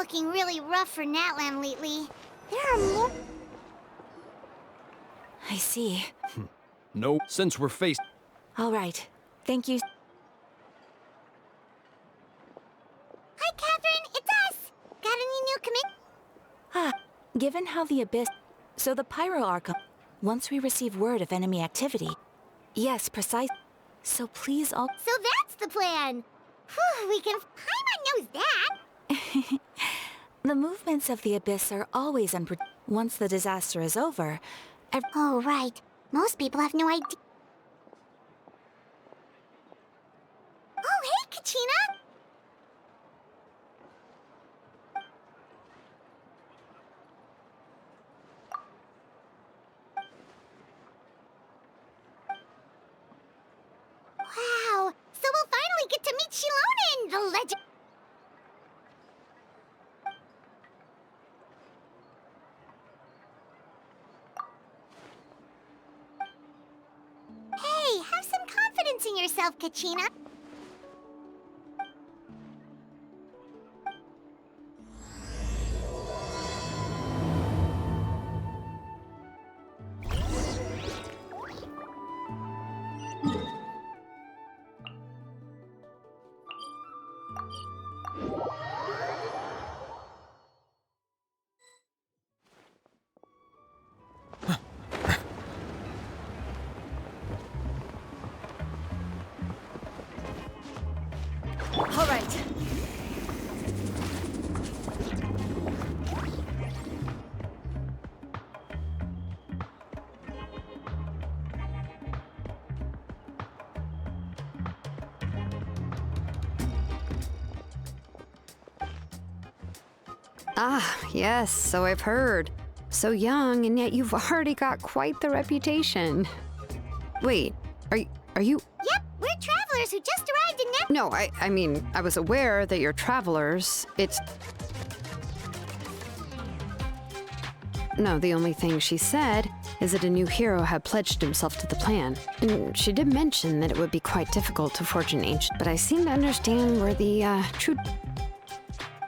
looking really rough for Natlan lately. There are more... I see. No, since we're faced... All right. Thank you. Hi, Catherine, it's us! Got any new Given how the Abyss... So the Pyro Archon... Once we receive word of enemy activity... Yes, precise... So please all... So that's the plan! Whew, we can... Paimon knows that! The movements of the Abyss are always unpredictable. Once the disaster is over... Oh, right. Most people have no idea. Oh, hey, Kachina! Wow! So we'll finally get to meet Xilonen, the legend. Hey, have some confidence in yourself, Kachina. All right. Ah, yes, so I've heard. So young, and yet you've already got quite the reputation. Wait, are you... Yep, we're travelers who just arrived in Nat... No, I mean, I was aware that you're travelers. It's... No, the only thing she said is that a new hero had pledged himself to the plan. And she did mention that it would be quite difficult to forge an ancient, but I seem to understand where the, true...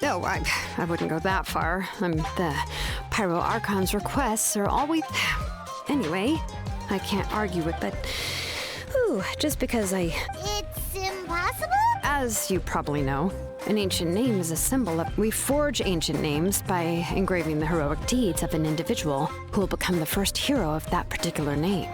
Oh, I wouldn't go that far. The Pyro Archon's requests are always... Anyway, I can't argue with that. Ooh, just because I... It's impossible? As you probably know, an ancient name is a symbol of... We forge ancient names by engraving the heroic deeds of an individual who will become the first hero of that particular name.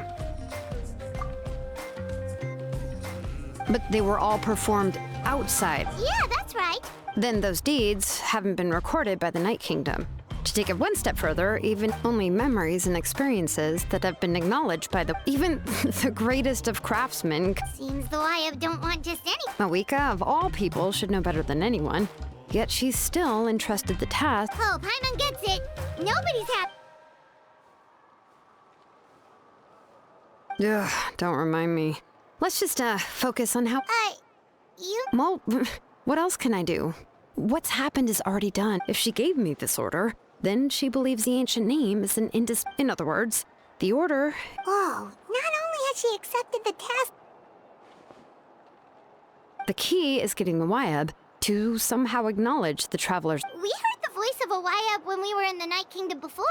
But they were all performed outside. Yeah, that's right. Then those deeds haven't been recorded by the Night Kingdom. To take it one step further, even only memories and experiences that have been acknowledged by even the greatest of craftsmen. Seems the Wayab don't want just any... Mavuika, of all people, should know better than anyone. Yet she's still entrusted the task. Oh, Paimon gets it. Nobody's happy. Ugh, don't remind me. Let's just, focus on how... You... Well, what else can I do? What's happened is already done. If she gave me this order, then she believes the ancient name is In other words, the order... Oh, not only has she accepted the task... The key is getting the Wayab to somehow acknowledge the travelers. We heard the voice of a Wayab when we were in the Night Kingdom before.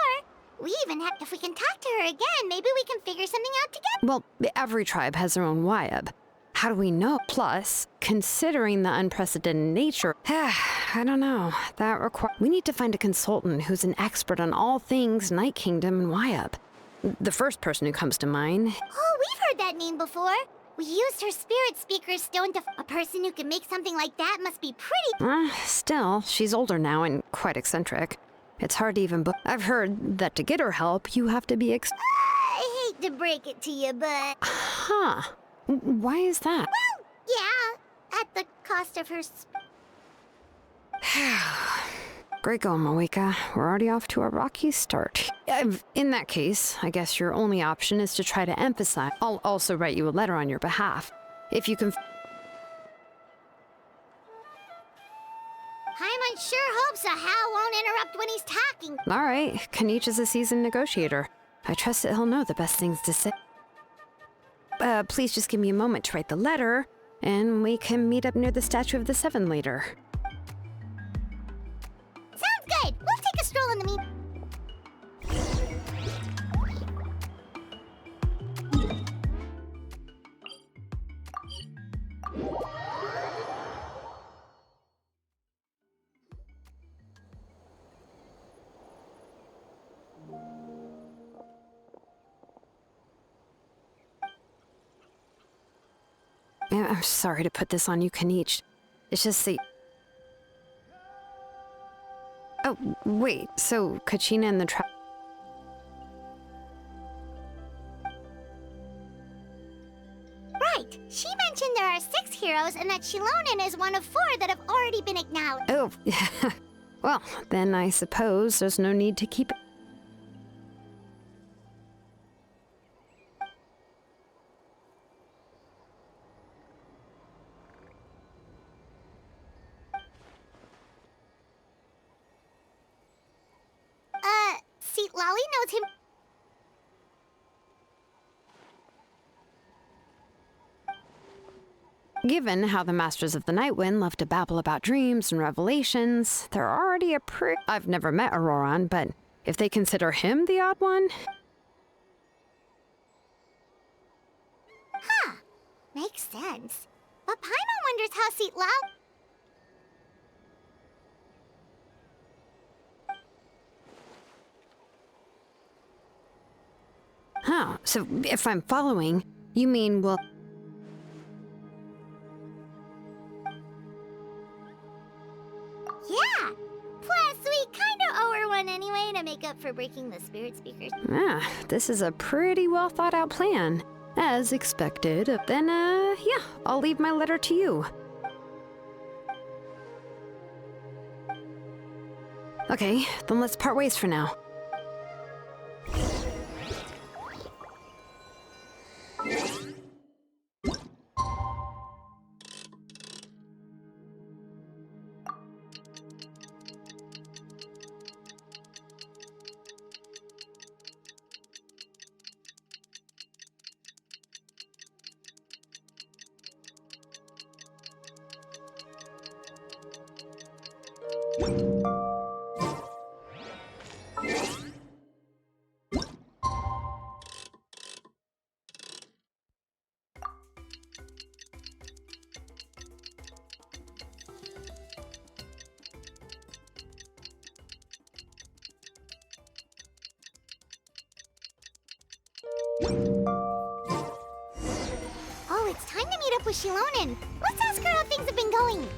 We even have... If we can talk to her again, maybe we can figure something out together. Well, every tribe has their own Wayab. How do we know? Plus, considering the unprecedented nature, I don't know. We need to find a consultant who's an expert on all things Night Kingdom and Wayab. The first person who comes to mind. Oh, we've heard that name before. We used her spirit speaker's stone to... A person who can make something like that must be pretty... Still, she's older now and quite eccentric. It's hard to even book. I've heard that to get her help, you have to be I hate to break it to you, but... Huh. Why is that? Well, yeah, at the cost of her... Great going, Mavuika. We're already off to a rocky start. In that case, I guess your only option is to try to emphasize. I'll also write you a letter on your behalf. If you can... Paimon sure hopes a Hal won't interrupt when he's talking. All right, Kanich is a seasoned negotiator. I trust that he'll know the best things to say. Please just give me a moment to write the letter, and we can meet up near the Statue of the Seven later. Sounds in the meantime. I'm sorry to put this on you, Kanich. It's just the... Oh, wait, so Kachina and the Right. She mentioned there are 6 heroes and that Xilonen is one of 4 that have already been acknowledged. Oh, well, then I suppose there's no need to keep it. Citlali knows him. Given how the Masters of the Nightwind love to babble about dreams and revelations, they're already a I've never met Ororon, but if they consider him the odd one... Huh. Makes sense. But Paimon wonders how Citlali... Huh, so if I'm following, you mean, well... Yeah! Plus, we kinda owe her one anyway to make up for breaking the spirit speakers. Ah, this is a pretty well thought out plan. As expected. Then, yeah, I'll leave my letter to you. Okay, then let's part ways for now. Oh, it's time to meet up with Xilonen. Let's ask her how things have been going.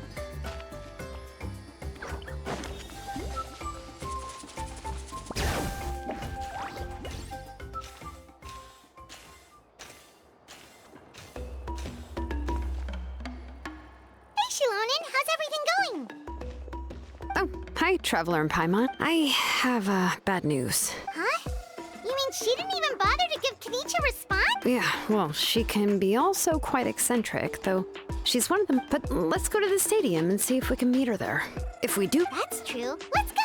Hey, Xilonen, how's everything going? Oh, hi, Traveler and Paimon. I have, bad news. Huh? You mean she didn't even bother to give Kanichi a response? Yeah, well, she can be also quite eccentric, though she's one of them. But let's go to the stadium and see if we can meet her there. If we do... That's true. Let's go!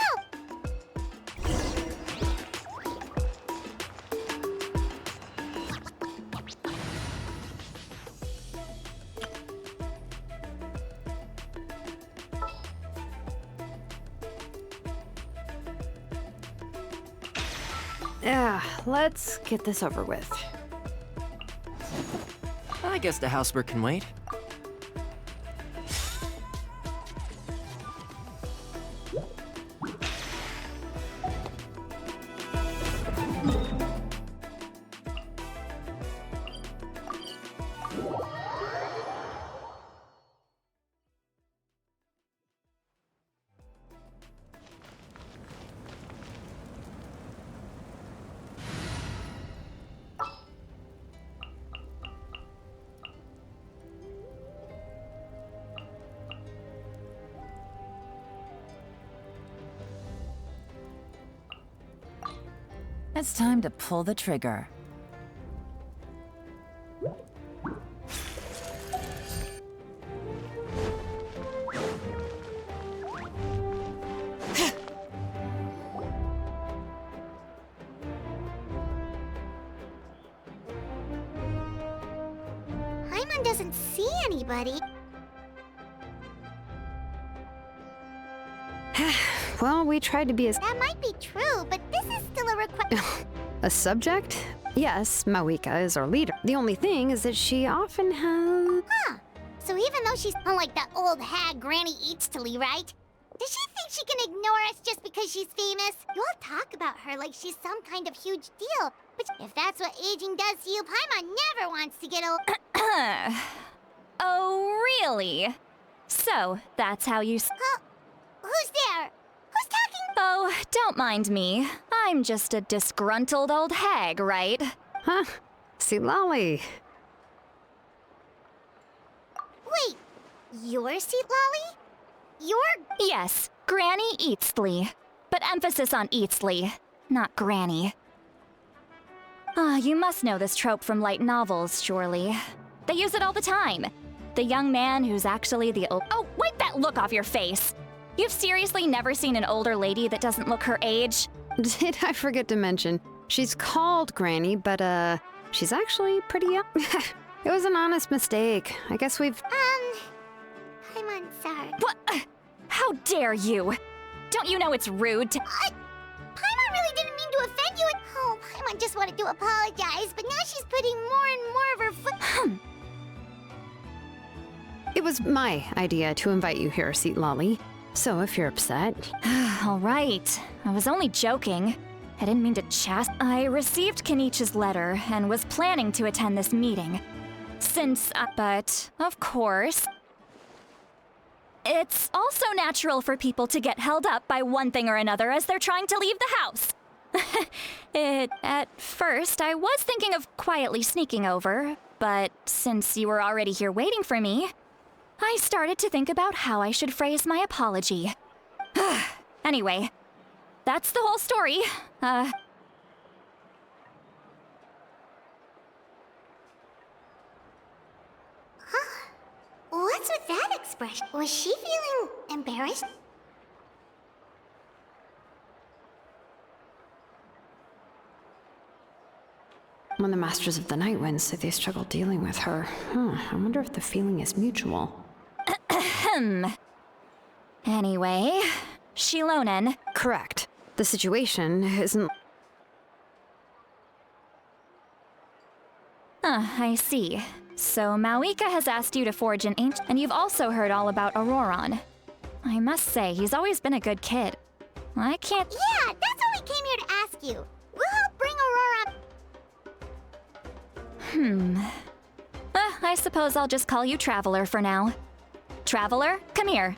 Yeah, let's get this over with. I guess the housework can wait. It's time to pull the trigger. Paimon doesn't see anybody. Well, we tried to be as... That might be true, but this is still a request. A subject? Yes, Mavuika is our leader. The only thing is that she often has... Huh. So even though she's unlike that old hag Granny Citlali, right? Does she think she can ignore us just because she's famous? You all talk about her like she's some kind of huge deal. But if that's what aging does to you, Paimon never wants to get old. Oh, really? So, that's how you Who's there? Who's talking? Oh, don't mind me. I'm just a disgruntled old hag, right? Huh? Citlali. Wait, you're Citlali? You're... Yes, Granny Citlali. But emphasis on Citlali, not Granny. Ah, you must know this trope from light novels, surely. They use it all the time. The young man who's actually the old... Oh, wipe that look off your face! You've seriously never seen an older lady that doesn't look her age? Did I forget to mention? She's called Granny, but, she's actually pretty young. It was an honest mistake. I guess we've... Paimon, sorry. What? How dare you? Don't you know it's rude to... Paimon really didn't mean to offend you. Oh, Paimon just wanted to apologize, but now she's putting more and more of her foot... It was my idea to invite you here, Citlali. So if you're upset... All right. I was only joking. I didn't mean to I received Kenichi's letter and was planning to attend this meeting. But, of course... It's also natural for people to get held up by one thing or another as they're trying to leave the house. At first, I was thinking of quietly sneaking over, but since you were already here waiting for me, I started to think about how I should phrase my apology. Anyway, that's the whole story. What's with that expression? Was she feeling embarrassed? When the Masters of the Night Wind say they struggle dealing with her, I wonder if the feeling is mutual. Anyway, Xilonen. Correct. The situation isn't... I see. So Mavuika has asked you to forge an ancient, and you've also heard all about Ororon. I must say, he's always been a good kid. I can't... Yeah, that's why we came here to ask you. We'll help bring Ororon... I suppose I'll just call you Traveler for now. Traveler, come here.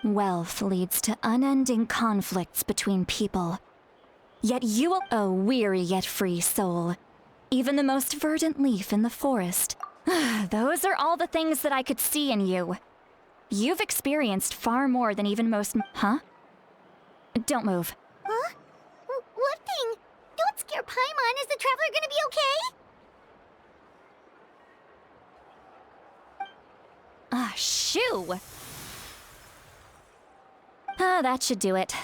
Wealth leads to unending conflicts between people. Yet you will, a weary yet free soul. Even the most verdant leaf in the forest. Those are all the things that I could see in you. You've experienced far more than even most... Huh? Don't move. Huh? What thing? Don't scare Paimon. Is the Traveler gonna be okay? Shoo! That should do it.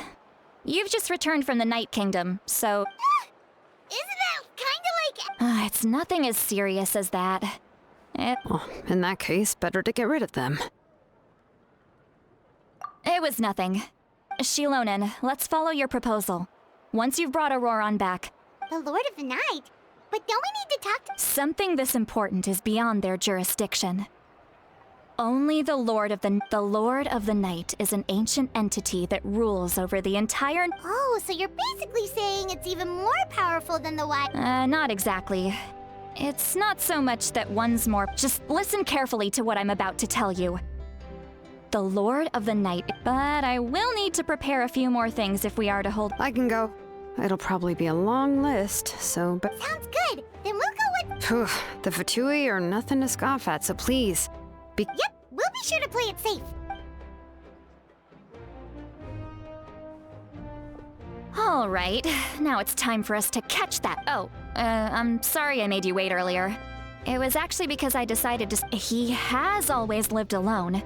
You've just returned from the Night Kingdom, so... Isn't that kinda like... it's nothing as serious as that. Well, in that case, better to get rid of them. It was nothing. Xilonen, let's follow your proposal. Once you've brought Ororon back... The Lord of the Night? But don't we need to talk to... Something this important is beyond their jurisdiction. Only the Lord of the Night is an ancient entity that rules over the entire... Oh, so you're basically saying it's even more powerful than the Wise... Not exactly. It's not so much that one's more... Just listen carefully to what I'm about to tell you. The Lord of the Night, but I will need to prepare a few more things if we are to hold... I can go. It'll probably be a long list, so... But Sounds good. Then we'll go with... the Fatui are nothing to scoff at, so please... Yep, we'll be sure to play it safe. All right, now it's time for us to catch that. Oh, I'm sorry I made you wait earlier. It was actually because I decided to... He has always lived alone.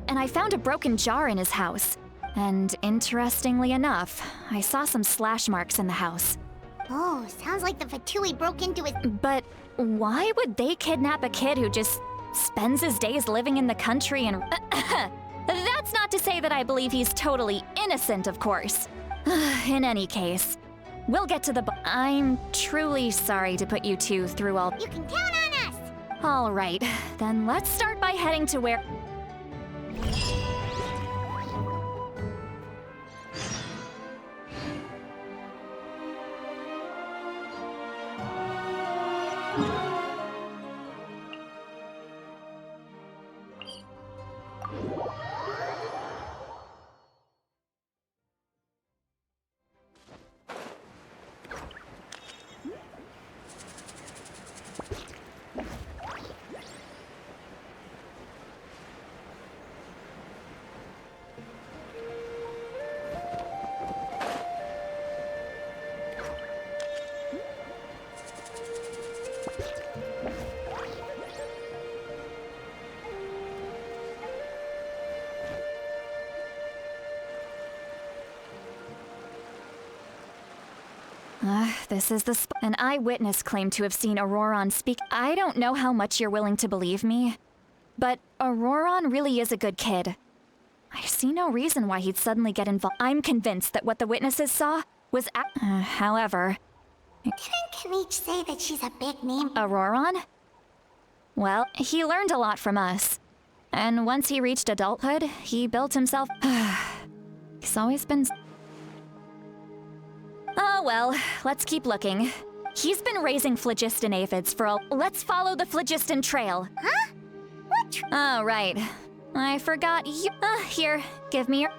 And I found a broken jar in his house. And interestingly enough, I saw some slash marks in the house. Oh, sounds like the Fatui broke into his... But why would they kidnap a kid who just spends his days living in the country and... That's not to say that I believe he's totally innocent, of course. In any case, we'll get to the... I'm truly sorry to put you two through all... You can count on us! All right, then let's start by heading to where... This is the An eyewitness claimed to have seen Ororon speak. I don't know how much you're willing to believe me, but Ororon really is a good kid. I see no reason why he'd suddenly get involved. I'm convinced that what the witnesses saw was however... Didn't Kanich say that she's a big name? Ororon? Well, he learned a lot from us. And once he reached adulthood, he built himself... He's always been... Oh well, let's keep looking. He's been raising phlogiston aphids for a... Let's follow the phlogiston trail. Huh? What? Oh, right. I forgot you... here, give me your...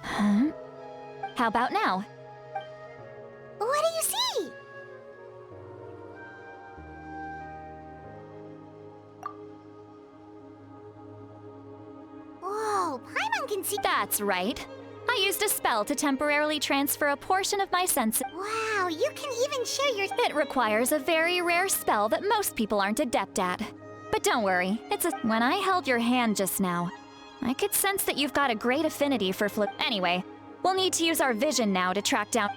Huh? How about now? What do you see? Whoa, Paimon can see... That's right. I used a spell to temporarily transfer a portion of my senses. Wow, you can even share your... It requires a very rare spell that most people aren't adept at. But don't worry, it's a... When I held your hand just now, I could sense that you've got a great affinity for Anyway, we'll need to use our vision now to track down...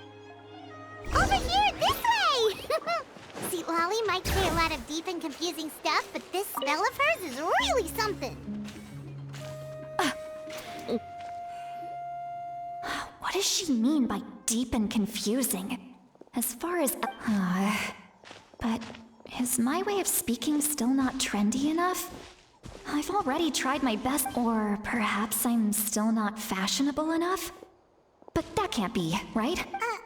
Over here, this way! Citlali might say a lot of deep and confusing stuff, but this spell of hers is really something. What does she mean by deep and confusing? As far as... but is my way of speaking still not trendy enough? I've already tried my best, or perhaps I'm still not fashionable enough? But that can't be, right? Huh?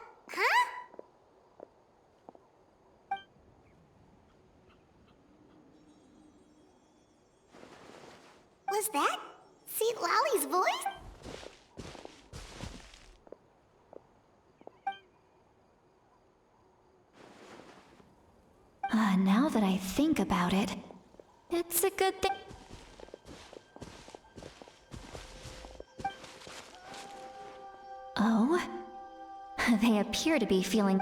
Was that Citlali's voice? Now that I think about it, it's a good thing. Oh? They appear to be feeling...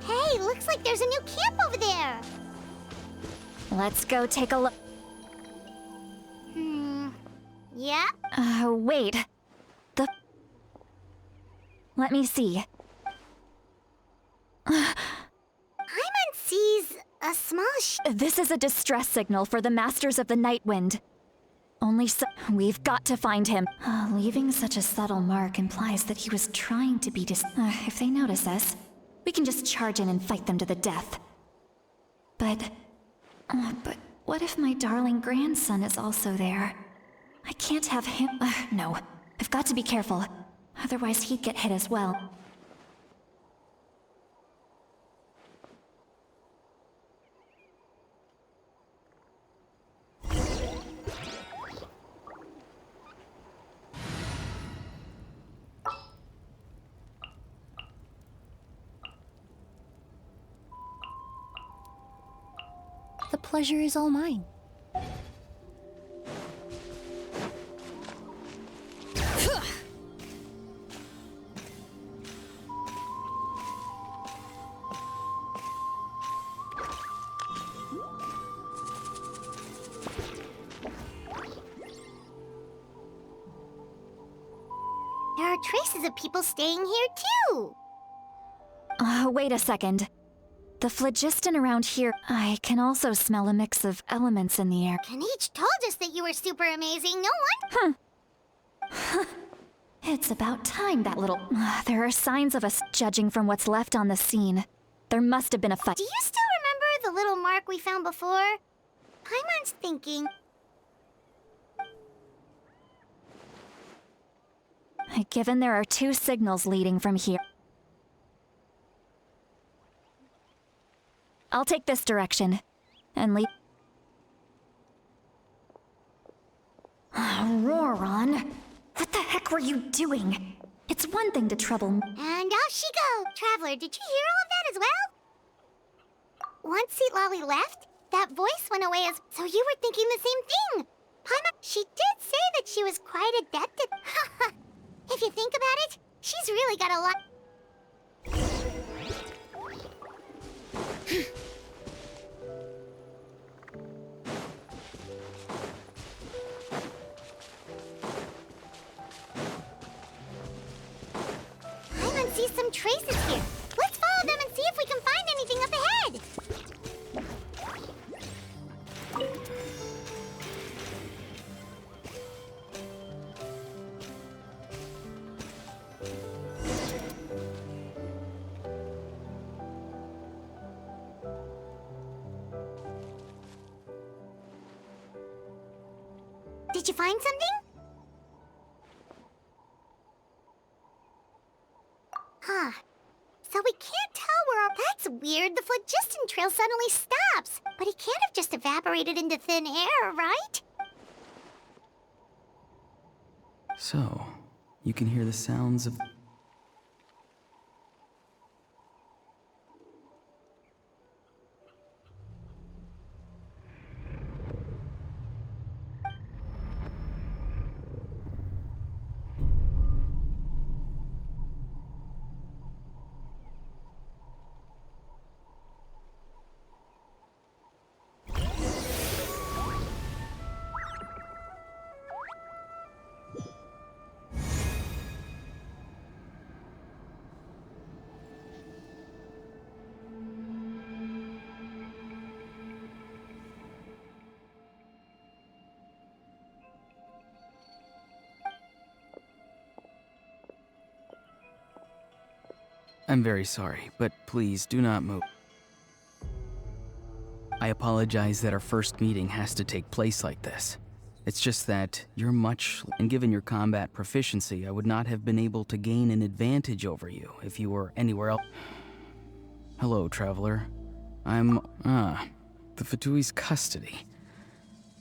Hey, looks like there's a new camp over there. Let's go take a look. Yeah? Wait. Let me see. Paimon sees a small This is a distress signal for the Masters of the Night Wind. Only so... We've got to find him. Leaving such a subtle mark implies that he was trying to be if they notice us, we can just charge in and fight them to the death. But what if my darling grandson is also there? I can't have him... no. I've got to be careful. Otherwise he'd get hit as well. The pleasure is all mine. There are traces of people staying here, too. Wait a second. The phlogiston around here, I can also smell a mix of elements in the air. Kanich told us that you were super amazing, no one? It's about time that little... there are signs of us, judging from what's left on the scene. There must have been a fight. Do you still remember the little mark we found before? Paimon's thinking... Given there are 2 signals leading from here. I'll take this direction, and lead... Ororon, what the heck were you doing? It's one thing to trouble... And off she go! Traveler, did you hear all of that as well? Once Citlali left, that voice went away as... So you were thinking the same thing! Paimon, she did say that she was quite adept at... If you think about it, she's really got a lot... Paimon sees some traces here. Let's follow them and see if we can find anything up ahead. Did you find something? Huh. So we can't tell where... That's weird. The phlogiston trail suddenly stops. But it can't have just evaporated into thin air, right? So, you can hear the sounds of... I'm very sorry, but please do not move. I apologize that our first meeting has to take place like this. It's just that you're much... And given your combat proficiency, I would not have been able to gain an advantage over you if you were anywhere else. Hello, traveler. I'm... the Fatui's custody.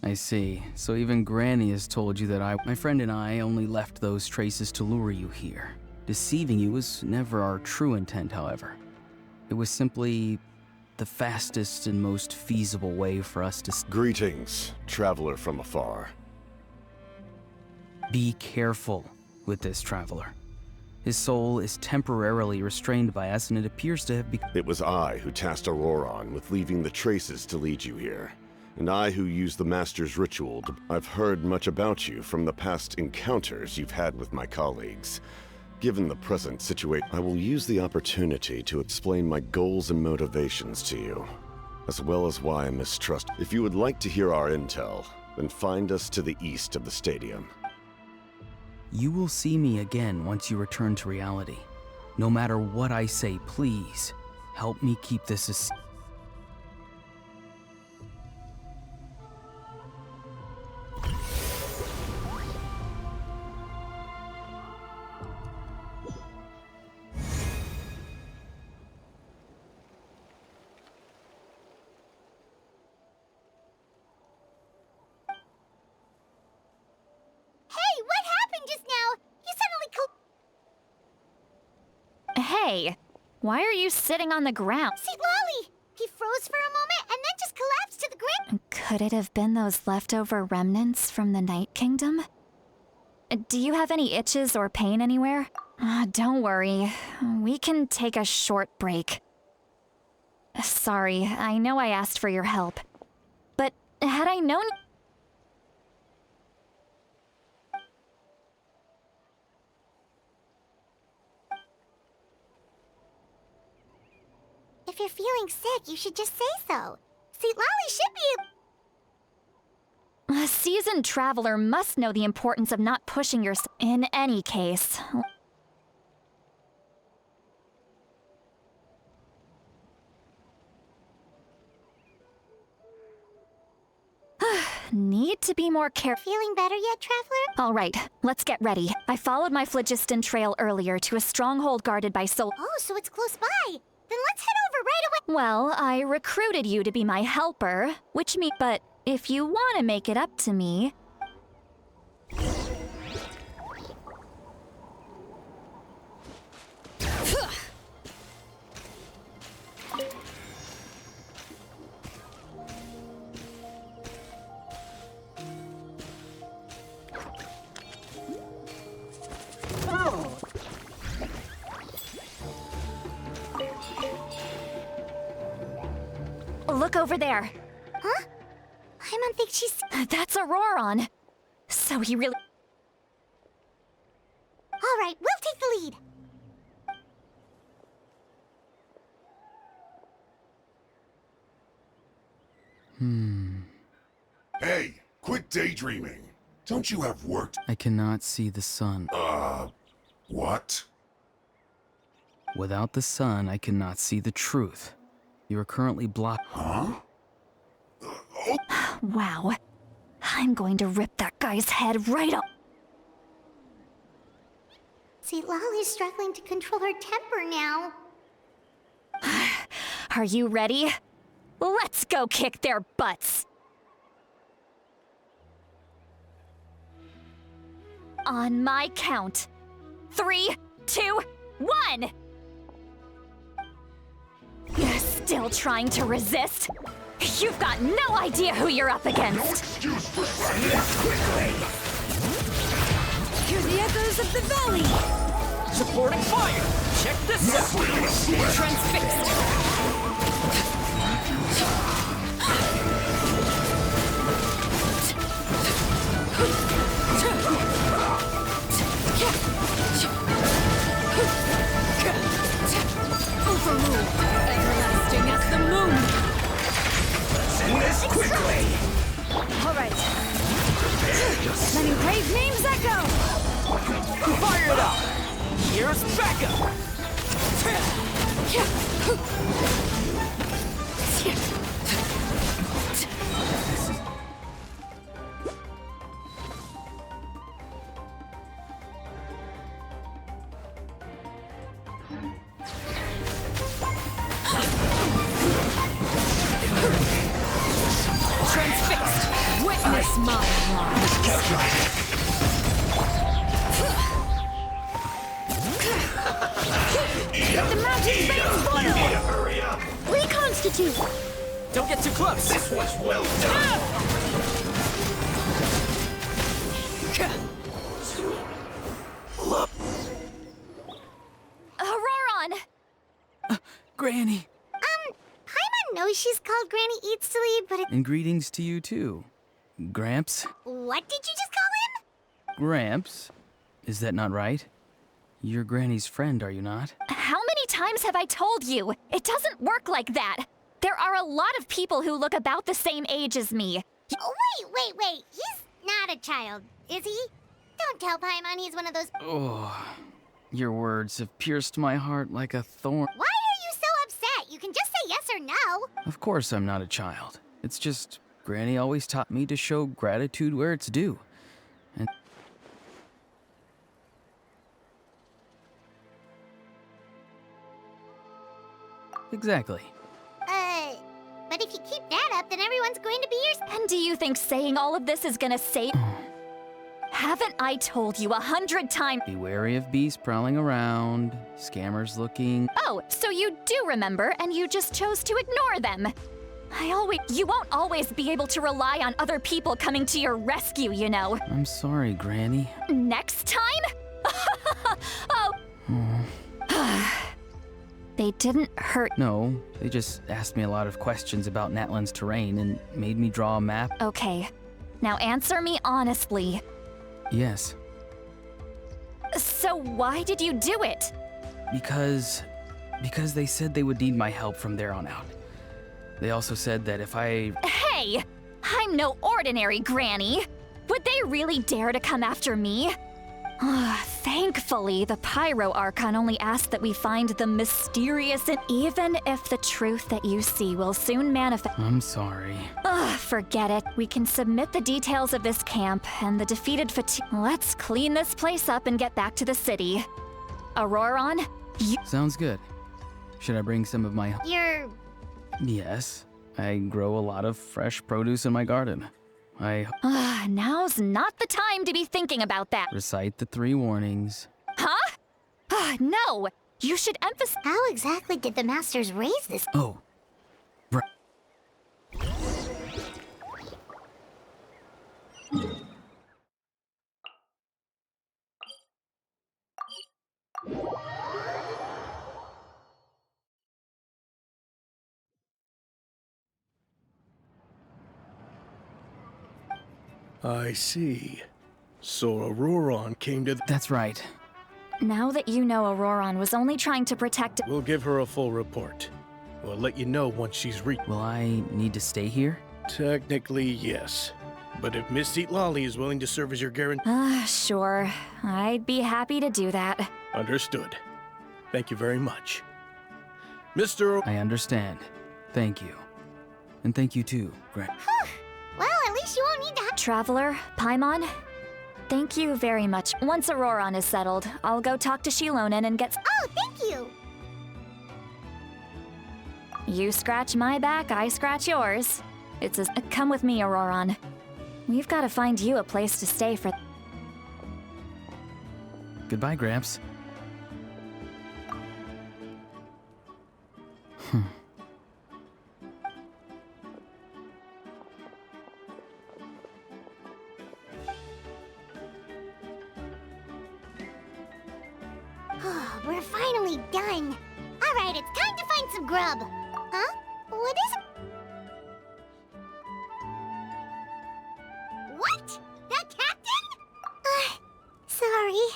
I see. So even Granny has told you that my friend and I only left those traces to lure you here. Deceiving you was never our true intent, however. It was simply the fastest and most feasible way for us to... Greetings, traveler from afar. Be careful with this traveler. His soul is temporarily restrained by us, and it appears to have become... It was I who tasked Ororon with leaving the traces to lead you here. And I who used the Master's ritual to... I've heard much about you from the past encounters you've had with my colleagues. Given the present situation, I will use the opportunity to explain my goals and motivations to you, as well as why I mistrust. If you would like to hear our intel, then find us to the east of the stadium. You will see me again once you return to reality. No matter what I say, please, help me keep this a... Hey, why are you sitting on the ground? Citlali! He froze for a moment and then just collapsed to the ground! Could it have been those leftover remnants from the Night Kingdom? Do you have any itches or pain anywhere? Don't worry. We can take a short break. Sorry, I know I asked for your help. But had I known... If you're feeling sick, you should just say so. Citlali should be... A seasoned traveler must know the importance of not pushing yourself. In any case... Need to be more careful. Feeling better yet, Traveler? All right, let's get ready. I followed my phlogiston trail earlier to a stronghold guarded by Oh, so it's close by. Then let's head over right away. Well, I recruited you to be my helper, which means... But if you want to make it up to me... Look over there. Huh? I don't think she's... That's Ororon. So he really... All right, we'll take the lead. Hey, quit daydreaming. Don't you have work? I cannot see the sun. What? Without the sun, I cannot see the truth. You are currently blocked. Huh? Wow. I'm going to rip that guy's head right off. Citlali's struggling to control her temper now. Are you ready? Let's go kick their butts. On my count. 3, 2, 1! You're still trying to resist? You've got no idea who you're up against. Excuse for silence quickly! Hear the echoes of the valley! Supporting fire! Check this out! Transfixed! Overruled, everlasting as the moon! Send this quickly! All right. Letting brave names echo! Fire it up! Here's backup! Transfixed! Witness my wrath! Let the mountain veins boil! Hurry up! Reconstitute! Don't get too close! This was well done! Ororon! Granny! Paimon knows she's called Granny Eats to Leave, but And greetings to you too. Gramps? what did you just call him? Gramps? Is that not right? You're Granny's friend, are you not? How many times have I told you? It doesn't work like that. There are a lot of people who look about the same age as me. Oh, wait. He's not a child, is he? Don't tell Paimon he's one of those... Oh, your words have pierced my heart like a thorn. Why are you so upset? You can just say yes or no. Of course I'm not a child. It's just, Granny always taught me to show gratitude where it's due. And exactly. But if you keep that up, then everyone's going to be yours. And do you think saying all of this is gonna save... Haven't I told you 100 times? Be wary of beasts prowling around, scammers looking. Oh, so you do remember, and you just chose to ignore them. You won't always be able to rely on other people coming to your rescue, you know. I'm sorry, Granny. Next time? Oh. They didn't hurt. No, they just asked me a lot of questions about Natlan's terrain and made me draw a map. Okay. Now answer me honestly. Yes. So why did you do it? Because they said they would need my help from there on out. They also said that if I... Hey! I'm no ordinary granny! Would they really dare to come after me? Thankfully, the Pyro Archon only asked that we find the mysterious and even if the truth that you see will soon manifest... I'm sorry. Forget it. We can submit the details of this camp and the defeated Let's clean this place up and get back to the city. Ororon, you... Sounds good. Should I bring some of my... Yes, I grow a lot of fresh produce in my garden. Now's not the time to be thinking about that. Recite the 3 warnings. Huh? No! You should emphasize... How exactly did the Masters raise this? Oh. Right. I see. So Ororon came to... That's right. Now that you know Ororon was only trying to protect... We'll give her a full report. We'll let you know once she's reached... Will I need to stay here? Technically, yes. But if Miss Citlali is willing to serve as your guarantee... Sure. I'd be happy to do that. Understood. Thank you very much. Mr. I understand. Thank you. And thank you too, Grant. Well, at least you won't need to have... Traveler, Paimon, thank you very much. Once Ororon is settled, I'll go talk to Xilonen and get... Oh, thank you! You scratch my back, I scratch yours. It's a... Come with me, Ororon. We've got to find you a place to stay for... Goodbye, Gramps. We're finally done. All right, it's time to find some grub. Huh? What is it? What? The captain? Sorry.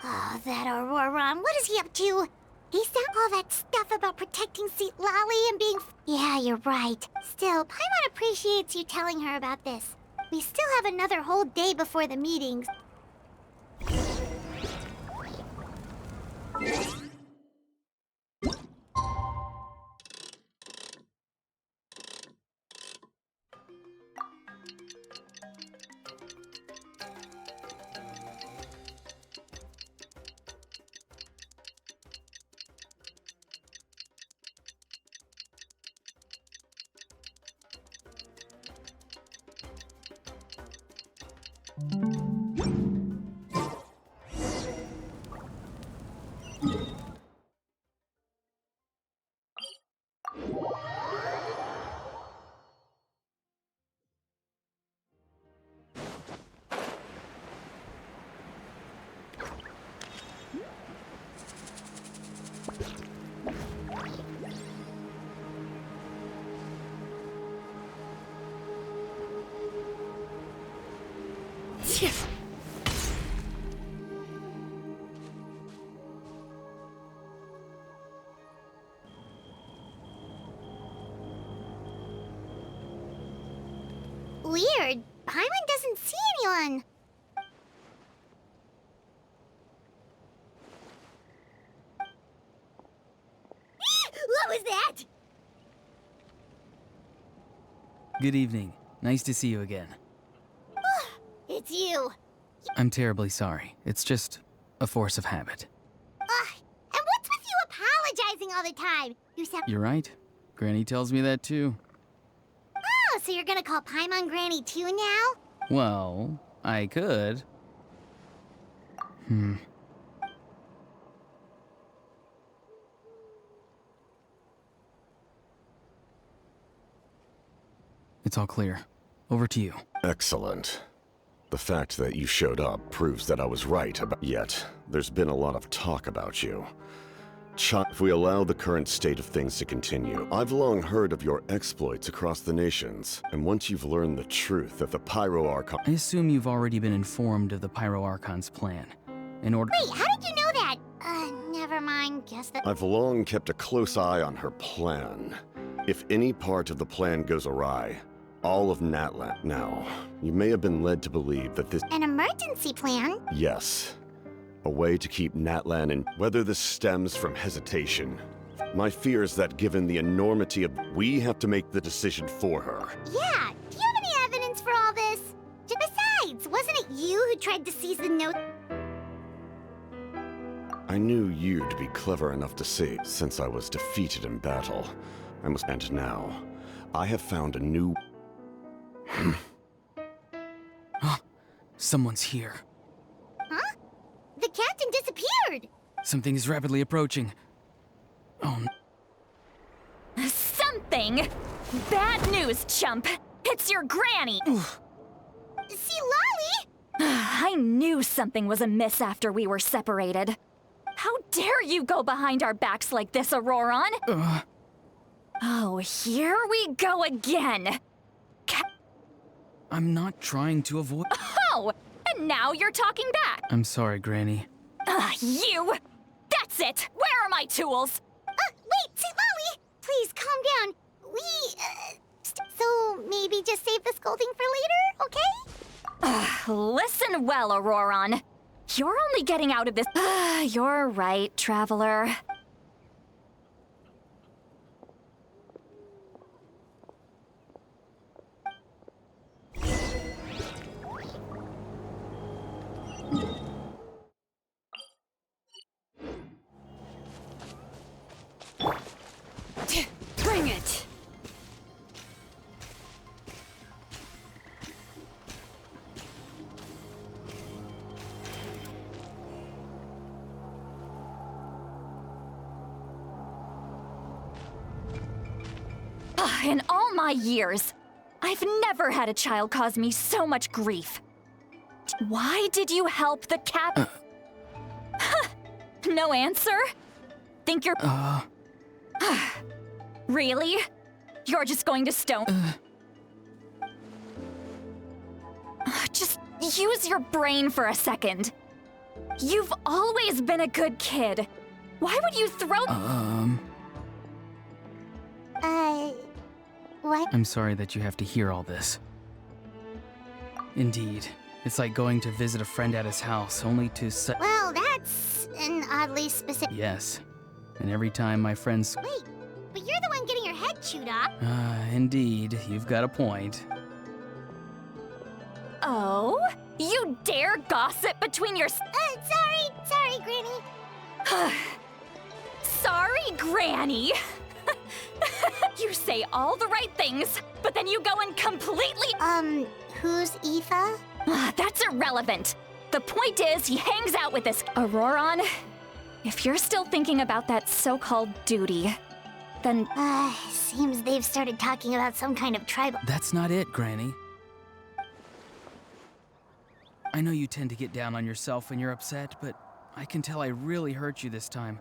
Oh, that Ororon. What is he up to? He said all that stuff about protecting Citlali and being... Yeah, you're right. Still, Paimon appreciates you telling her about this. We still have another whole day before the meetings. Weird. Paimon doesn't see anyone. What was that? Good evening. Nice to see you again. It's you. I'm terribly sorry. It's just a force of habit. And what's with you apologizing all the time? You sound... You're right. Granny tells me that too. Oh, so you're gonna call Paimon Granny too now? Well, I could. It's all clear. Over to you. Excellent. The fact that you showed up proves that I was right about... Yet, there's been a lot of talk about you. If we allow the current state of things to continue, I've long heard of your exploits across the nations, and once you've learned the truth that the Pyro Archon... I assume you've already been informed of the Pyro Archon's plan. In order... Wait, how did you know that? Never mind, guess that... I've long kept a close eye on her plan. If any part of the plan goes awry, all of Natlan... Now, you may have been led to believe that this... An emergency plan? Yes. A way to keep Natlan in... Whether this stems from hesitation, my fear is that given the enormity of... We have to make the decision for her. Yeah, do you have any evidence for all this? Besides, wasn't it you who tried to seize the note? I knew you to be clever enough to see, since I was defeated in battle. And now, I have found a new... Someone's here. Huh? The captain disappeared! Something is rapidly approaching. Oh, Something? Bad news, chump. It's your granny. Citlali! I knew something was amiss after we were separated. How dare you go behind our backs like this, Ororon? Oh, here we go again. I'm not trying to avoid... Oh, and now you're talking back. I'm sorry, Granny. You! That's it! Where are my tools? Wait, Citlali! Please, calm down. So maybe just save the scolding for later, okay? Listen well, Ororon. You're only getting out of this... You're right, Traveler. Bring it! In all my years, I've never had a child cause me so much grief. Why did you help the cap? No answer? Think you're... Really? You're just going to stone... Just use your brain for a second. You've always been a good kid. Why would you throw... What? I'm sorry that you have to hear all this. Indeed. It's like going to visit a friend at his house, only to Well, that's an oddly specific... Yes. And every time my friends... Wait, but you're the one getting your head chewed off. Indeed. You've got a point. Oh? You dare gossip between your... Sorry, Granny. Sorry, Granny. You say all the right things, but then you go and completely... Who's Aoife? That's irrelevant. The point is, he hangs out with this... Ororon, if you're still thinking about that so-called duty, then... Seems they've started talking about some kind of tribal... That's not it, Granny. I know you tend to get down on yourself when you're upset, but I can tell I really hurt you this time.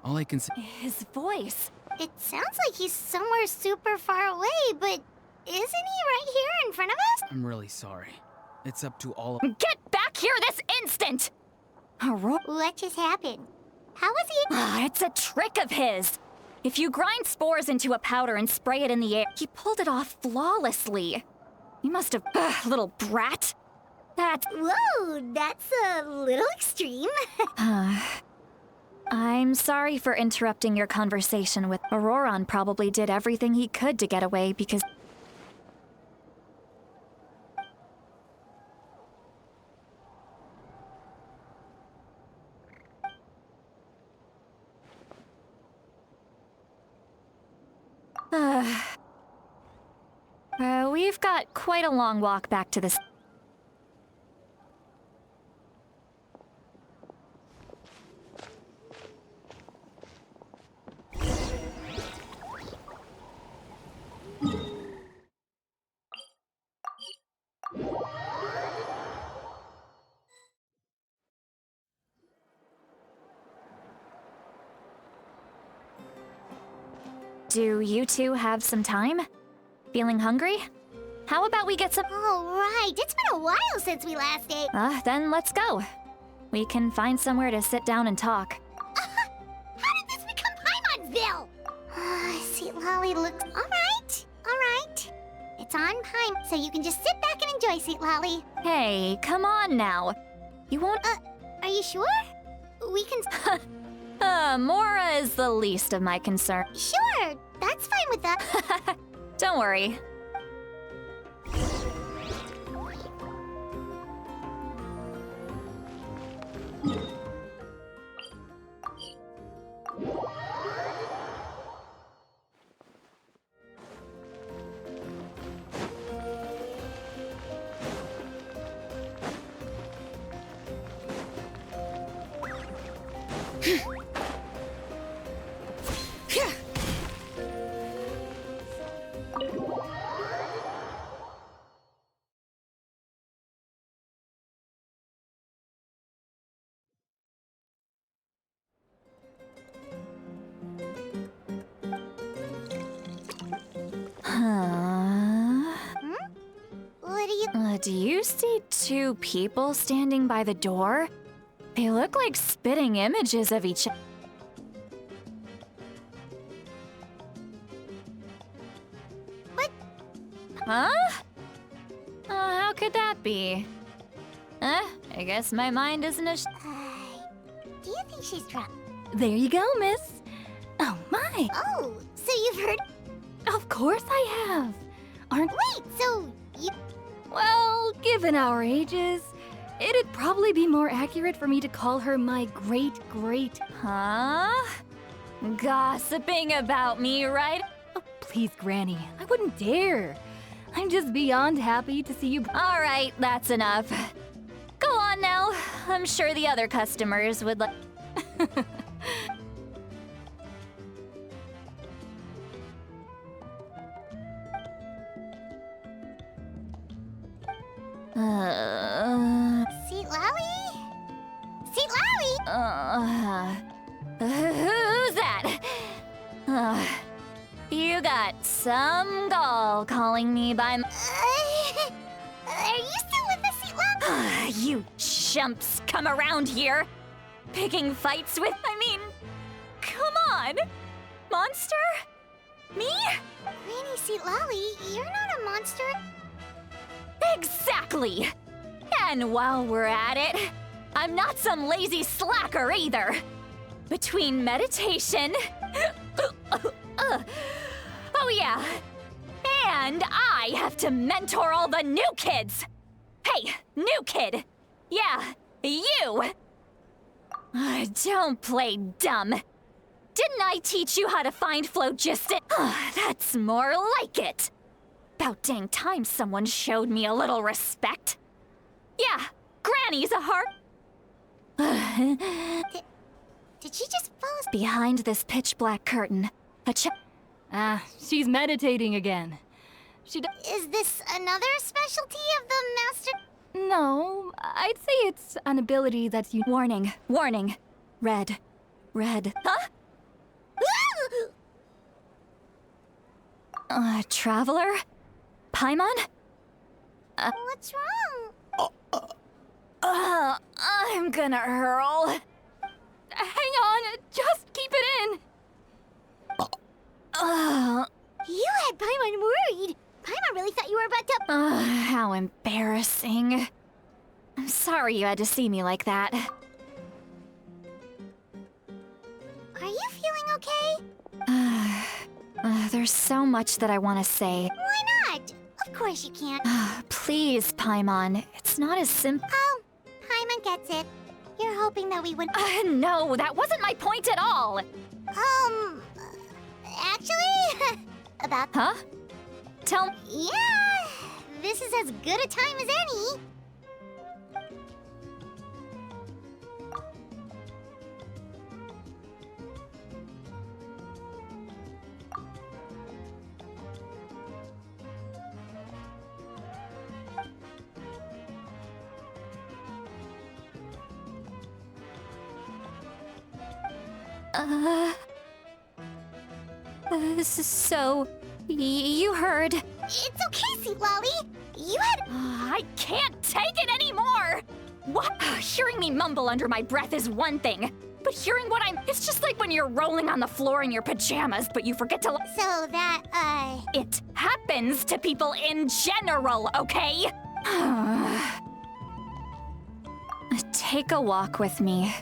All I can say... His voice... It sounds like he's somewhere super far away, but isn't he right here in front of us? I'm really sorry. It's up to all of... Get back here this instant! What just happened? How was he... It's a trick of his. If you grind spores into a powder and spray it in the air, he pulled it off flawlessly. You must have... little brat. That... Whoa, that's a little extreme. I'm sorry for interrupting your conversation with... Ororon probably did everything he could to get away because... We've got quite a long walk back to this... Do you two have some time? Feeling hungry? How about we get some— Oh, right. It's been a while since we last ate. Then let's go. We can find somewhere to sit down and talk. How did this become Paimon'sville? Citlali looks... Alright. It's on Paimon, so you can just sit back and enjoy, Citlali. Hey, come on now. You won't— Are you sure? We can... Mora is the least of my concern. Sure, that's fine with us. Don't worry. What do you see two people standing by the door? They look like spitting images of each other. What? Huh? How could that be? I guess my mind isn't as— Do you think she's drunk? There you go, miss. Oh, my. Oh, so you've heard... Of course I have. Aren't... Wait, so you... Well, given our ages, it'd probably be more accurate for me to call her my great-great... Huh? Gossiping about me, right? Oh, please, Granny. I wouldn't dare. I'm just beyond happy to see you... All right, that's enough. Go on now. I'm sure the other customers would like... Citlali? Citlali? Who's that? You got some gall calling me by Are you still with us, Citlali? You chumps come around here, picking fights with— come on! Monster? Me? Granny Citlali, you're not a monster. Exactly! And while we're at it, I'm not some lazy slacker either. Between meditation... oh yeah. And I have to mentor all the new kids. Hey, new kid. Yeah, you. Don't play dumb. Didn't I teach you how to find phlogiston? That's more like it. About dang time someone showed me a little respect. Yeah, Granny's a heart. Did she just fall asleep? Behind this pitch-black curtain, she's meditating again. Is this another specialty of the master? No, I'd say it's an ability that's Warning, warning. Red. Huh? Traveler? Paimon? What's wrong? I'm gonna hurl. Hang on, just keep it in. You had Paimon worried. Paimon really thought you were about to... How embarrassing. I'm sorry you had to see me like that. Are you feeling okay? There's so much that I want to say. Why not? Of course you can. Please, Paimon. It's not as simple. Oh, Paimon gets it. You're hoping that we would... No, that wasn't my point at all. Actually... about... Huh? Tell me... Yeah, this is as good a time as any. So, you heard. It's okay, Citlali. You had... I can't take it anymore! What? Hearing me mumble under my breath is one thing, but hearing what it's just like when you're rolling on the floor in your pajamas, but you forget to... So that, It happens to people in general, okay? Take a walk with me.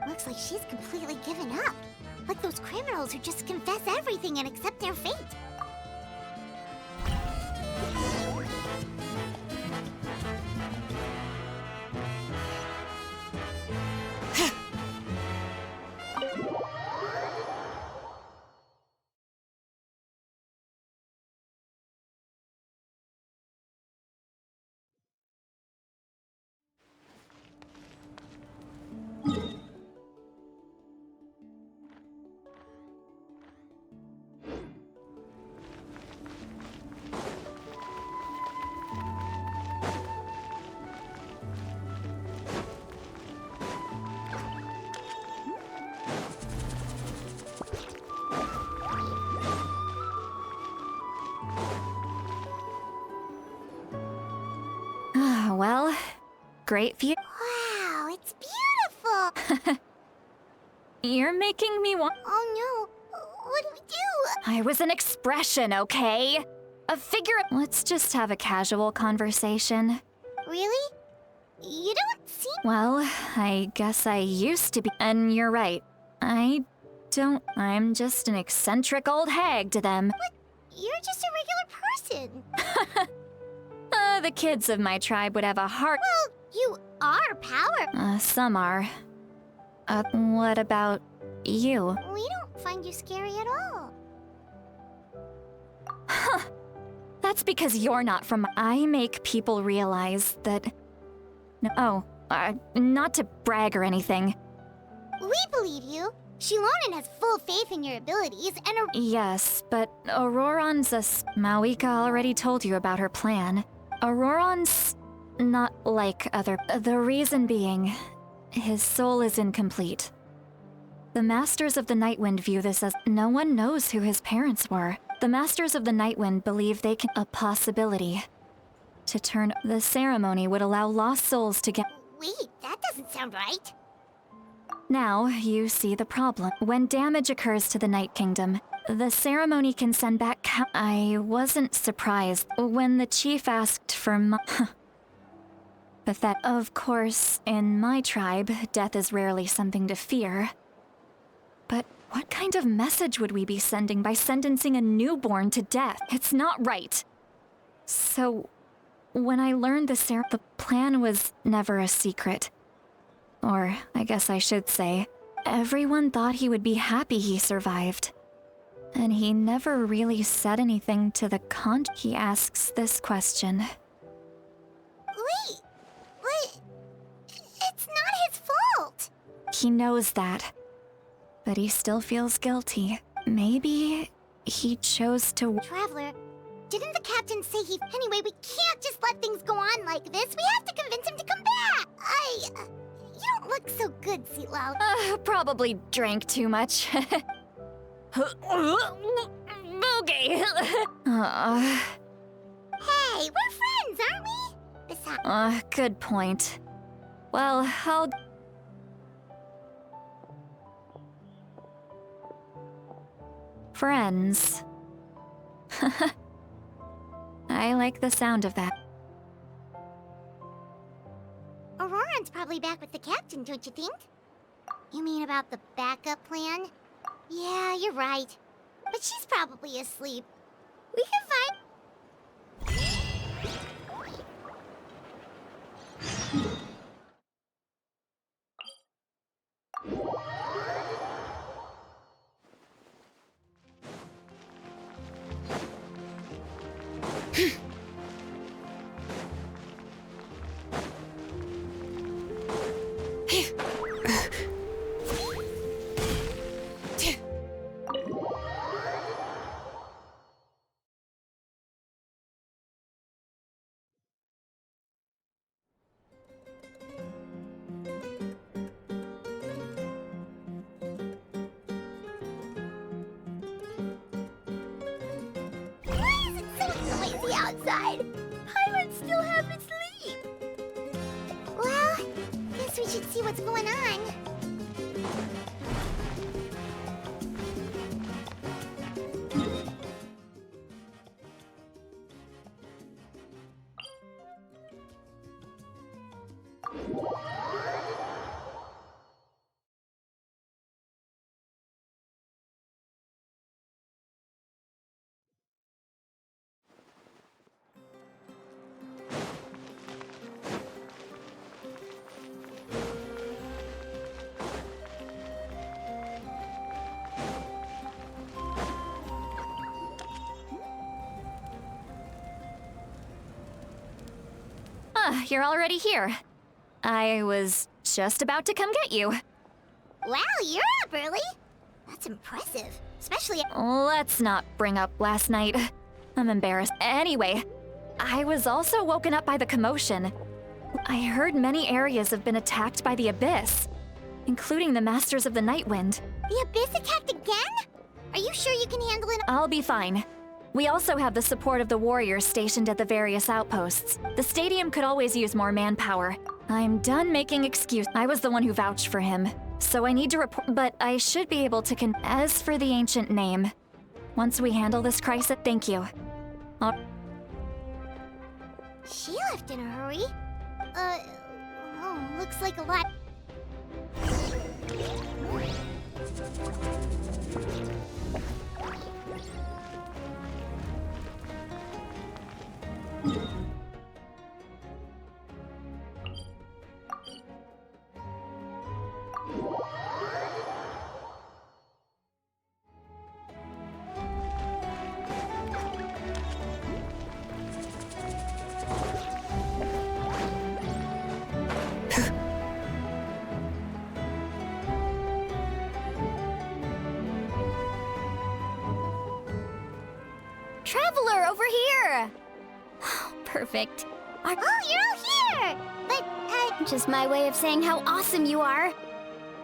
Looks like she's completely given up. Like those criminals who just confess everything and accept their fate. Well, great view. Wow, it's beautiful. You're making me want... Oh no, what do we do? I was an expression, okay? A figure... Let's just have a casual conversation. Really? You don't seem... Well, I guess I used to be... And you're right. I'm just an eccentric old hag to them. But you're just a regular person. The kids of my tribe would have a hard... Well, you are power. Some are. What about you? We don't find you scary at all. That's because you're not from... I make people realize that... No, not to brag or anything. We believe you. Xilonen has full faith in your abilities, and Yes, but Ororon's Mavuika already told you about her plan. Ororon's not like other... The reason being, his soul is incomplete. The Masters of the Nightwind view this as no one knows who his parents were. The Masters of the Nightwind believe they can... A possibility. To turn... The ceremony would allow lost souls to get... Wait, that doesn't sound right. Now, you see the problem. When damage occurs to the Night Kingdom, the ceremony can send back I wasn't surprised when the chief asked for But that, of course, in my tribe, death is rarely something to fear. But what kind of message would we be sending by sentencing a newborn to death? It's not right. So, when I learned the plan was never a secret. Or, I guess I should say, everyone thought he would be happy he survived. And he never really said anything to the He asks this question. Wait, but... It's not his fault! He knows that. But he still feels guilty. Maybe he chose to... Traveler, didn't the captain say he... Anyway, we can't just let things go on like this. We have to convince him to come back! You don't look so good, Citlali. Probably drank too much. Boogie! Hey, we're friends, aren't we? Besides... Good point. Well, I'll... Friends. I like the sound of that. Ororon's probably back with the captain, don't you think? You mean about the backup plan? Yeah, you're right. But she's probably asleep. We can find... inside. Paimon still haven't sleep. Well, guess we should see what's going on. You're already here. I was just about to come get you. Wow, you're up early. That's impressive. Especially... Let's not bring up last night. I'm embarrassed. Anyway, I was also woken up by the commotion. I heard many areas have been attacked by the Abyss, including the Masters of the Night Wind. The Abyss attacked again? Are you sure you can handle it? I'll be fine. We also have the support of the warriors stationed at the various outposts. The stadium could always use more manpower. I'm done making excuses. I was the one who vouched for him, so I need to report. But I should be able to As for the ancient name, once we handle this crisis, thank you. She left in a hurry. Oh, looks like a lot. Traveler, over here! Perfect. Oh, you're all here! But, just my way of saying how awesome you are.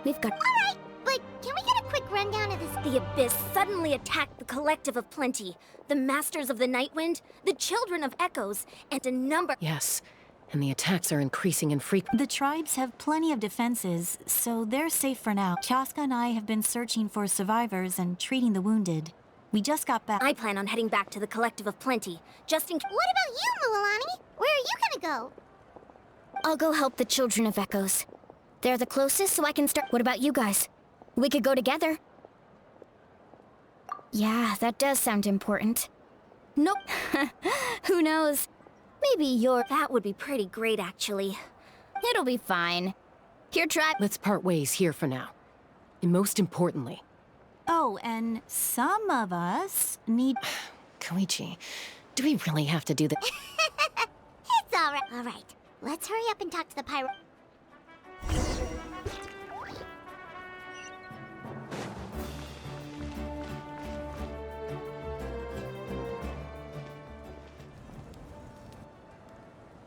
We've got... Alright, but can we get a quick rundown of this? The Abyss suddenly attacked the Collective of Plenty, the Masters of the Night Wind, the Children of Echoes, and a number... Yes, and the attacks are increasing in frequency. The tribes have plenty of defenses, so they're safe for now. Chaska and I have been searching for survivors and treating the wounded. We just got back. I plan on heading back to the Collective of Plenty, just in... What about you, Mulalani? Where are you gonna go? I'll go help the Children of Echoes. They're the closest, so I can start... What about you guys? We could go together. Yeah, that does sound important. Nope. Who knows? Maybe you're... That would be pretty great, actually. It'll be fine. Here, try... Let's part ways here for now. And most importantly... Oh, and some of us need... Koichi, do we really have to do this? It's alright. Alright, let's hurry up and talk to the pyro...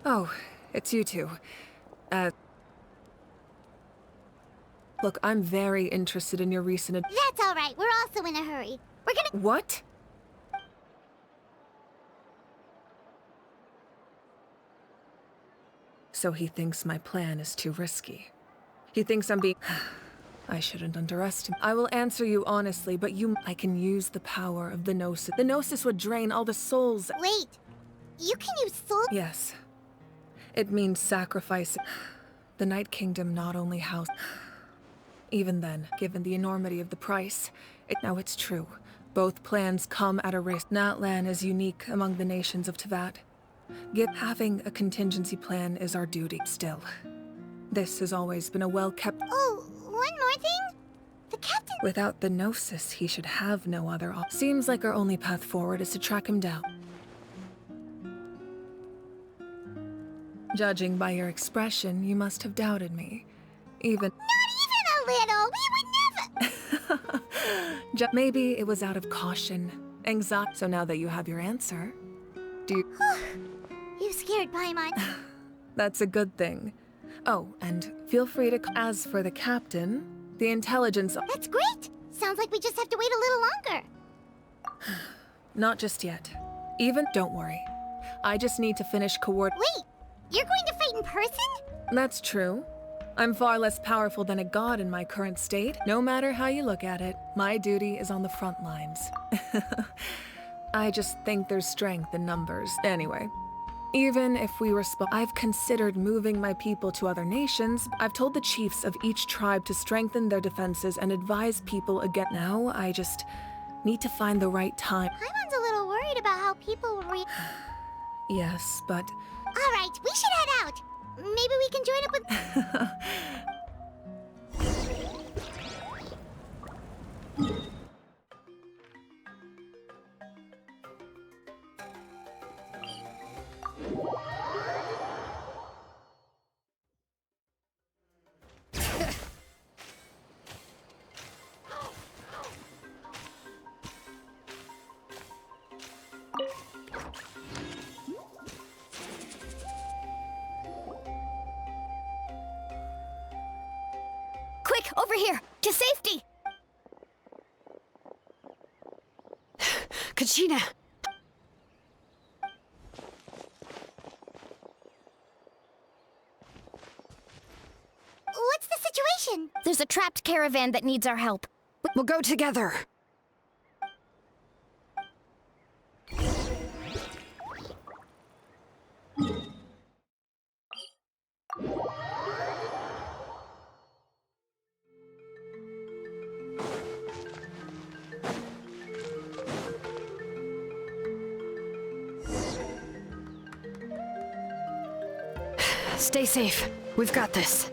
Oh, it's you two. Look, I'm very interested in your recent... That's alright, we're also in a hurry. We're gonna... What? So he thinks my plan is too risky. He thinks I'm being... I shouldn't underestimate. I will answer you honestly, but I can use the power of the Gnosis. The Gnosis would drain all the souls... Wait, you can use souls? Yes. It means sacrificing. The Night Kingdom not only housed... Even then, given the enormity of the price, now it's true. Both plans come at a risk. Natlan is unique among the nations of Teyvat. Having a contingency plan is our duty still. This has always been a well-kept... Oh, one more thing? The captain... Without the Gnosis, he should have no other option. Seems like our only path forward is to track him down. Judging by your expression, you must have doubted me. Even... Not even a little! We would never... Maybe it was out of caution, anxiety. So now that you have your answer, do you... You scared Paimon. That's a good thing. Oh, and feel free to... As for the captain, the intelligence... That's great! Sounds like we just have to wait a little longer. Not just yet. Don't worry. I just need to finish Wait, you're going to fight in person? That's true. I'm far less powerful than a god in my current state. No matter how you look at it, my duty is on the front lines. I just think there's strength in numbers. Anyway, even if we I've considered moving my people to other nations. I've told the chiefs of each tribe to strengthen their defenses and advise people against. Now I just need to find the right time. Paimon's a little worried about how people will Yes, but... All right, we should head out. Maybe we can join up with... Quick, over here! To safety! Kachina! What's the situation? There's a trapped caravan that needs our help. We'll go together. Stay safe. We've got this.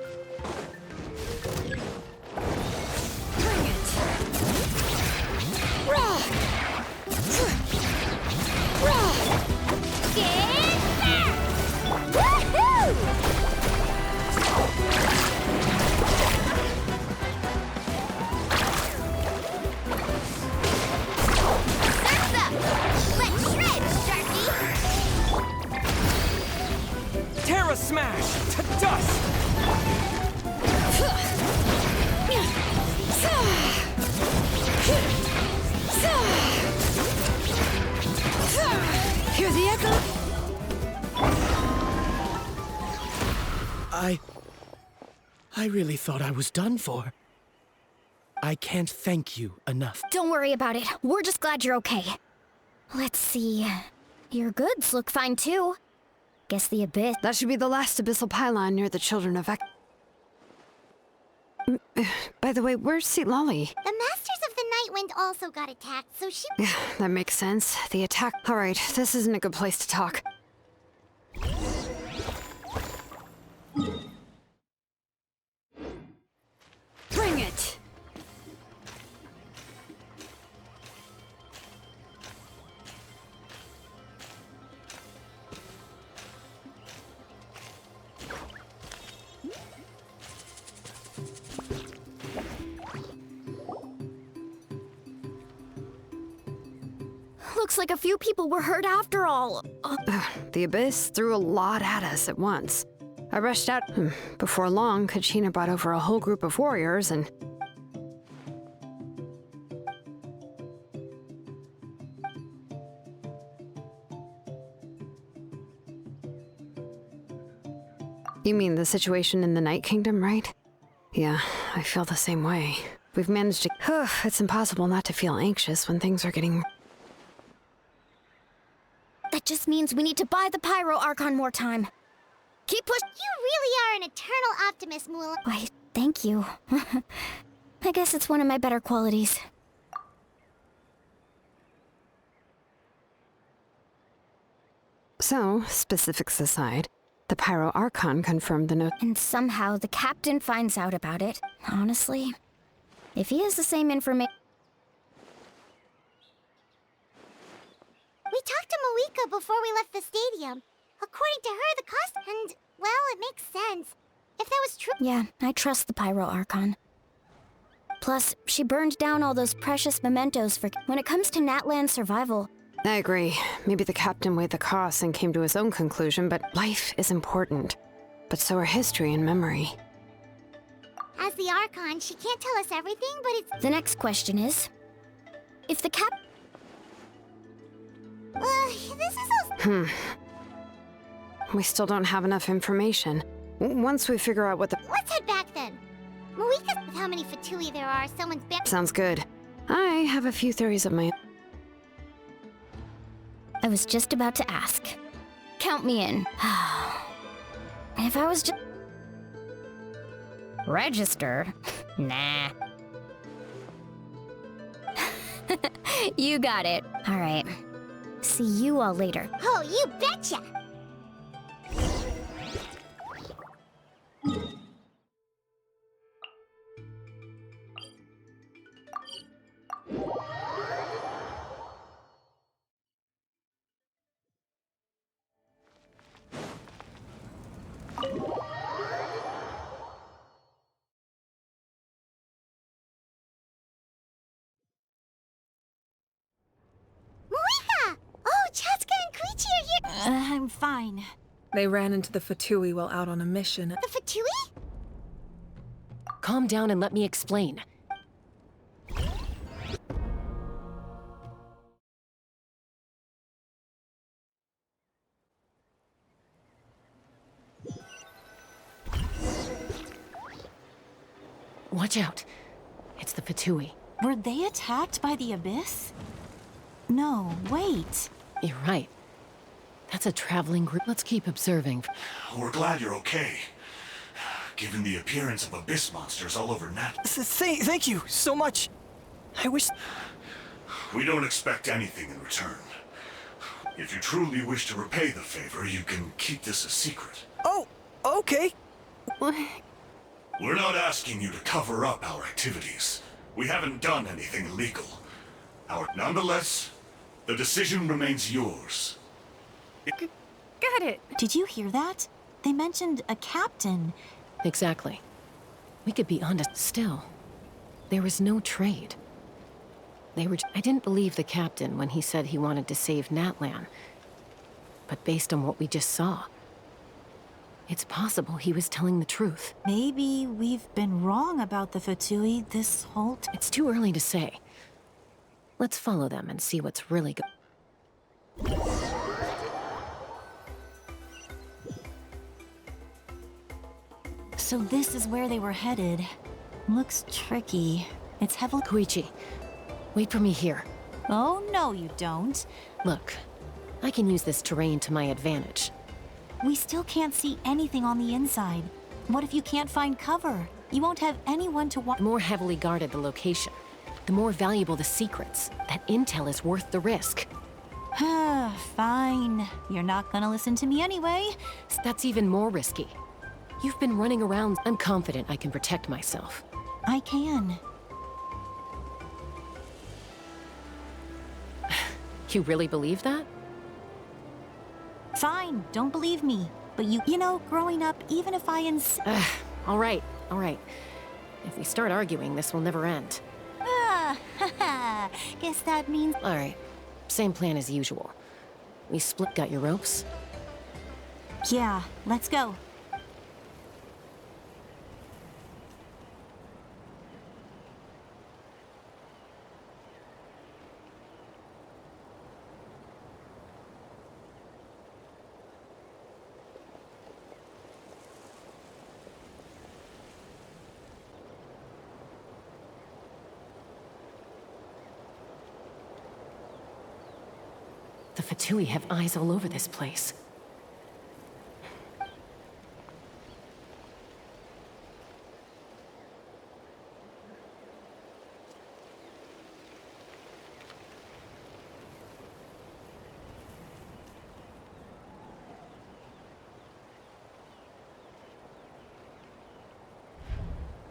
Bring it! Rah! Rah! Get back! Woohoo! Surf's up! Let's shred, Sharky! Terra Smash to dust! Hear the echo? I really thought I was done for. I can't thank you enough. Don't worry about it. We're just glad you're okay. Let's see. Your goods look fine too. Guess the Abyss. That should be the last abyssal pylon near the Children of By the way, where's Citlali? The Masters of the Nightwind also got attacked, so she... Yeah, that makes sense. The attack... Alright, this isn't a good place to talk. Bring it! Looks like a few people were hurt after all. The Abyss threw a lot at us at once. I rushed out. Before long, Kachina brought over a whole group of warriors and... You mean the situation in the Night Kingdom, right? Yeah, I feel the same way. We've managed to... It's impossible not to feel anxious when things are getting... That just means we need to buy the Pyro Archon more time. Keep pushing. You really are an eternal optimist, Mula. Why, thank you. I guess it's one of my better qualities. So, specifics aside, the Pyro Archon confirmed the note. And somehow the captain finds out about it. Honestly, if he has the same information... We talked to Mavuika before we left the stadium. According to her, the cost... And, well, it makes sense. If that was true... Yeah, I trust the Pyro Archon. Plus, she burned down all those precious mementos for... When it comes to Natlan's survival... I agree. Maybe the captain weighed the costs and came to his own conclusion, but life is important. But so are history and memory. As the Archon, she can't tell us everything, but it's... The next question is... If the this is so... We still don't have enough information. Once we figure out what the... Let's head back then. Mavuika, with how many Fatui there are, someone's bound. Sounds good. I have a few theories of my own. I was just about to ask. Count me in. If I was just... Register? Nah. You got it. All right. See you all later. Oh, you betcha! Mavuika! Oh, Chaska and Koichi are here! I'm fine. They ran into the Fatui while out on a mission. The Fatui? Calm down and let me explain. Watch out. It's the Fatui. Were they attacked by the Abyss? No, wait. You're right. That's a traveling group. Let's keep observing. We're glad you're okay. Given the appearance of abyss monsters all over Natlan. Thank you so much. I wish... We don't expect anything in return. If you truly wish to repay the favor, you can keep this a secret. Oh, okay. We're not asking you to cover up our activities. We haven't done anything illegal. Nonetheless, the decision remains yours. Got it. Did you hear that? They mentioned a captain. Exactly. We could be onto... Still, there was no trade. I didn't believe the captain when he said he wanted to save Natlan. But based on what we just saw, it's possible he was telling the truth. Maybe we've been wrong about the Fatui this whole time. It's too early to say. Let's follow them and see what's really good. So this is where they were headed. Looks tricky. It's heavily... Koichi, wait for me here. Oh, no, you don't. Look, I can use this terrain to my advantage. We still can't see anything on the inside. What if you can't find cover? You won't have anyone to watch. The more heavily guarded the location, the more valuable the secrets. That intel is worth the risk. Fine. You're not gonna listen to me anyway. That's even more risky. You've been running around. I'm confident I can protect myself. I can. You really believe that? Fine, don't believe me. But you know, growing up, even if I all right. If we start arguing, this will never end. Guess that means... All right, same plan as usual. We split. Got your ropes? Yeah, let's go. The Fatui have eyes all over this place.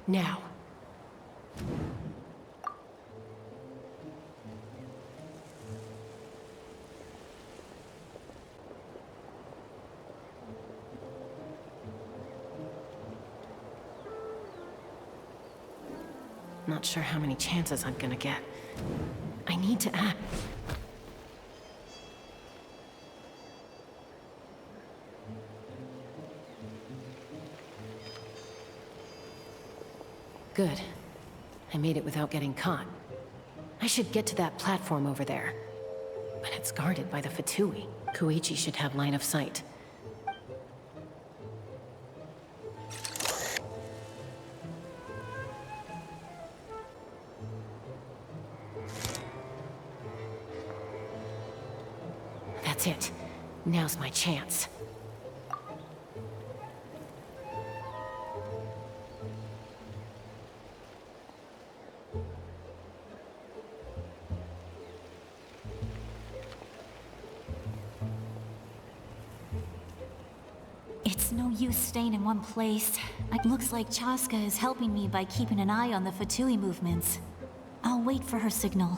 Now. Not sure how many chances I'm gonna get. I need to act. Good. I made it without getting caught. I should get to that platform over there. But it's guarded by the Fatui. Koichi should have line of sight. That's it. Now's my chance. It's no use staying in one place. It looks like Chaska is helping me by keeping an eye on the Fatui movements. I'll wait for her signal.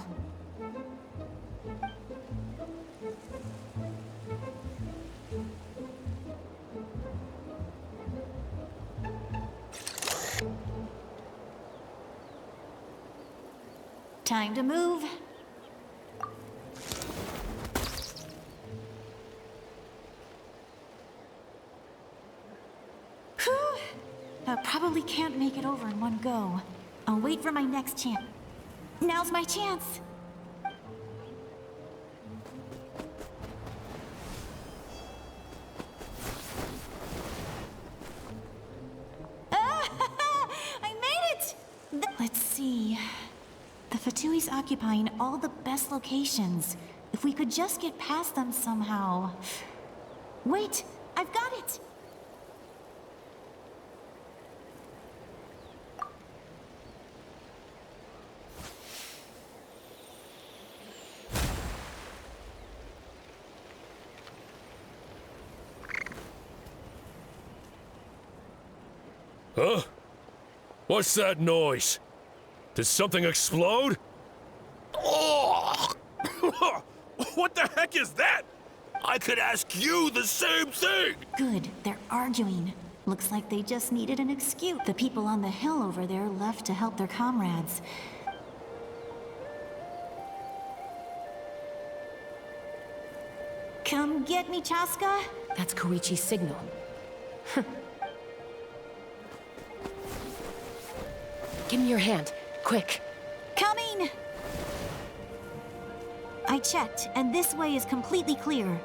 Time to move. I probably can't make it over in one go. I'll wait for my next chance. Now's my chance! I made it! Let's see. The Fatui's occupying all the best locations. If we could just get past them somehow. Wait! I've got it! Huh? What's that noise? Did something explode? Oh! What the heck is that? I could ask you the same thing! Good, they're arguing. Looks like they just needed an excuse. The people on the hill over there left to help their comrades. Come get me, Chaska? That's Koichi's signal. Give me your hand, quick. Coming! I checked, and this way is completely clear.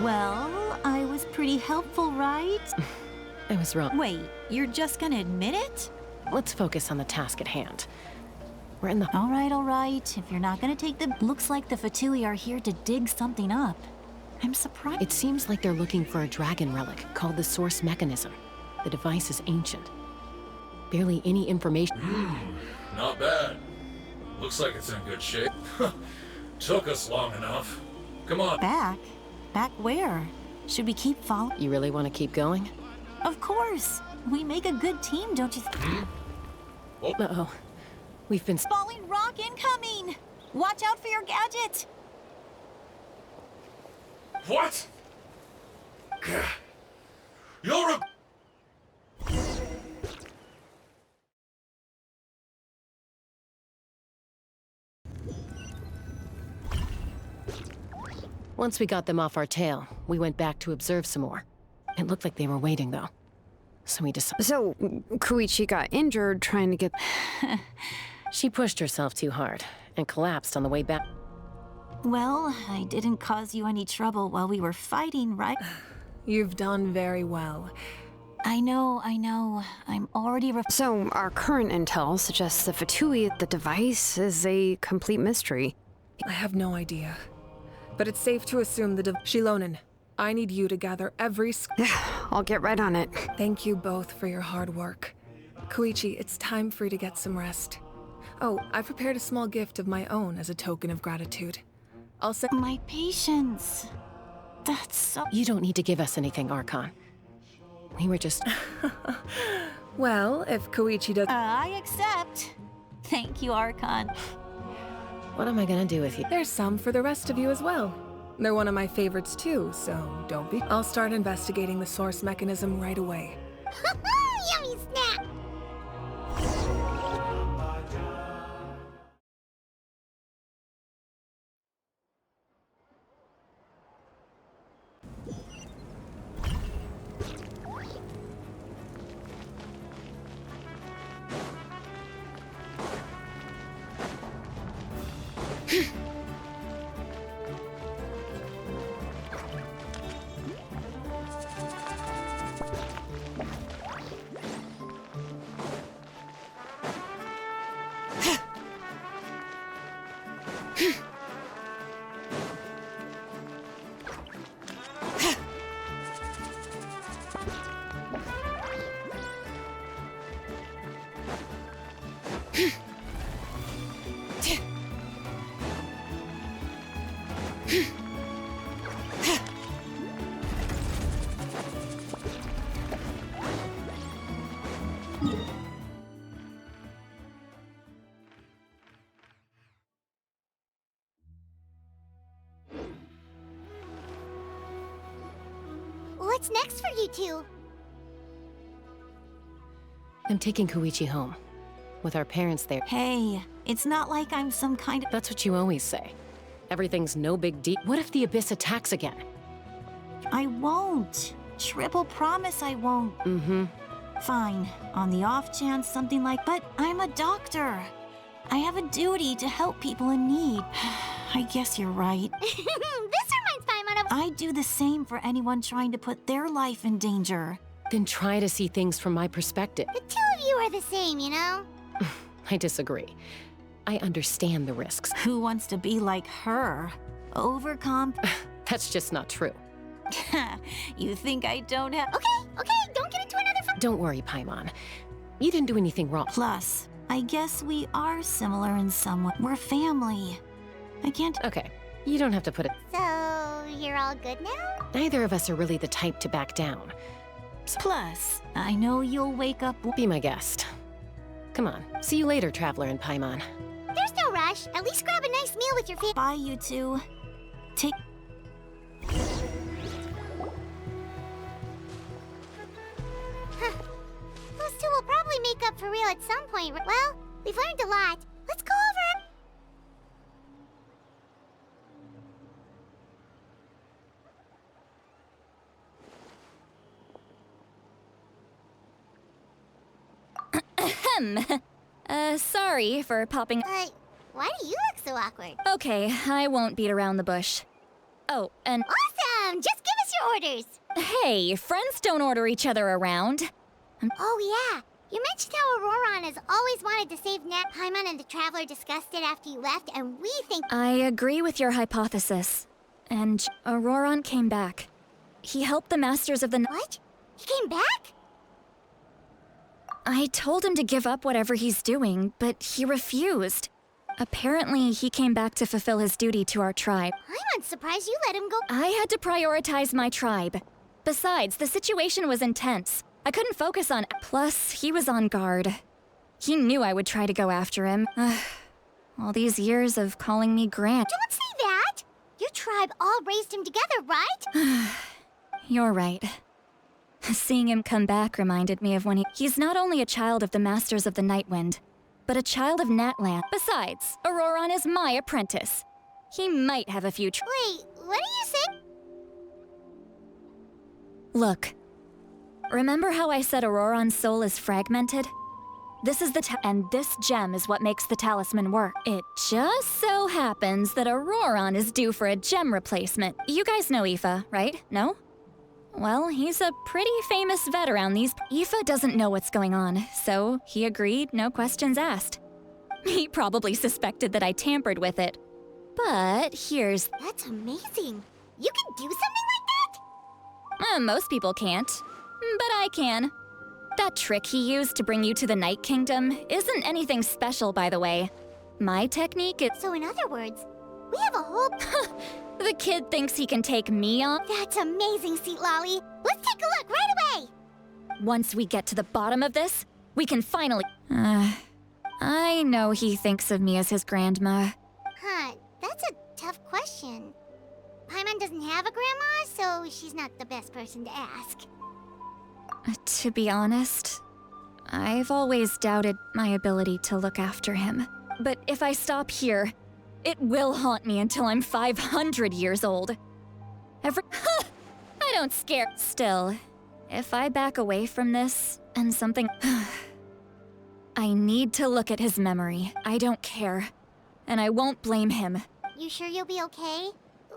Well, I was pretty helpful, right? I was wrong. Wait, you're just gonna admit it? Let's focus on the task at hand. We're in the... All right. If you're not gonna take the... Looks like the Fatui are here to dig something up. I'm surprised. It seems like they're looking for a dragon relic called the Source Mechanism. The device is ancient. Barely any information. Not bad. Looks like it's in good shape. Took us long enough. Come on. Back? Back where? Should we keep following? You really want to keep going? Of course. We make a good team, don't you Uh-oh. We've been... Falling rock incoming! Watch out for your gadget! What? You're a... Once we got them off our tail, we went back to observe some more. It looked like they were waiting, though. So we decided... So, Koichi got injured trying to get... She pushed herself too hard and collapsed on the way back. Well, I didn't cause you any trouble while we were fighting, right? You've done very well. I know. I'm already... So, our current intel suggests the Fatui at the device is a complete mystery. I have no idea. But it's safe to assume the Xilonen, I need you to gather every... I'll get right on it. Thank you both for your hard work. Koichi, it's time for you to get some rest. Oh, I prepared a small gift of my own as a token of gratitude. I'll send... My patience. That's so... You don't need to give us anything, Archon. We were just... Well, if Koichi does... I accept. Thank you, Archon. What am I gonna do with you? There's some for the rest of you as well. They're one of my favorites too, so don't be... I'll start investigating the source mechanism right away. Yummy snack! What's next for you two? I'm taking Koichi home. With our parents there. Hey, it's not like I'm some kind of... That's what you always say. Everything's no big deal. What if the Abyss attacks again? I won't. Triple promise I won't. Mm-hmm. Fine. On the off chance something like... But I'm a doctor. I have a duty to help people in need. I guess you're right. This reminds Paimon of... I'd do the same for anyone trying to put their life in danger. Then try to see things from my perspective. The two of you are the same, you know? I disagree. I understand the risks. Who wants to be like her? Overcome? That's just not true. You think I don't have... Okay, don't get into another fight. Don't worry, Paimon. You didn't do anything wrong. Plus, I guess we are similar in some way. We're family. I can't... Okay, you don't have to put it... So, you're all good now? Neither of us are really the type to back down. Plus, I know you'll wake up... Be my guest. Come on, see you later, Traveler and Paimon. There's no rush. At least grab a nice meal with your family. Bye, you two. Take... Those two will probably make up for real at some point. Well, we've learned a lot. Let's go over... Sorry for popping... why do you look so awkward? Okay, I won't beat around the bush. Oh, and... Awesome! Just give us your orders! Hey, friends don't order each other around. Oh yeah, you mentioned how Ororon has always wanted to save Nat. Paimon and the Traveler discussed it after you left, and we think... I agree with your hypothesis. And Ororon came back. He helped the Masters of the... What? He came back? I told him to give up whatever he's doing, but he refused. Apparently, he came back to fulfill his duty to our tribe. I'm surprised you let him go. I had to prioritize my tribe. Besides, the situation was intense. I couldn't focus on... Plus, he was on guard. He knew I would try to go after him. All these years of calling me Grant. Don't say that! Your tribe all raised him together, right? You're right. Seeing him come back reminded me of when he's not only a child of the Masters of the Nightwind, but a child of Natlan. Besides, Ororon is my apprentice. He might have a future. Wait, what are you saying? Look. Remember how I said Ororon's soul is fragmented? This is and this gem is what makes the talisman work. It just so happens that Ororon is due for a gem replacement. You guys know Aoife, right? No? Well, he's a pretty famous vet around these... Aoife doesn't know what's going on, so he agreed, no questions asked. He probably suspected that I tampered with it. But here's... That's amazing. You can do something like that? Most people can't, but I can. That trick he used to bring you to the Night Kingdom isn't anything special, by the way. My technique is... So in other words, we have a whole... The kid thinks he can take me on? That's amazing, Citlali. Let's take a look right away. Once we get to the bottom of this, we can finally... I know he thinks of me as his grandma. Huh, that's a tough question. Paimon doesn't have a grandma, so she's not the best person to ask. To be honest, I've always doubted my ability to look after him. But if I stop here, it will haunt me until I'm 500 years old. I don't scare. Still, if I back away from this and something... I need to look at his memory. I don't care. And I won't blame him. You sure you'll be okay?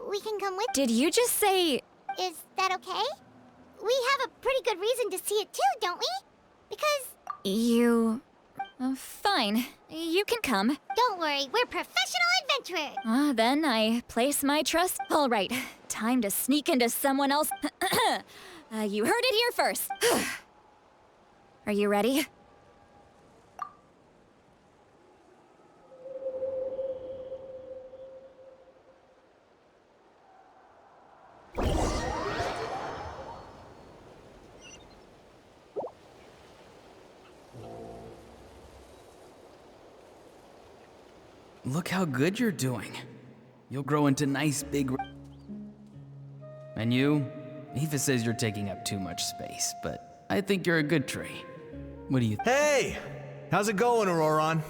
We can come with... Did you just say... Is that okay? We have a pretty good reason to see it too, don't we? Because... You... fine. You can come. Don't worry, we're professional adventurers! Then I place my trust... All right, time to sneak into someone else... you heard it here first. Are you ready? Look how good you're doing. You'll grow into nice big... And you? Aoife says you're taking up too much space, but I think you're a good tree. What do you think? Hey! How's it going, Ororon?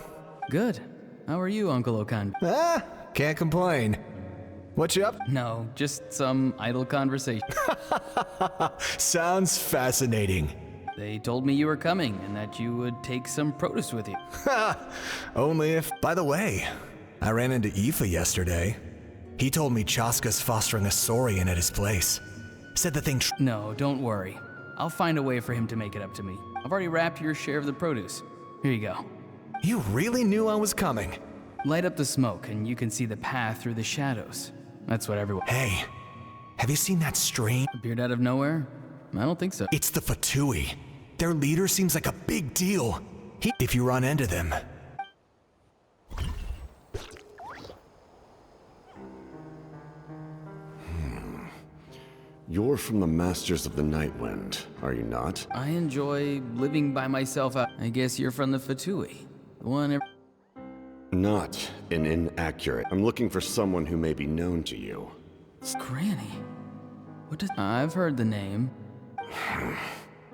Good. How are you, Uncle Okan? Can't complain. What you up? No, just some idle conversation. Sounds fascinating. They told me you were coming and that you would take some produce with you. Only if... By the way, I ran into Aoife yesterday. He told me Chaska's fostering a Saurian at his place. Said the thing... No, don't worry. I'll find a way for him to make it up to me. I've already wrapped your share of the produce. Here you go. You really knew I was coming. Light up the smoke and you can see the path through the shadows. That's what everyone... Hey, have you seen that strange... Appeared out of nowhere? I don't think so. It's the Fatui. Their leader seems like a big deal. If you run into them... You're from the Masters of the Night Wind, are you not? I enjoy living by myself. I guess you're from the Fatui. The one... Not an inaccurate. I'm looking for someone who may be known to you. It's Granny. What does... I've heard the name.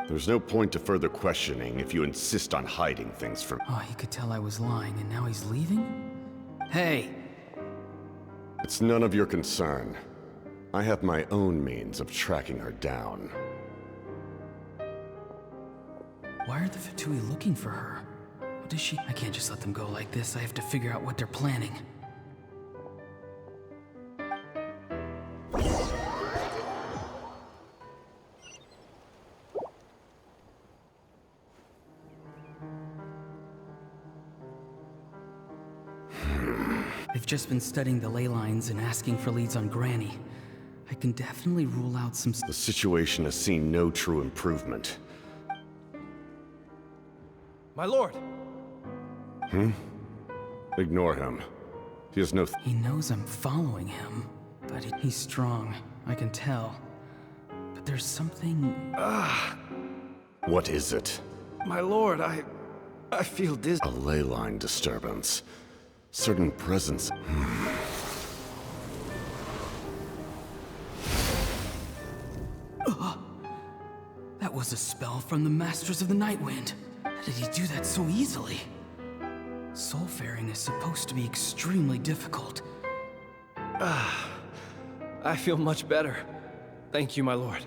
There's no point to further questioning if you insist on hiding things from... Oh, he could tell I was lying and now he's leaving? Hey! It's none of your concern. I have my own means of tracking her down. Why are the Fatui looking for her? What does she... I can't just let them go like this. I have to figure out what they're planning. They've just been studying the ley lines and asking for leads on Granny. I can definitely rule out some... The situation has seen no true improvement. My lord! Ignore him. He has no... He knows I'm following him, but he's strong. I can tell. But there's something... What is it? My lord, I feel dizzy. A ley line disturbance. Certain presence... That was a spell from the Masters of the Night Wind. How did he do that so easily? Soulfaring is supposed to be extremely difficult. I feel much better. Thank you, my lord.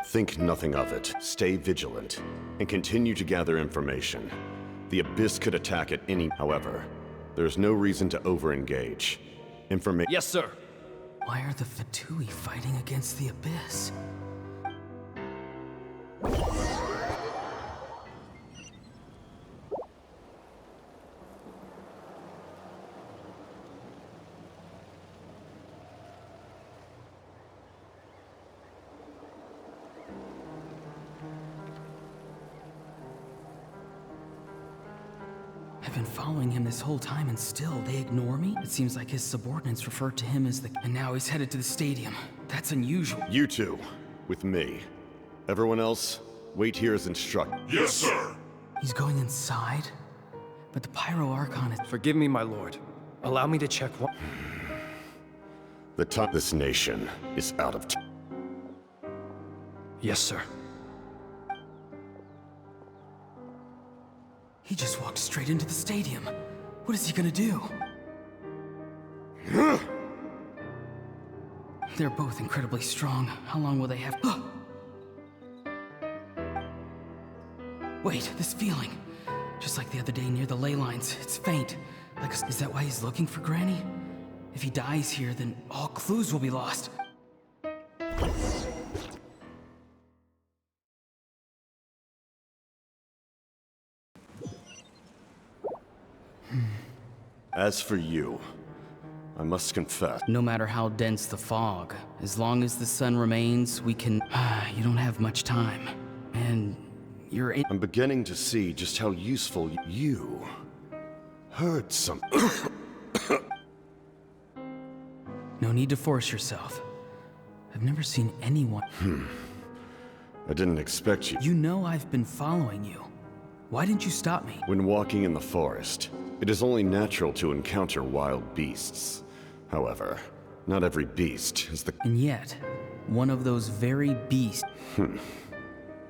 Think nothing of it. Stay vigilant, and continue to gather information. The Abyss could attack at any... However, there's no reason to over-engage. Yes, sir. Why are the Fatui fighting against the Abyss? I've been following him this whole time and still they ignore me? It seems like his subordinates refer to him as the... And now he's headed to the stadium. That's unusual. You two, with me. Everyone else, wait here as instructed. Yes, sir! He's going inside? But the Pyro Archon is... Forgive me, my lord. Allow me to check one... The time... This nation is out of... Yes, sir. He just walked straight into the stadium. What is he gonna do? They're both incredibly strong. How long will they have... Wait, this feeling. Just like the other day near the ley lines. It's faint. Like is that why he's looking for Granny? If he dies here, then all clues will be lost. As for you, I must confess... No matter how dense the fog, as long as the sun remains, we can... You don't have much time. And you're in... I'm beginning to see just how useful you... heard something. No need to force yourself. I've never seen anyone... I didn't expect you... You know I've been following you. Why didn't you stop me? When walking in the forest, it is only natural to encounter wild beasts. However, not every beast is the— And yet, one of those very beasts—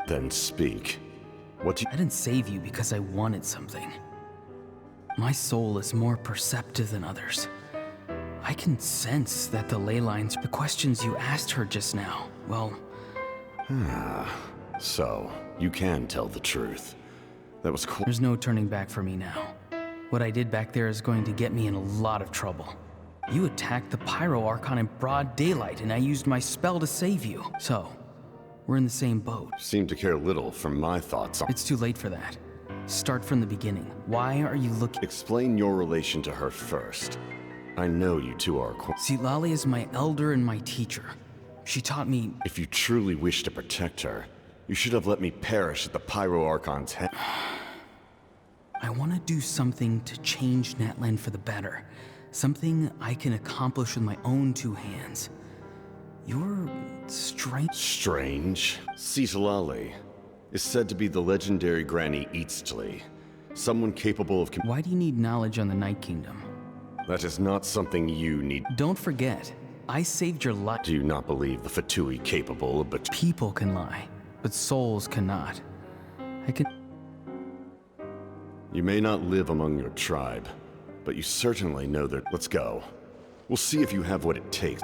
Then speak. What do you— I didn't save you because I wanted something. My soul is more perceptive than others. I can sense that the ley lines, the questions you asked her just now, well... So, you can tell the truth. That was cool. There's no turning back for me now. What I did back there is going to get me in a lot of trouble. You attacked the Pyro Archon in broad daylight, and I used my spell to save you. So, we're in the same boat. Seem to care little from my thoughts on— It's too late for that. Start from the beginning. Why are you looking— Explain your relation to her first. I know you two are— Citlali is my elder and my teacher. She taught me— If you truly wish to protect her, you should have let me perish at the Pyro Archon's head. I want to do something to change Natlan for the better. Something I can accomplish with my own two hands. You're strange. Strange? Citlali is said to be the legendary Granny Citlali, someone capable of— Why do you need knowledge on the Night Kingdom? That is not something you need— Don't forget, I saved your life. Do you not believe the Fatui capable of— People can lie, but souls cannot. I can— You may not live among your tribe, but you certainly know that— Let's go. We'll see if you have what it takes.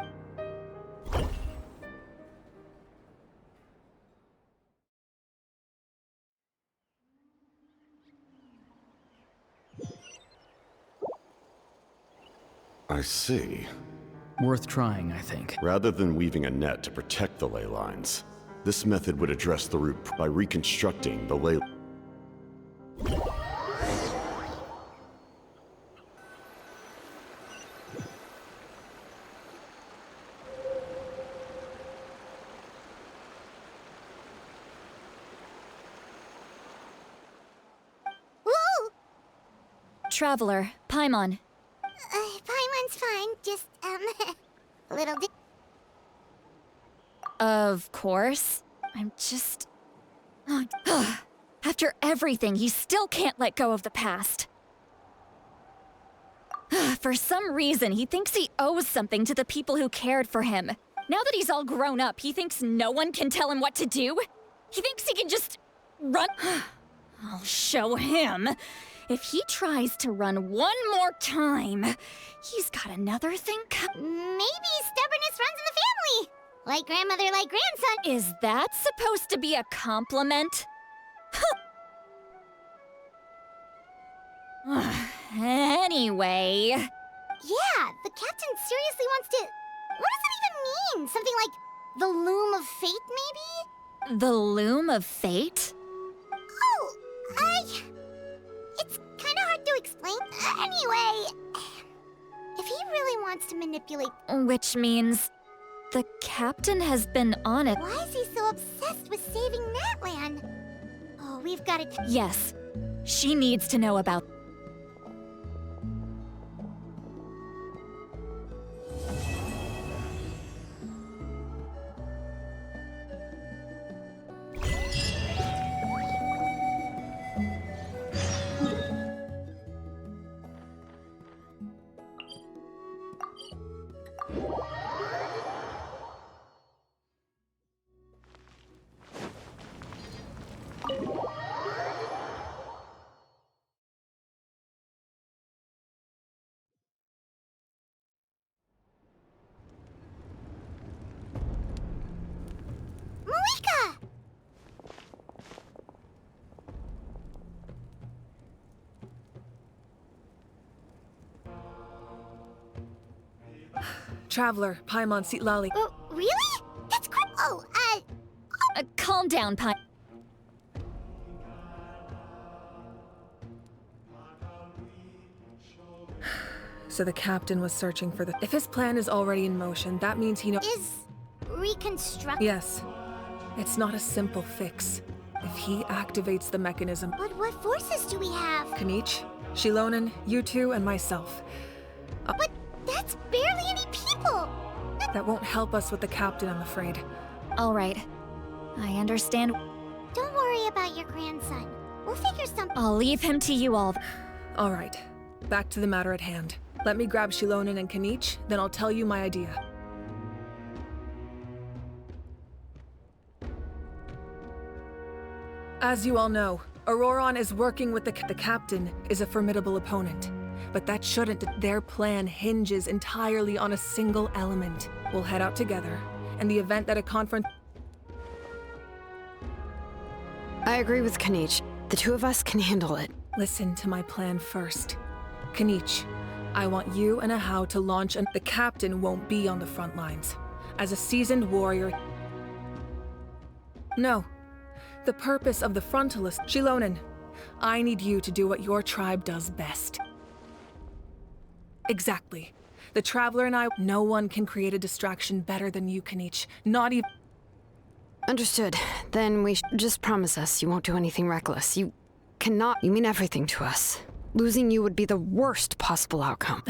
I see. Worth trying, I think. Rather than weaving a net to protect the ley lines, this method would address the root by reconstructing the ley— Woo! Traveler, Paimon. Paimon's fine, just, a little Of course. I'm just... After everything, he still can't let go of the past. For some reason, he thinks he owes something to the people who cared for him. Now that he's all grown up, he thinks no one can tell him what to do? He thinks he can just run... I'll show him. If he tries to run one more time, he's got another thing Maybe stubbornness runs in the family! Like grandmother, like grandson. Is that supposed to be a compliment? Anyway... Yeah, the captain seriously wants to... What does that even mean? Something like the loom of fate, maybe? The loom of fate? Oh, it's kind of hard to explain. Anyway, if he really wants to manipulate... Which means the captain has been on it. Why is he so obsessed with saving Natlan? Oh, we've got to... Yes, she needs to know about... Traveler, Paimon Citlali. Oh, really? That's cool. Oh, calm down, Pai. So the captain was searching for the... If his plan is already in motion, that means he knows... Is reconstruct... Yes. It's not a simple fix. If he activates the mechanism... But what forces do we have? Kanich, Xilonen, you two, and myself. But that's barely any people! That won't help us with the captain, I'm afraid. All right. I understand. Don't worry about your grandson. We'll figure something. I'll leave him to you all. All right, back to the matter at hand. Let me grab Xilonen and Kanich, then I'll tell you my idea. As you all know, Ororon is working with the captain is a formidable opponent. But that shouldn't. Their plan hinges entirely on a single element. We'll head out together, and the event that a conference... I agree with Kanich. The two of us can handle it. Listen to my plan first. Kanich, I want you and Ahau to launch and the captain won't be on the front lines. As a seasoned warrior... No. The purpose of the frontalist... Xilonen, I need you to do what your tribe does best. Exactly. The Traveler and I... No one can create a distraction better than you, Kanich. Not even... Understood. Then just promise us you won't do anything reckless. You cannot... You mean everything to us. Losing you would be the worst possible outcome.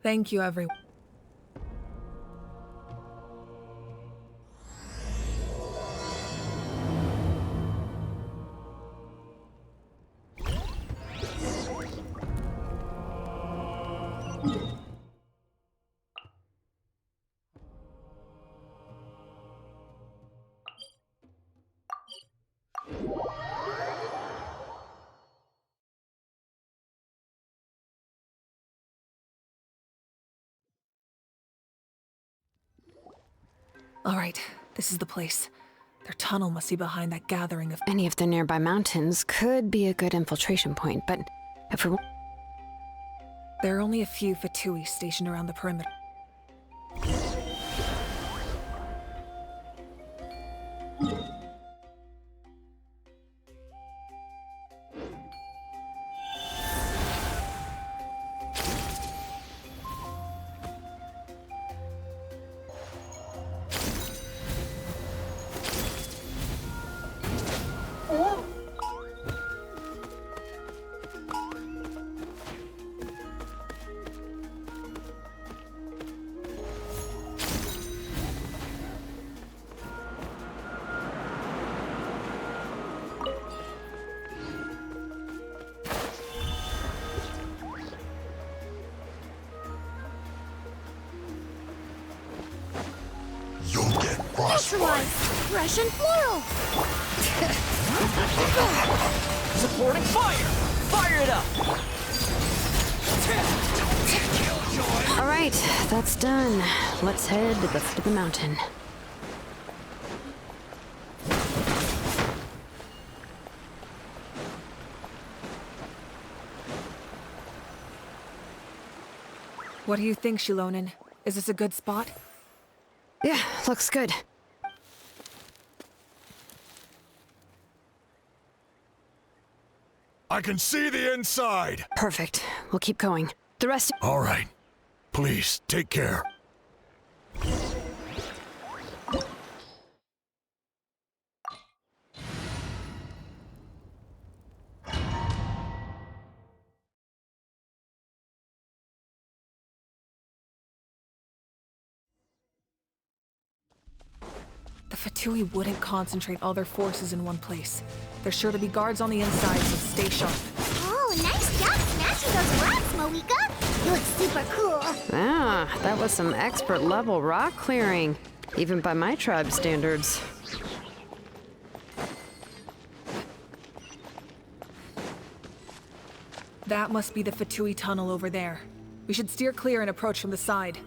Thank you, everyone. All right, this is the place. Their tunnel must be behind that gathering of... Any of the nearby mountains could be a good infiltration point, but if we... There are only a few Fatui stationed around the perimeter. Neutralize! Fresh and floral! Supporting fire! Fire it up! All right, that's done. Let's head to the foot of the mountain. What do you think, Xilonen? Is this a good spot? Yeah, looks good. I can see the inside! Perfect. We'll keep going. The rest... All right. Please, take care. The Fatui wouldn't concentrate all their forces in one place. There's sure to be guards on the inside, so stay sharp. Oh, nice job smashing those rocks, Mavuika! You look super cool. Ah, that was some expert level rock clearing. Even by my tribe standards. That must be the Fatui tunnel over there. We should steer clear and approach from the side.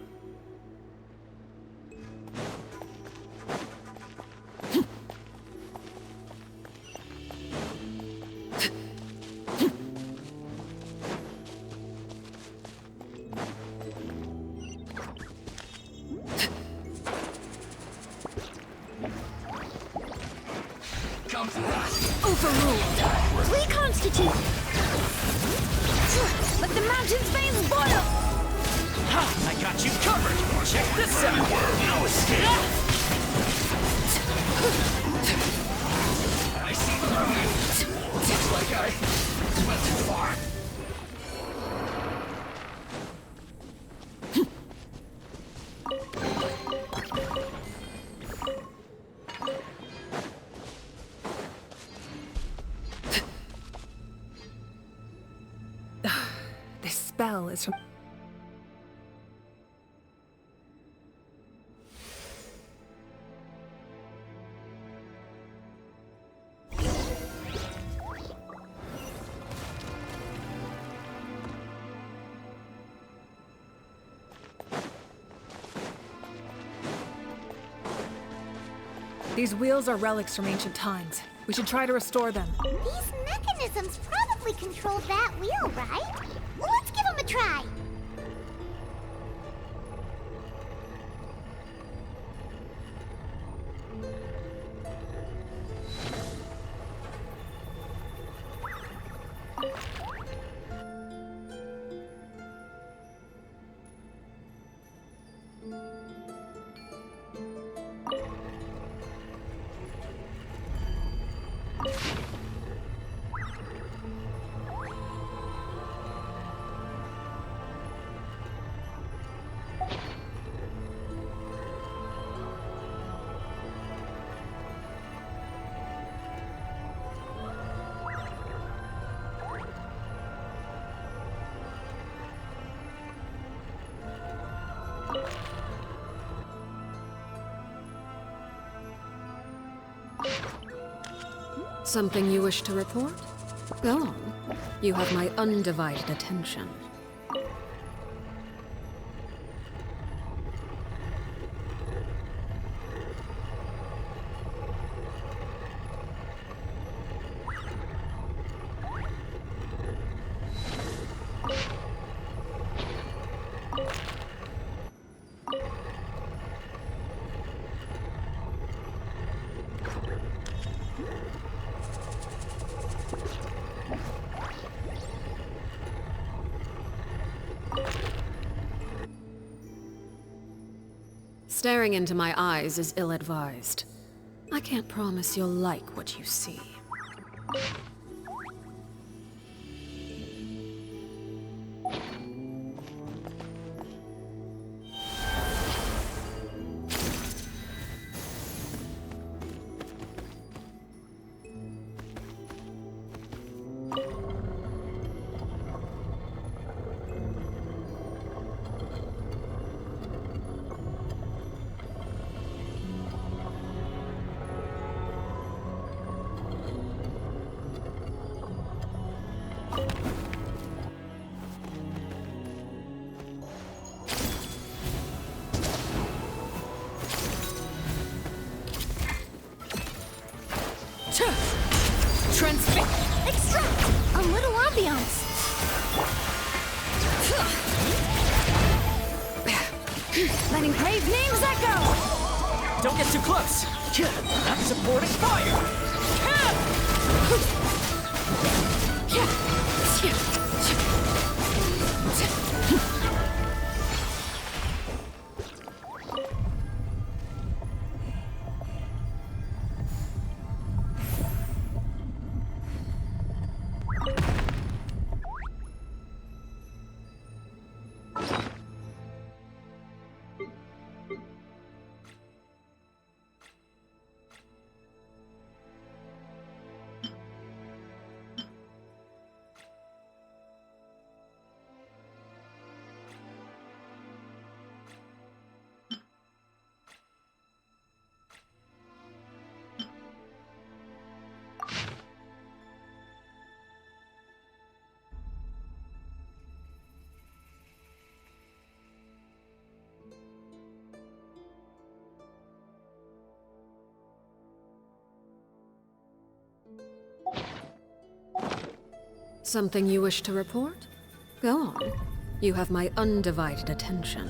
Overruled. Reconstitute. Let the mountain's veins boil. Ha! I got you covered. Check this out. No escape. I see through. Looks like I went too far. signal is from... These wheels are relics from ancient times. We should try to restore them. These mechanisms probably control that wheel, right? Let's give them a try. Something you wish to report? Go on. You have my undivided attention. Staring into my eyes is ill-advised. I can't promise you'll like what you see. Extract! A little ambiance! Letting brave names echo! Don't get too close! I'm supporting fire! Something you wish to report? Go on. You have my undivided attention.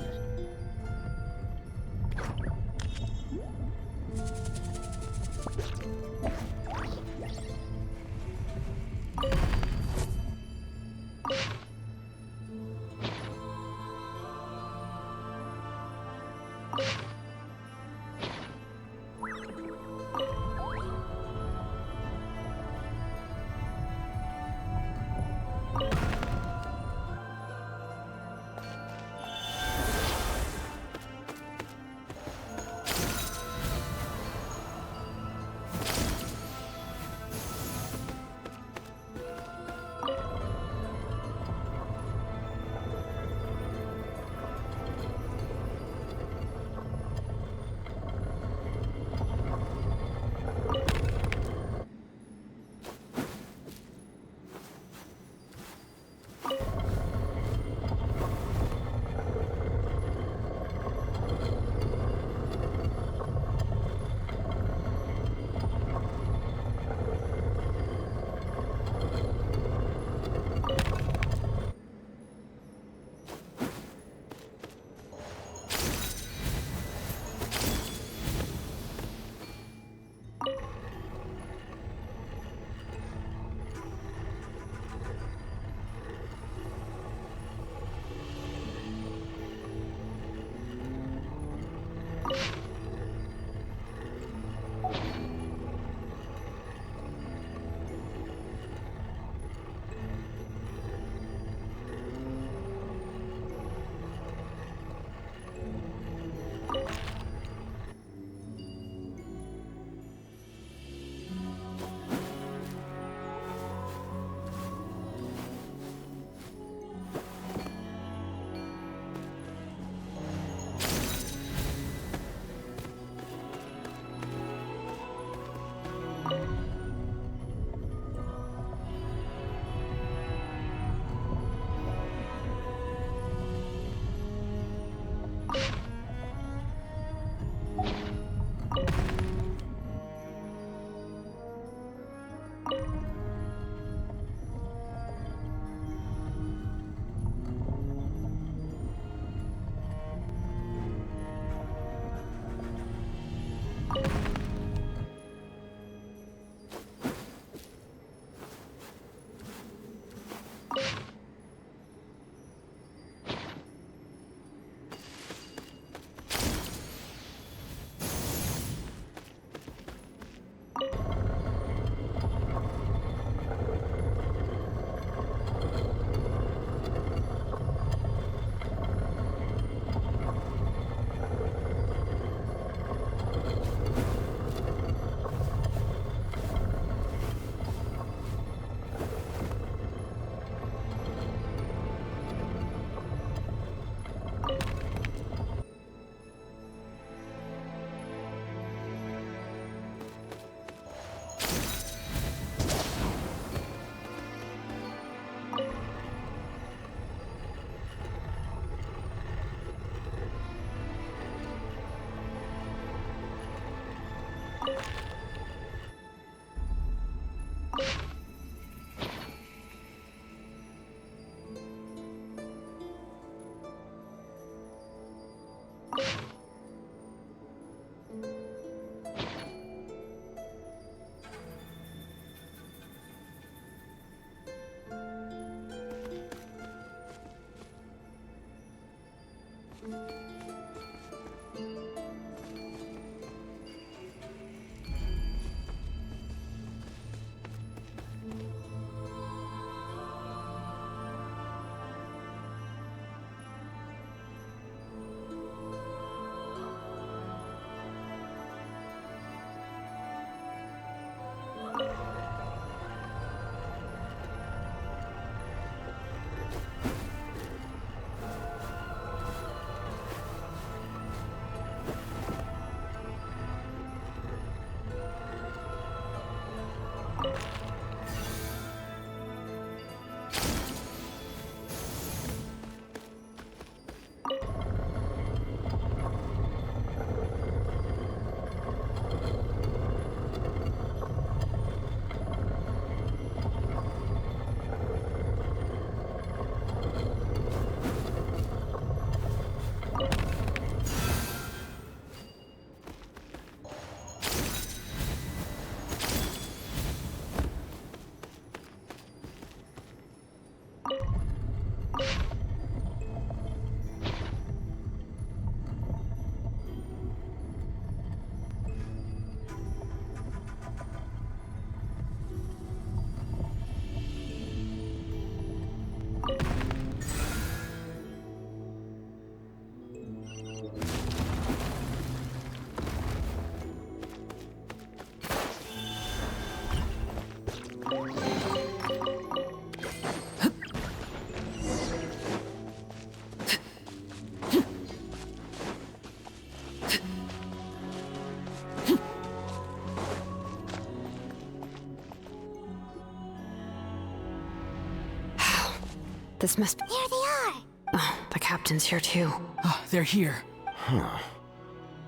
This must be... There they are! Oh, the captain's here too. Oh, they're here. Huh.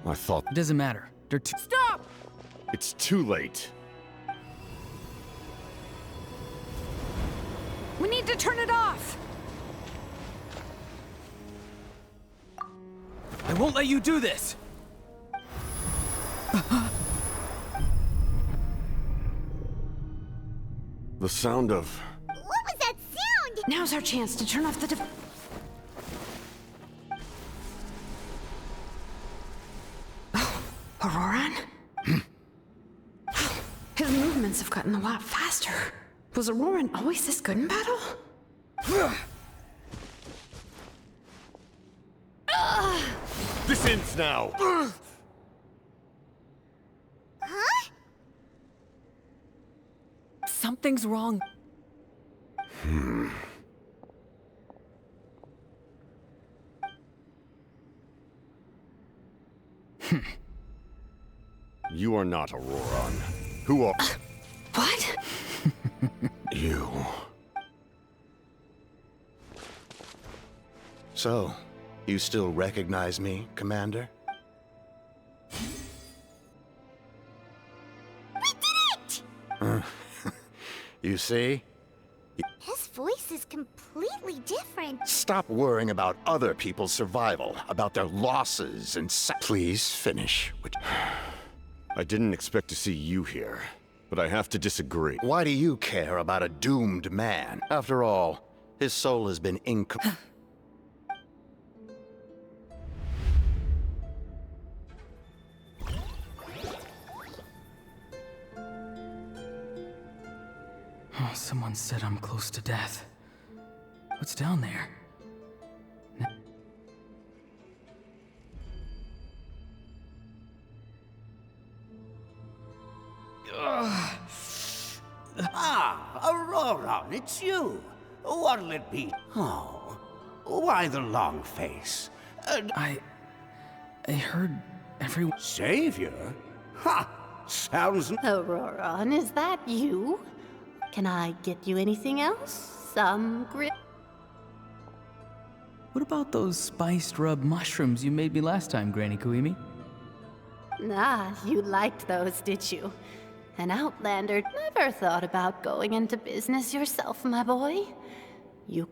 I thought... It doesn't matter. They're too... Stop! It's too late. We need to turn it off! I won't let you do this! The sound of... What was that sound? Now's our chance to turn off the Oh, Ororon? His movements have gotten a lot faster. Was Ororon always this good in battle? This ends now! Huh? Something's wrong. You are not Ororon. Who are... What? You. So, you still recognize me, Commander? We did it! You see? His voice is completely different. Stop worrying about other people's survival, about their losses and please finish. I didn't expect to see you here, but I have to disagree. Why do you care about a doomed man? After all, his soul has been Oh, someone said I'm close to death. What's down there? Ororon, it's you. What'll it be? Oh, why the long face? I heard everyone... Savior? Ha! Sounds... Ororon, is that you? Can I get you anything else? Some grip? What about those spiced rub mushrooms you made me last time, Granny Kuimi? Ah, you liked those, did you? An outlander. Never thought about going into business yourself, my boy.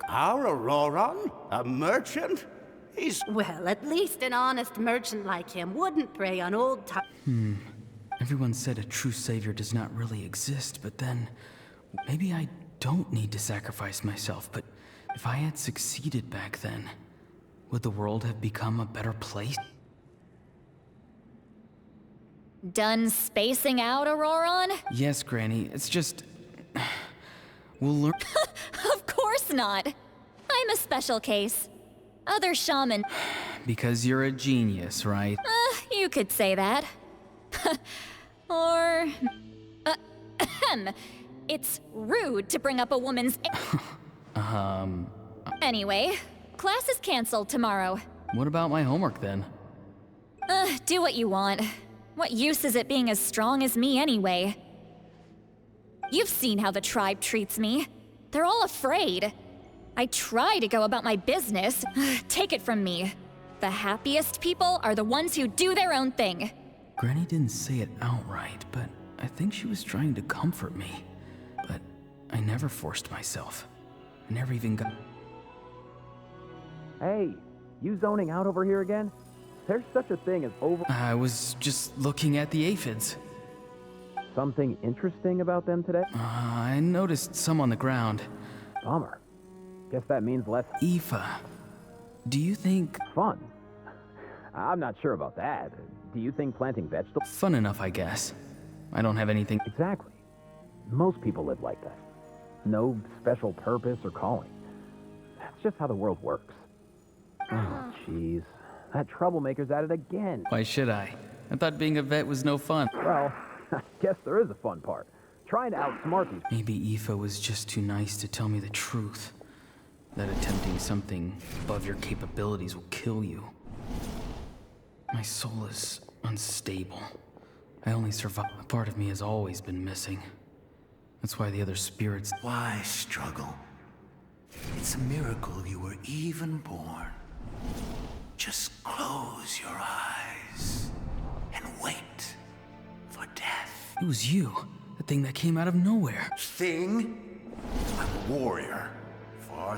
Our Ororon? A merchant? He's... Well, at least an honest merchant like him wouldn't prey on old time. Everyone said a true savior does not really exist, but then... Maybe I don't need to sacrifice myself, but if I had succeeded back then, would the world have become a better place? Done spacing out, Ororon? Yes, Granny, it's just... We'll learn... Of course not. I'm a special case. Other shaman... Because you're a genius, right? You could say that. Or... It's rude to bring up a woman's... Anyway, class is canceled tomorrow. What about my homework then? Do what you want. What use is it being as strong as me anyway? You've seen how the tribe treats me. They're all afraid. I try to go about my business. Take it from me. The happiest people are the ones who do their own thing. Granny didn't say it outright, but I think she was trying to comfort me. But I never forced myself. I never even got... Hey, you zoning out over here again? There's such a thing as over... I was just looking at the aphids. Something interesting about them today? I noticed some on the ground. Bummer. Guess that means less... Aoife, do you think... Fun? I'm not sure about that. Do you think planting vegetables... Fun enough, I guess. I don't have anything... Exactly. Most people live like that. No special purpose or calling. That's just how the world works. Oh, jeez. That troublemaker's at it again. Why should I? I thought being a vet was no fun. Well, I guess there is a fun part. Trying to outsmart these... Maybe Aoife was just too nice to tell me the truth. That attempting something above your capabilities will kill you. My soul is unstable. I only survive. A part of me has always been missing. That's why the other spirits... Why struggle? It's a miracle you were even born. Just close your eyes and wait for death. It was you, the thing that came out of nowhere. Thing? I'm a warrior.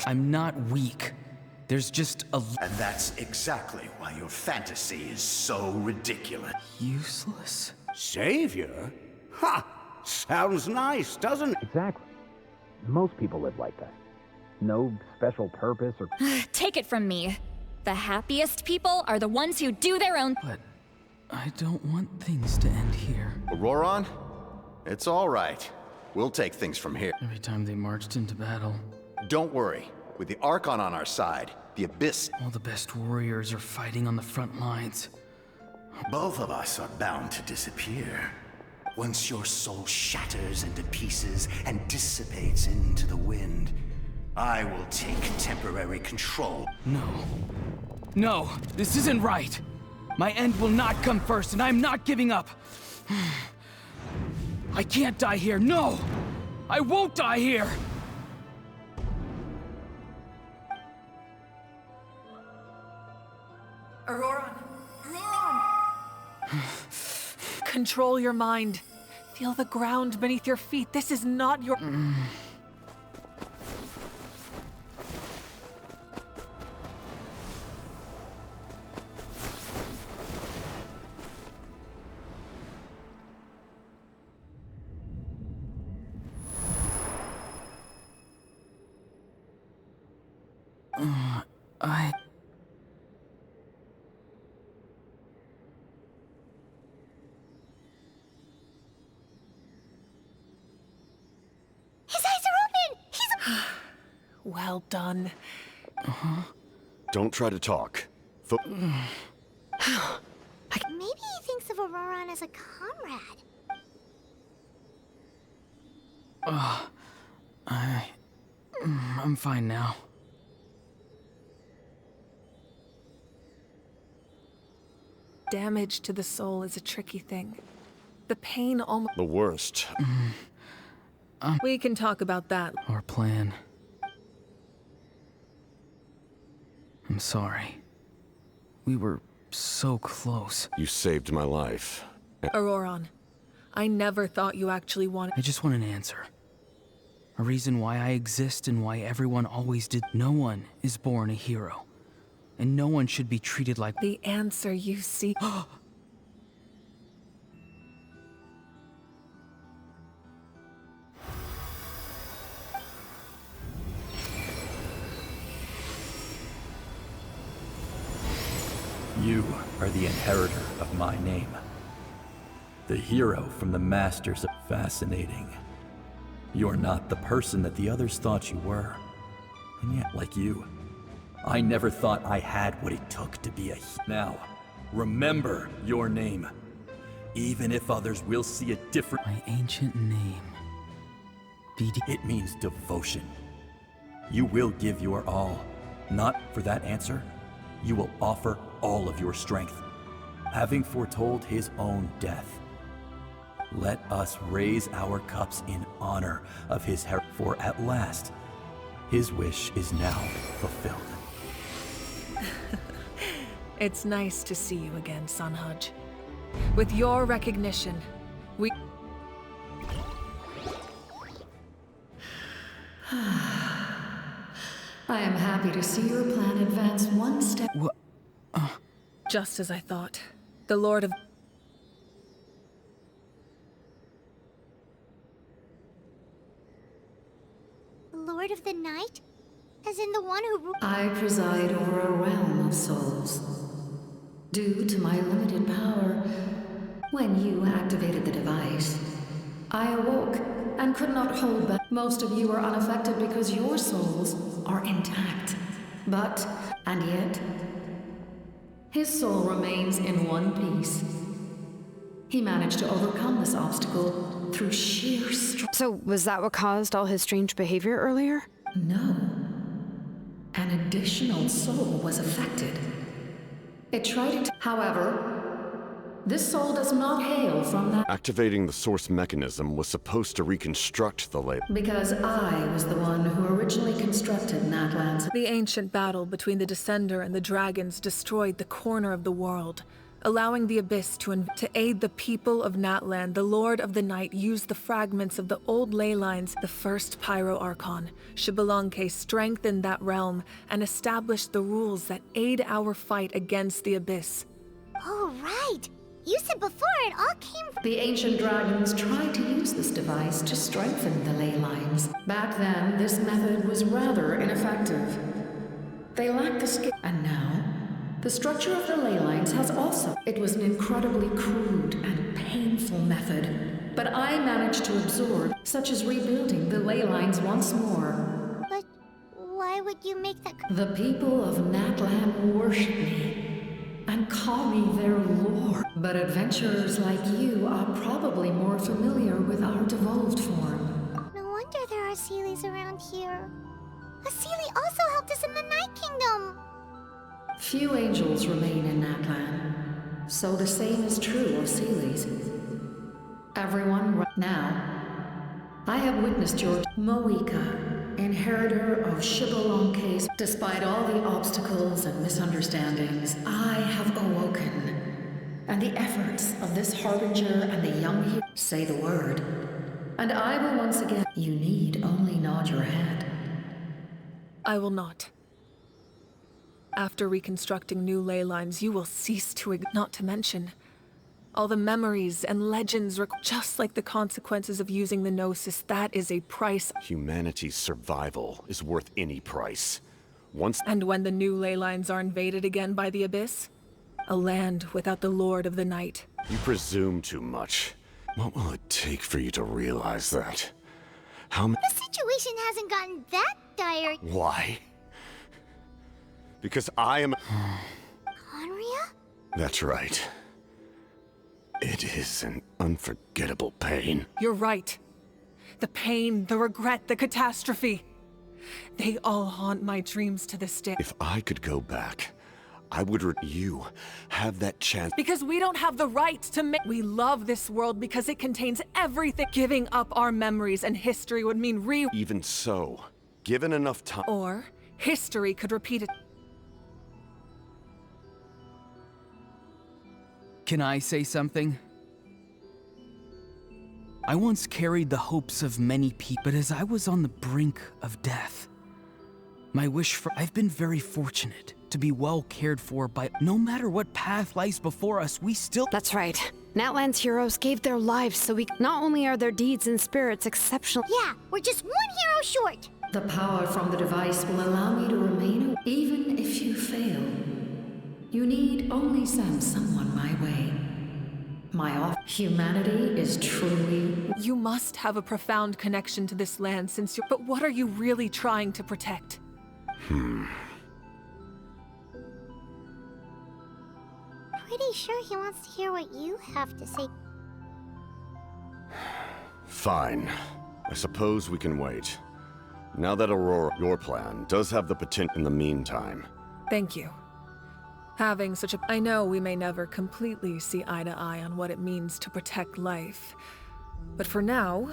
I'm not weak. There's just a... And that's exactly why your fantasy is so ridiculous. Useless? Savior? Ha! Sounds nice, doesn't it? Exactly. Most people live like that. No special purpose or... Take it from me. The happiest people are the ones who do their own... But I don't want things to end here. Ororon? It's all right. We'll take things from here. Every time they marched into battle... Don't worry. With the Archon on our side, the Abyss... All the best warriors are fighting on the front lines. Both of us are bound to disappear. Once your soul shatters into pieces and dissipates into the wind, I will take temporary control. No. No, this isn't right. My end will not come first, and I'm not giving up. I can't die here, no! I won't die here! Ororon! Ororon! Control your mind. Feel the ground beneath your feet. This is not your... Well done. Don't try to talk. Maybe he thinks of Ororon as a comrade. I'm fine now. Damage to the soul is a tricky thing. The pain almost... The worst. We can talk about that. Our plan. I'm sorry. We were so close. You saved my life. Ororon, I never thought you actually wanted... I just want an answer. A reason why I exist and why everyone always did. No one is born a hero. And no one should be treated like... The answer you seek... You are the inheritor of my name. The hero from the Masters of Fascinating. You're not the person that the others thought you were. And yet, like you, I never thought I had what it took to be a Now, remember your name. Even if others will see a different... My ancient name. It means devotion. You will give your all. Not for that answer. You will offer all of your strength, having foretold his own death. Let us raise our cups in honor of his for at last, his wish is now fulfilled. It's nice to see you again, Sunhudge. With your recognition, we... I am happy to see your plan advance one step. What? Just as I thought. The Lord of... Lord of the Night? As in the one who... I preside over a realm of souls. Due to my limited power, when you activated the device, I awoke and could not hold back. Most of you are unaffected because your souls are intact. But, and yet, his soul remains in one piece. He managed to overcome this obstacle through sheer strength. So, was that what caused all his strange behavior earlier? No. An additional soul was affected. It tried to... However, This soul does not hail from that. Activating the source mechanism was supposed to reconstruct the ley. Because I was the one who originally constructed Natlan's. The ancient battle between the Descender and the dragons destroyed the corner of the world, allowing the Abyss to aid the people of Natlan. The Lord of the Night used the fragments of the old ley lines. The first Pyro Archon, Xbalanque, strengthened that realm and established the rules that aid our fight against the Abyss. Oh, right. You said before it all came from... The ancient dragons tried to use this device to strengthen the ley lines. Back then, this method was rather ineffective. They lacked the skill. And now, the structure of the ley lines has also... It was an incredibly crude and painful method, but I managed to absorb, such as rebuilding the ley lines once more. But why would you make that... The people of Natlan worship me and call me their lord. But adventurers like you are probably more familiar with our devolved form. No wonder there are Seelies around here. A Seelie also helped us in the Night Kingdom. Few angels remain in Natlan, so the same is true of Seelies. Everyone now, I have witnessed your Mavuika, inheritor of Xibalanque's. Despite all the obstacles and misunderstandings, I have awoken. And the efforts of this harbinger and the young hero say the word. And I will once again... You need only nod your head. I will not. After reconstructing new ley lines, you will cease to not to mention all the memories and legends, just like the consequences of using the Gnosis. That is a price. Humanity's survival is worth any price. And when the new ley lines are invaded again by the Abyss, a land without the Lord of the Night. You presume too much. What will it take for you to realize that? The situation hasn't gotten that dire. Why? Because I am... Conria? That's right. It is an unforgettable pain. You're right. The pain, the regret, the catastrophe. They all haunt my dreams to this day. If I could go back, I would you have that chance. Because we don't have the right to make... We love this world because it contains everything. Giving up our memories and history would mean Even so, given enough time... Or history could repeat it. Can I say something? I once carried the hopes of many people, but as I was on the brink of death, my wish for... I've been very fortunate to be well cared for by... No matter what path lies before us, we still... That's right. Natlan's heroes gave their lives so we... Not only are their deeds and spirits exceptional... Yeah, we're just one hero short. The power from the device will allow me to remain... Even if you fail, you need only send someone my way. Humanity is truly... You must have a profound connection to this land since you're... But what are you really trying to protect? Pretty sure he wants to hear what you have to say. Fine. I suppose we can wait. Now that Aurora, your plan, does have the potential in the meantime. Thank you. Having such a... I know we may never completely see eye to eye on what it means to protect life. But for now...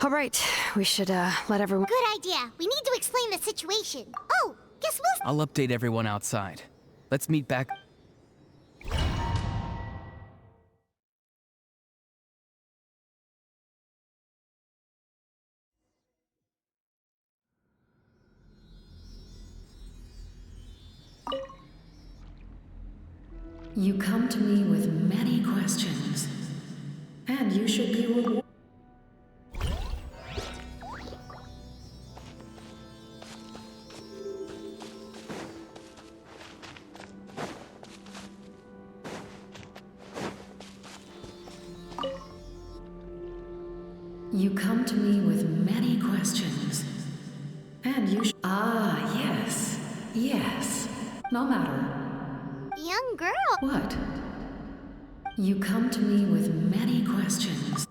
All right, we should, let everyone... Good idea. We need to explain the situation. Oh, guess we'll... I'll update everyone outside. Let's meet back... You come to me with many questions, and you should be rewarded. You come to me with many questions, and you yes, yes, no matter. Young girl. What? You come to me with many questions.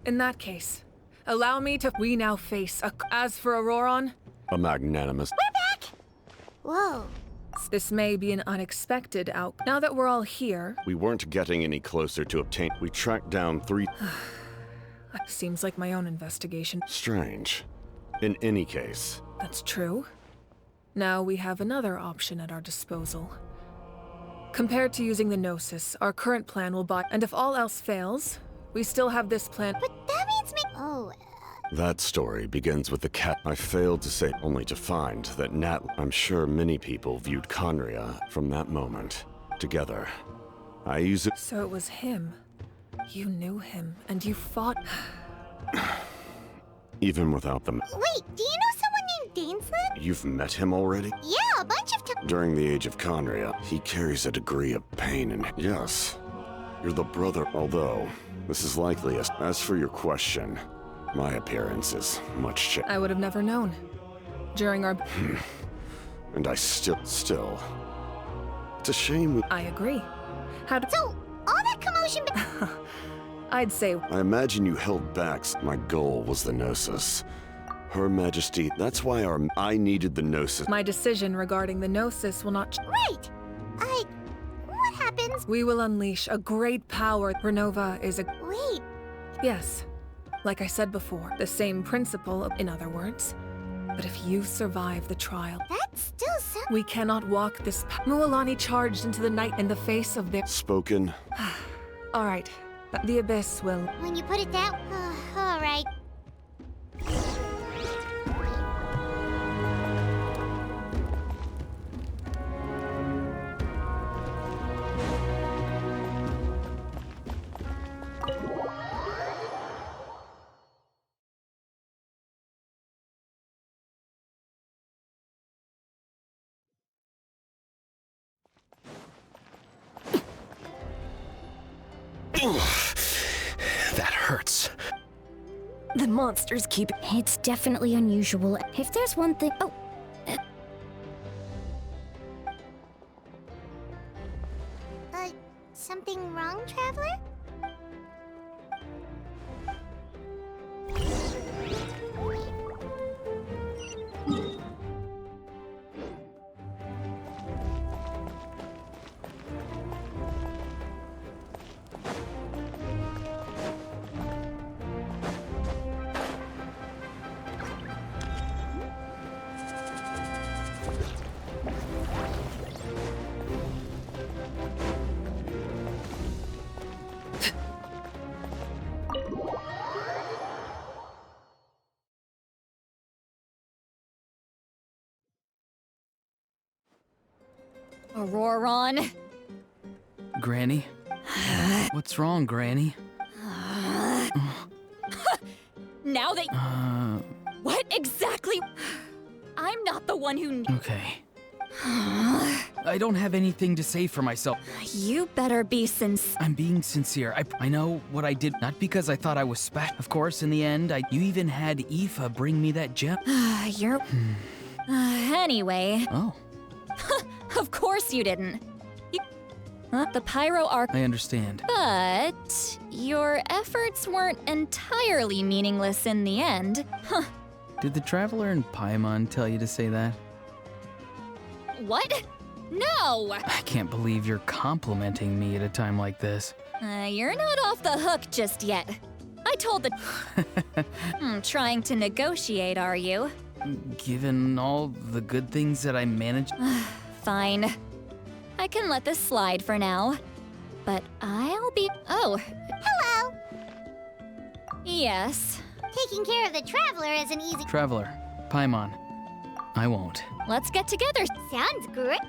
In that case, allow me to... We now face a... As for Ororon... A magnanimous... We're back! Whoa. This may be an unexpected out. Now that we're all here... We weren't getting any closer to obtain... We tracked down 3... Seems like my own investigation. Strange. In any case... That's true. Now we have another option at our disposal. Compared to using the Gnosis, our current plan will buy... And if all else fails, we still have this plan... But that means me... Oh... That story begins with the cat. I failed to say, only to find that I'm sure many people viewed Conria from that moment. Together. I use it... So it was him. You knew him, and you fought... Even without them. Wait, do you know someone named Danesland? You've met him already? Yeah, a bunch of times. During the age of Conria, he carries a degree of pain and... Yes. You're the brother, although... This is likely as for your question... My appearance is much I would have never known. During our... And I still... It's a shame... I agree. So, all that commotion... I'd say... I imagine you held back. My goal was the Gnosis. Her Majesty... That's why I needed the Gnosis. My decision regarding the Gnosis will not... Right! What happens? We will unleash a great power. Renova is a... Wait... Yes. Like I said before, the same principle, in other words. But if you survive the trial... That still sounds... We cannot walk this path. Mualani charged into the night in the face of their... Spoken. All right. The Abyss will... When you put it that... all right. That hurts. The monsters keep... It's definitely unusual. If there's one thing... Oh! Something wrong, Traveler? Ororon. Granny? What's wrong, Granny? Now that... What exactly? I'm not the one who... Okay. I don't have anything to say for myself. You better be I'm being sincere. I know what I did, not because I thought I was Of course, in the end, you even had Aoife bring me that gem. You're... Anyway... Oh. Of course you didn't. The pyro arc... I understand. But... your efforts weren't entirely meaningless in the end. Huh. Did the Traveler in Paimon tell you to say that? What? No! I can't believe you're complimenting me at a time like this. You're not off the hook just yet. I told the... Trying to negotiate, are you? Given all the good things that I managed... Fine. I can let this slide for now. But I'll be... Oh. Hello! Yes. Taking care of the Traveler isn't easy... Traveler, Paimon. I won't. Let's get together. Sounds good.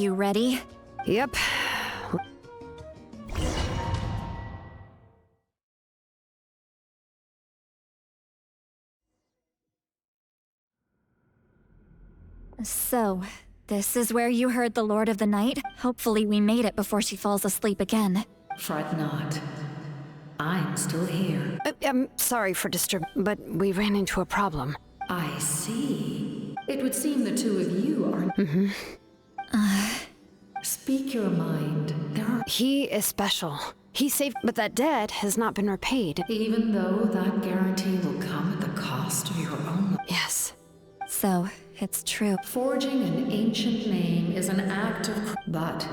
you ready? Yep. So, this is where you heard the Lord of the Night? Hopefully we made it before she falls asleep again. Fret not. I'm still here. I'm sorry for disturbing, but we ran into a problem. I see. It would seem the two of you are... Speak your mind. He is special. He saved, but that debt has not been repaid. Even though that guarantee will come at the cost of your own... Yes. So, it's true. Forging an ancient name is an act of... But...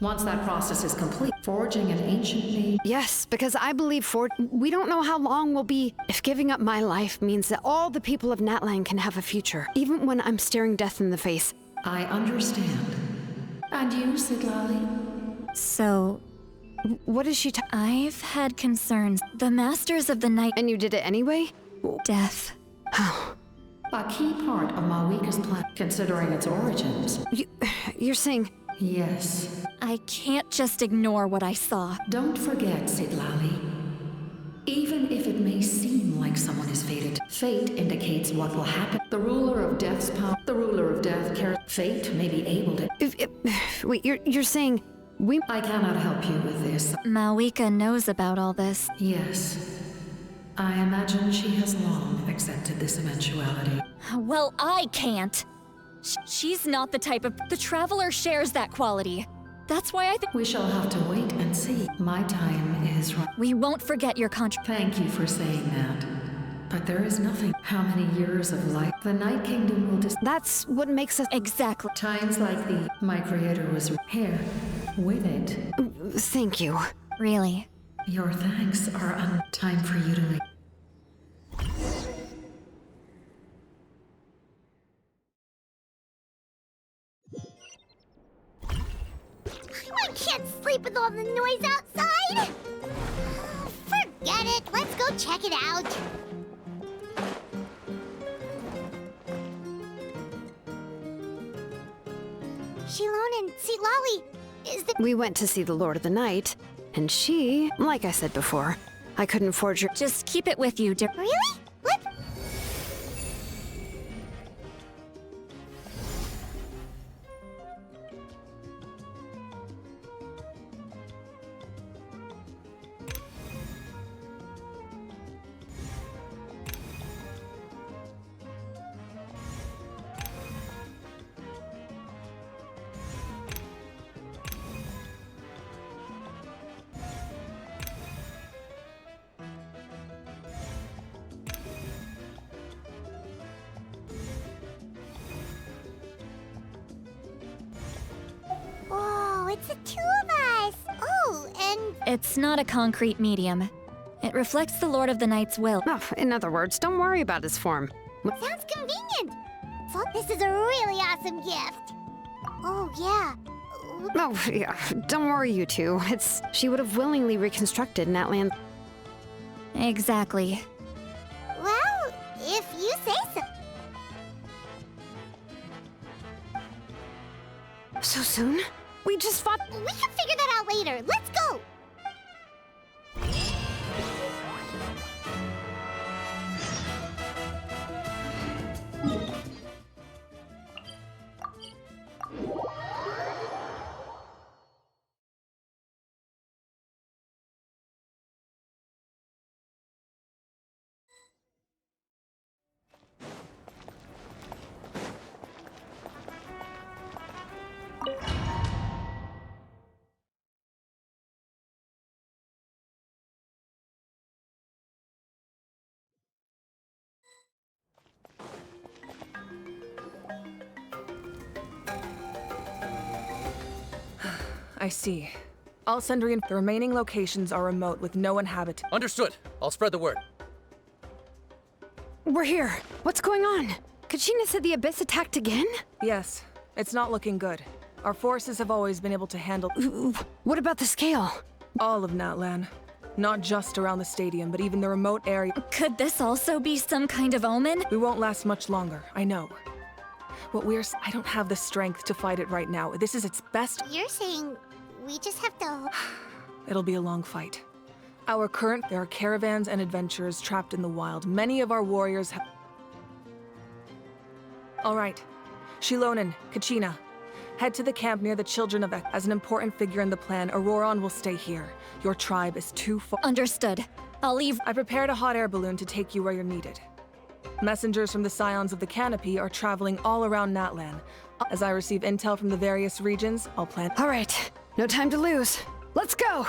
Once that process is complete, forging an ancient name... Yes, because I believe we don't know how long we'll be. If giving up my life means that all the people of Natlan can have a future, even when I'm staring death in the face. I understand. And you, Citlali? So... What is she I've had concerns. The Masters of the Night... And you did it anyway? Death. Oh. A key part of Mavuika's plan, considering its origins. You're saying... Yes. I can't just ignore what I saw. Don't forget, Citlali. Even if it may seem like someone is fated, fate indicates what will happen. The ruler of death's power, the ruler of death cares. Fate may be able to... Wait, you're saying... I cannot help you with this. Mavuika knows about all this. Yes. I imagine she has long accepted this eventuality. Well, I can't. She's not the type of... The Traveler shares that quality. That's why I think... We shall have to wait and see. My time is... We won't forget your Thank you for saying that. But there is nothing. How many years of life? The Night Kingdom will That's what makes us... Exactly. Times like these, my creator was here. With it. Thank you. Really? Your thanks are time for you to leave. I can't sleep with all the noise outside! Forget it, let's go check it out. Xilonen, Citlali, is the... We went to see the Lord of the Night, and she, like I said before, I couldn't forge her... Just keep it with you, dear. Really? What? It's the two of us! Oh, and... It's not a concrete medium. It reflects the Lord of the Night's will. Oh, in other words, don't worry about his form. Sounds convenient! So this is a really awesome gift! Oh, yeah. Oh, yeah. Don't worry, you two. She would have willingly reconstructed Natlan. Exactly. Well, if you say so. So soon? We just fought... We can figure that out later. Let's go! I see. I'll send the remaining locations are remote with no inhabitant. Understood. I'll spread the word. We're here. What's going on? Kachina said the Abyss attacked again? Yes. It's not looking good. Our forces have always been able to handle... What about the scale? All of Natlan. Not just around the stadium, but even the remote area. Could this also be some kind of omen? We won't last much longer, I know. I don't have the strength to fight it right now. This is its best. You're saying we just have to... It'll be a long fight. There are caravans and adventurers trapped in the wild. Many of our warriors have... All right. Xilonen, Kachina, head to the camp near the Children of As an important figure in the plan, Ororon will stay here. Your tribe is too far. Understood. I'll leave. I prepared a hot air balloon to take you where you're needed. Messengers from the Scions of the Canopy are traveling all around Natlan. As I receive intel from the various regions, I'll plan... All right. No time to lose. Let's go!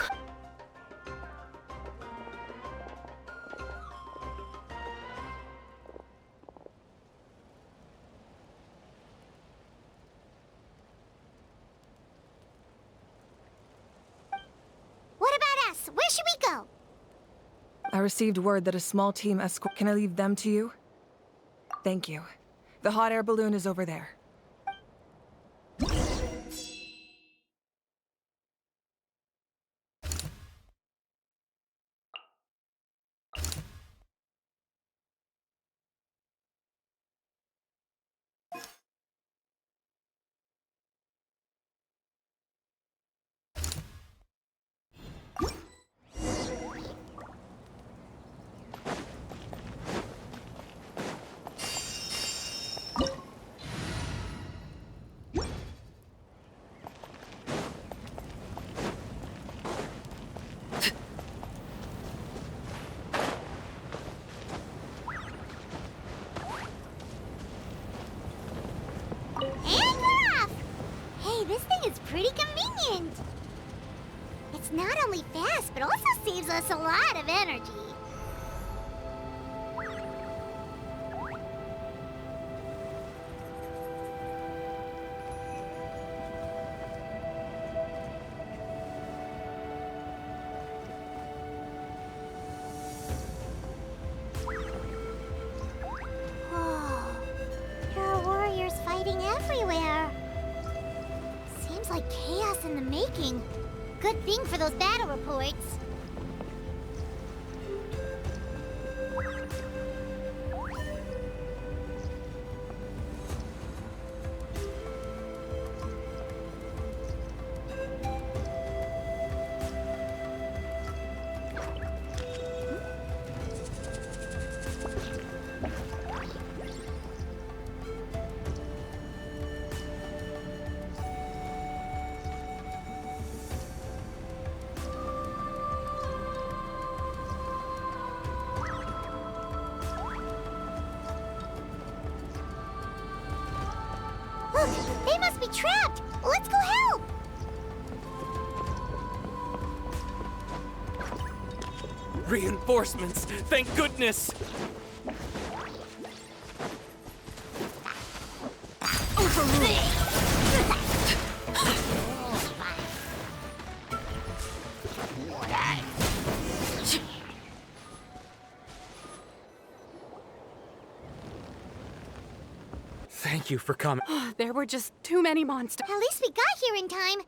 What about us? Where should we go? I received word that a small team escort... Can I leave them to you? Thank you. The hot air balloon is over there. And we're off! Hey, this thing is pretty convenient. It's not only fast, but also saves us a lot of energy. Everywhere. Seems like chaos in the making. Good thing for those battle reports. Look, they must be trapped. Let's go help. Reinforcements, thank goodness. Thank you for coming. There were just too many monsters. At least we got here in time.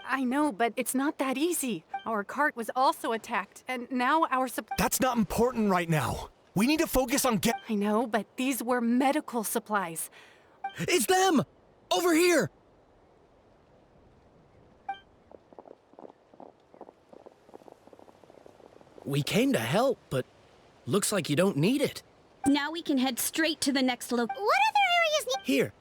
I know, but it's not that easy. Our cart was also attacked, and now our That's not important right now. We need to focus on I know, but these were medical supplies. It's them! Over here! We came to help, but looks like you don't need it. Now we can head straight to the next What other areas need... Here,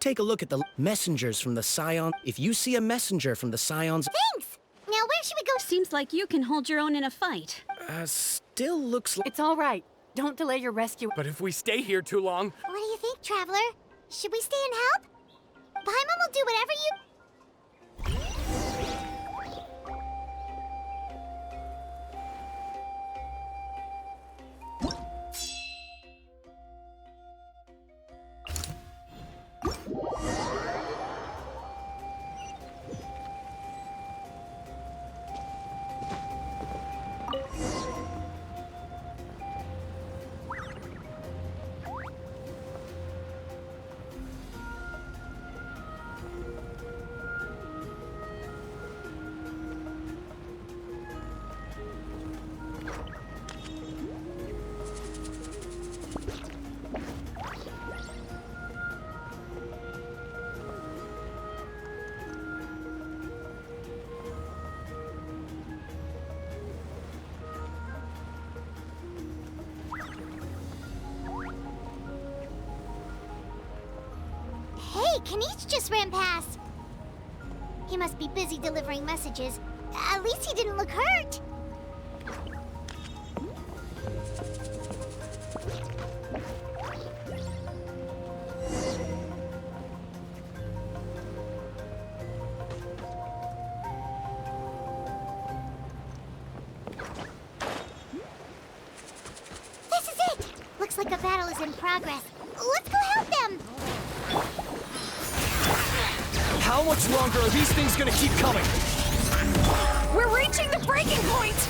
take a look at the messengers from the Scion. If you see a messenger from the Scions... Thanks! Now where should we go? Seems like you can hold your own in a fight. Still looks like... It's all right. Don't delay your rescue. But if we stay here too long... What do you think, Traveler? Should we stay and help? Paimon will do whatever you... Kanish just ran past. He must be busy delivering messages. At least he didn't look hurt. This is it! Looks like a battle is in progress. Let's go help them! How much longer are these things gonna keep coming? We're reaching the breaking point!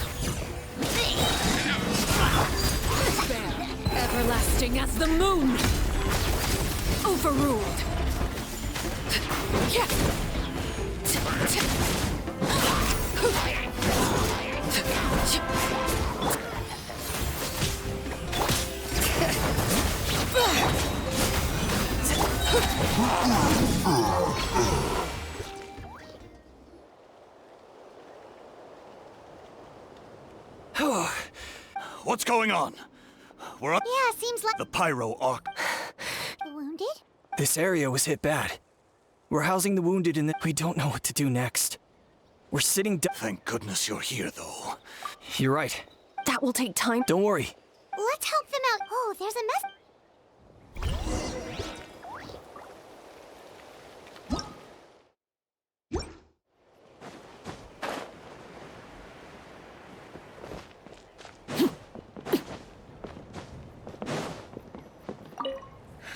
Everlasting as the moon! Overruled! What's going on? We're up. Yeah, seems like The pyro arc. wounded? This area was hit bad. We're housing the wounded and we don't know what to do next. We're sitting down. Thank goodness you're here, though. You're right. That will take time. Don't worry. Let's help them out. Oh, there's a mess.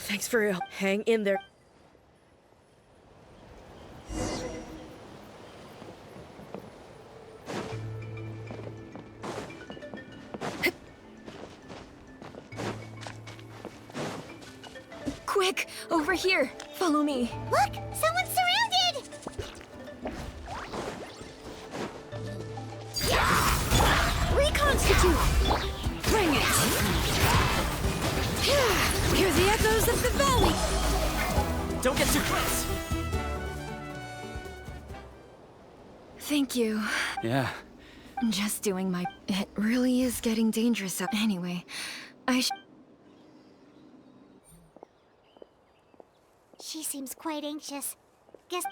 Thanks for your help. Hang in there. Quick! Over here! Follow me. Look! Someone's surrounded! Reconstitute! Bring it! Hear the echoes of the valley! Don't get too close! Thank you. Yeah. Just doing my... It really is getting dangerous up anyway. She seems quite anxious. Guess...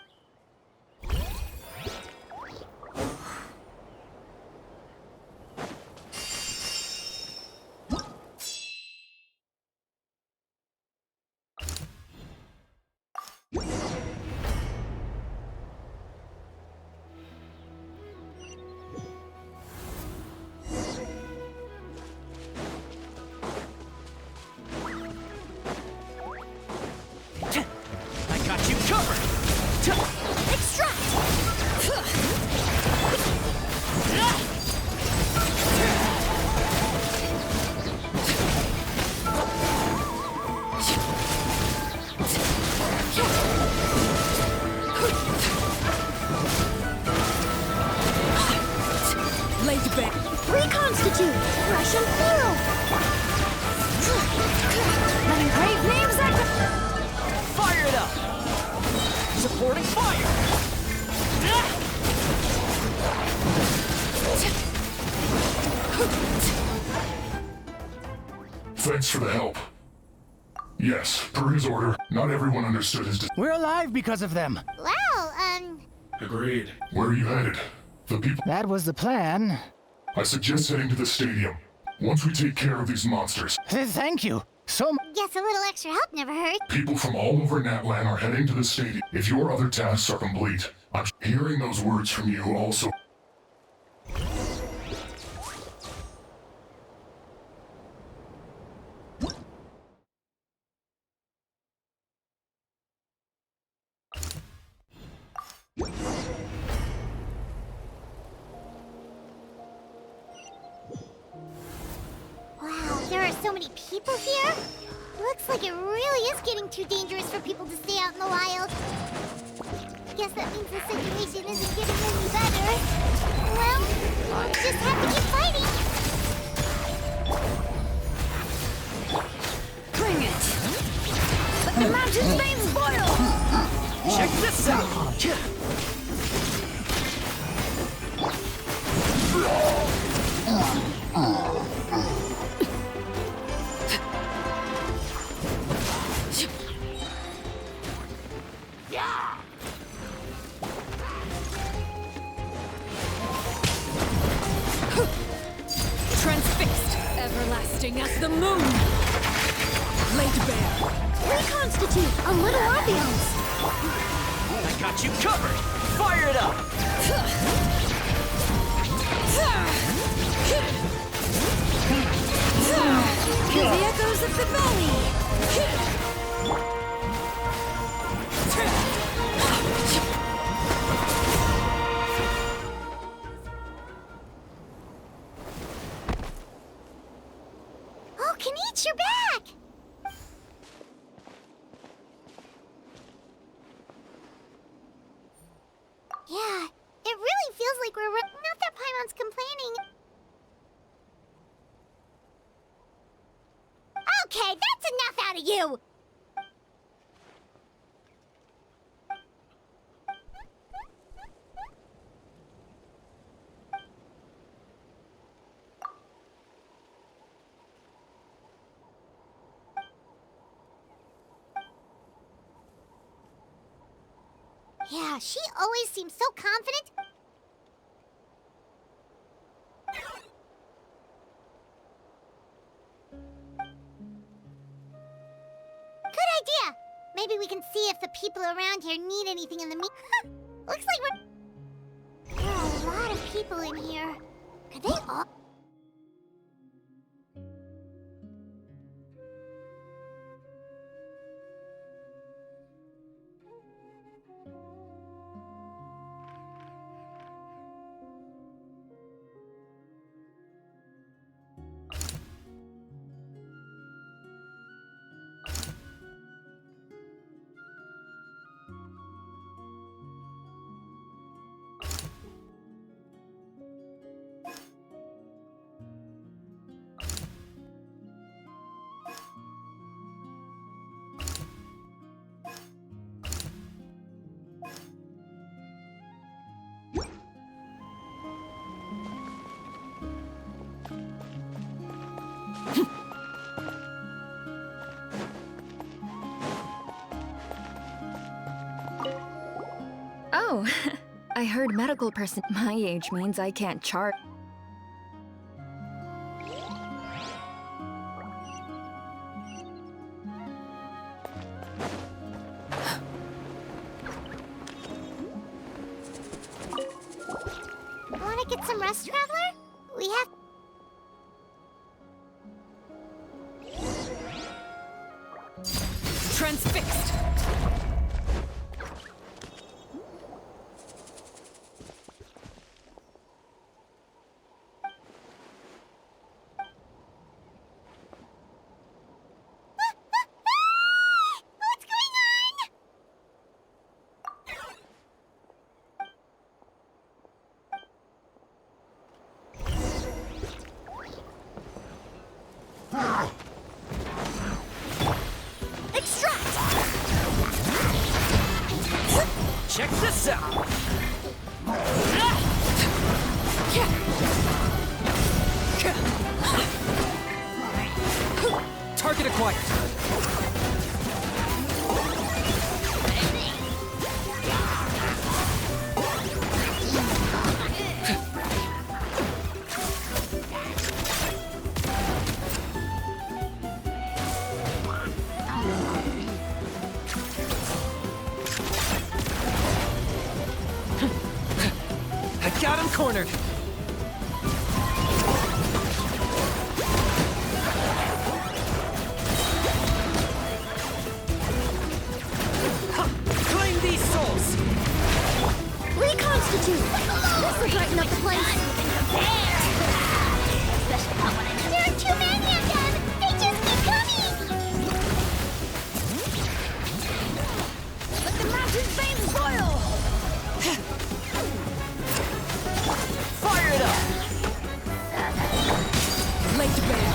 Reconstitute! Russian field! Letting brave names Fire it up! Supporting fire! Thanks for the help. Yes, per his order, not everyone understood his... We're alive because of them. Wow, Agreed. Where are you headed? The people... That was the plan. I suggest heading to the stadium. Once we take care of these monsters. Thank you. Guess a little extra help never hurt. People from all over Natlan are heading to the stadium. If your other tasks are complete, I'm hearing those words from you also. Wow, there are so many people here. Looks like it really is getting too dangerous for people to stay out in the wild. Guess that means the situation isn't getting any better. Well, we just have to keep fighting. Bring it! Let the mountain veins boil! Check this out! Bursting as the moon! Laid bare. Reconstitute a little ambiance. I got you covered! Fire it up! Hear the echoes of the valley! Oh, Kenichi, you're back! Yeah, it really feels like we're not that Paimon's complaining. Okay, that's enough out of you! Yeah, she always seems so confident. Good idea! Maybe we can see if the people around here need anything in the Looks like we're... There are a lot of people in here. Could they all... Oh, I heard medical person my age means I can't chart. Wanna get some rest, Traveler? We have... Transfixed! Check this out! Target acquired. Got him cornered! Claim these souls! Reconstitute! This will brighten up the place! There are too many of them! They just keep coming! Let the mountain's veins boil! Fire it up! Laid bare.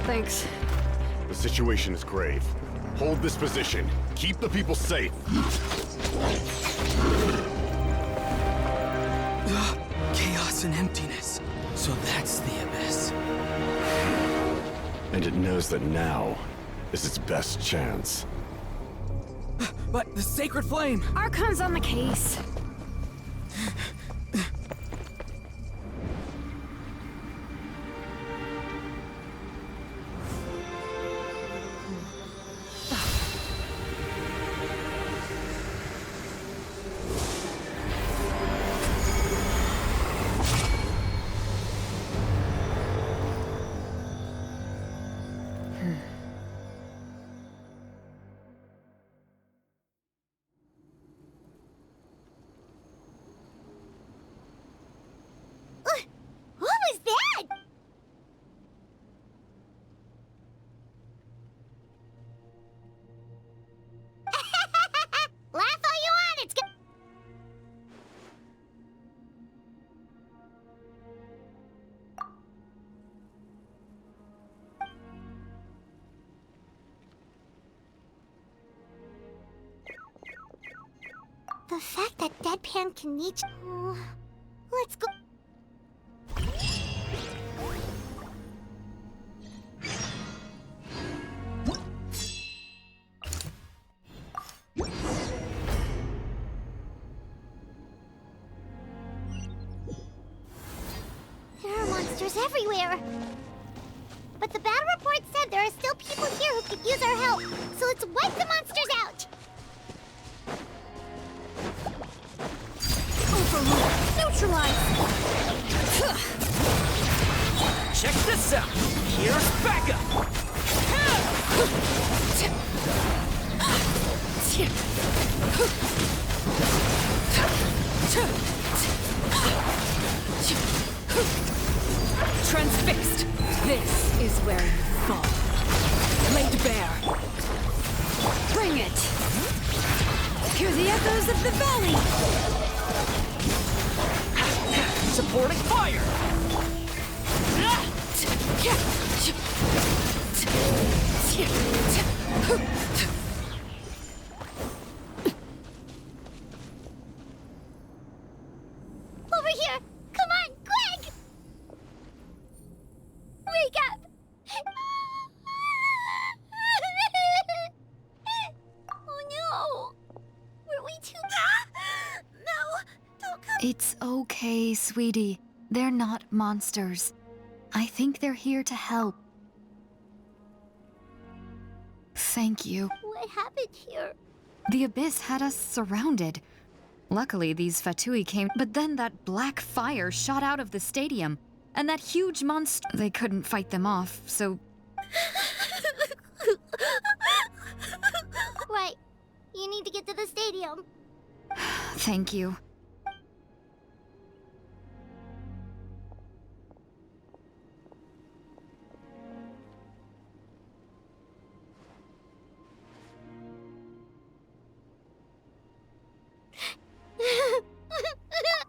Thanks. The situation is grave. Hold this position. Keep the people safe. Chaos and emptiness. So that's the Abyss. And it knows that now is its best chance. But the sacred flame! Archon's on the case. What was that? Laugh all you want, it's good. The fact that Deadpan can reach... Let's go... There are monsters everywhere. But the battle report said there are still people here who could use our help. So let's wipe the monsters out. Overrule. Neutralize. Check this out! Here's backup! Transfixed. This is where you fall. Laid bare. Bring it! Hear the echoes of the valley! Supporting fire! Over here! Come on, quick! Wake up! Oh no! Were we too bad? No! Don't come! It's okay, sweetie. They're not monsters. I think they're here to help. Thank you. What happened here? The Abyss had us surrounded. Luckily, these Fatui came, but then that black fire shot out of the stadium, and that huge monster... They couldn't fight them off, so... Right. You need to get to the stadium. Thank you.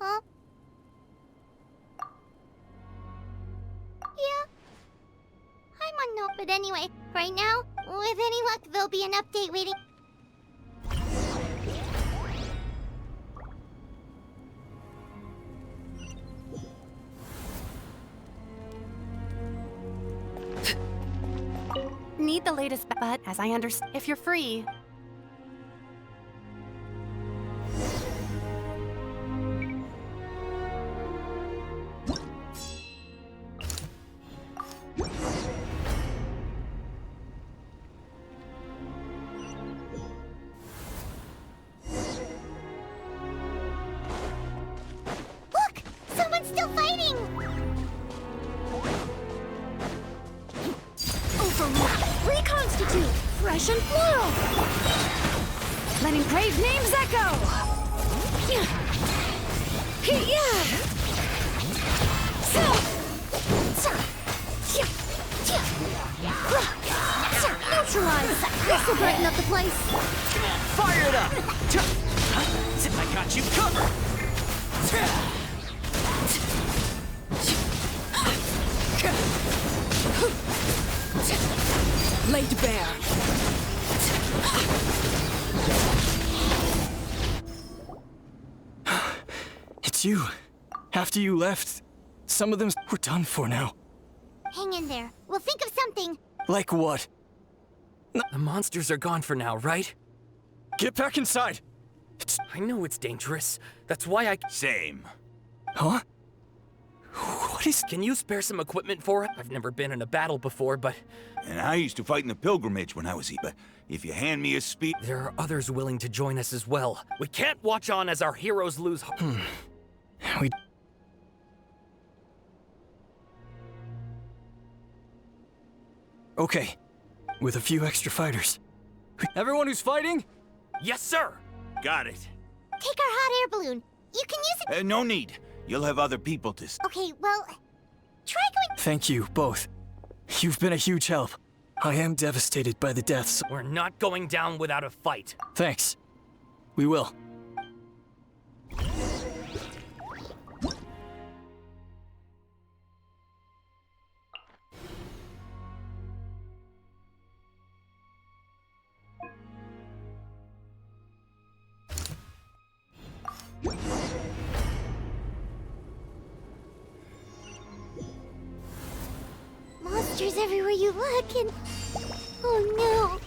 Huh? Yeah. I'm on note, but anyway, right now, with any luck, there'll be an update waiting. Need the latest, but as I understand, if you're free. Look! Someone's still fighting! Overrule! Reconstitute! Fresh and plural! Letting brave names echo! Neutralize! This'll brighten up the place! Fire it up! I got you covered! Laid bare. It's you. After you left, some of them were done for now. Hang in there. We'll think of something. Like what? The monsters are gone for now, right? Get back inside! I know it's dangerous. That's why I... Same. Huh? What is... Can you spare some equipment for it? I've never been in a battle before, but... And I used to fight in the pilgrimage when I was here, but if you hand me a speed... There are others willing to join us as well. We can't watch on as our heroes lose... We... Okay. With a few extra fighters. Everyone who's fighting? Yes, sir! Got it. Take our hot air balloon. You can use it. No need. You'll have other people to... Okay, well, try going... Thank you, both. You've been a huge help. I am devastated by the deaths. We're not going down without a fight. Thanks. We will. Monsters everywhere you look, and... Oh no!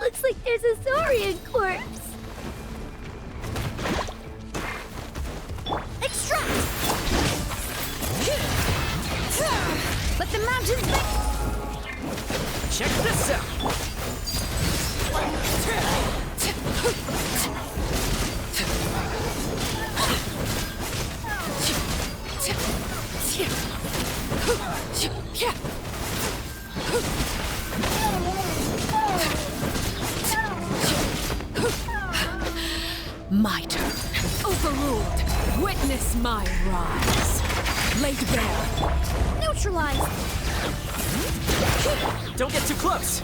Looks like there's a saurian corpse! Extract! Let the mountains be... Check this out! My turn. Overruled. Witness my rise. Laid bare. Neutralized. Don't get too close!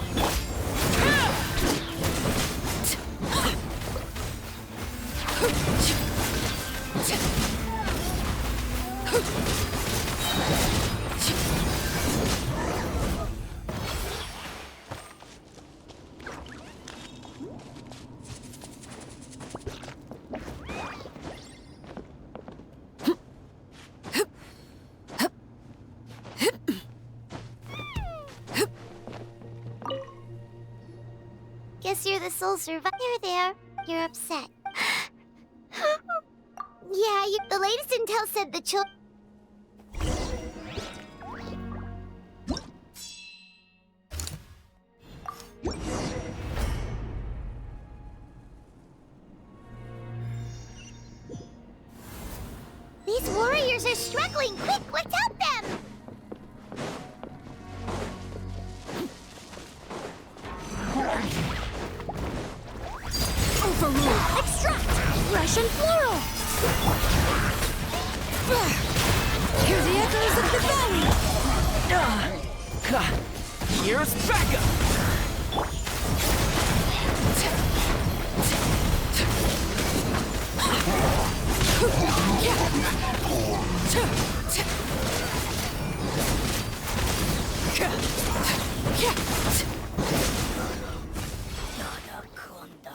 Guess you're the sole survivor. There. You're upset. Yeah, the latest intel said the children... These warriors are struggling. Quick, let's help them! Overruled. Extract. Fresh and floral. Hear the echoes of the valley. Here's backup!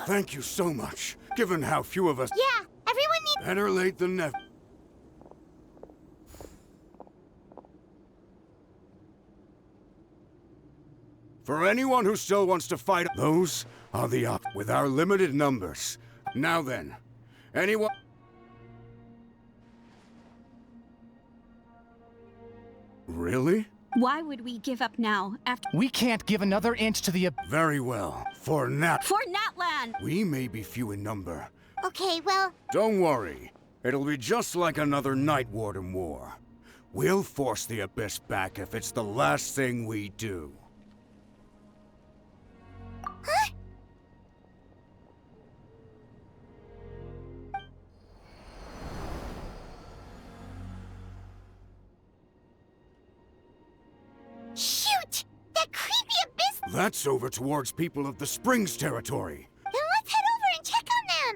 Thank you so much, given how few of us... Yeah, everyone needs... Better late than never. For anyone who still wants to fight, those are the with our limited numbers. Now then, anyone... Really? Why would we give up now, after— We can't give another inch to the... Very well. For Natlan! We may be few in number. Okay, well... Don't worry. It'll be just like another Night Warden war. We'll force the Abyss back if it's the last thing we do. Huh? Shoot! That creepy Abyss... That's over towards people of the Springs territory. Then let's head over and check on them!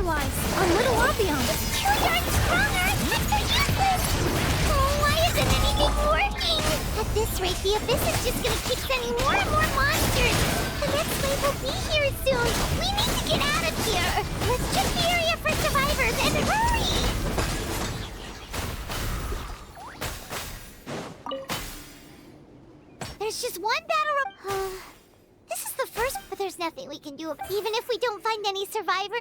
otherwise. A little ambiance. It's too darn stronger! It's so useless! Oh, why isn't anything working? At this rate, the Abyss is just gonna keep sending more and more monsters. The next wave will be here soon. We need to get out of here. Let's check the area for survivors and hurry! There's just one battle. This is the first, but there's nothing we can do, even if we don't find any survivors.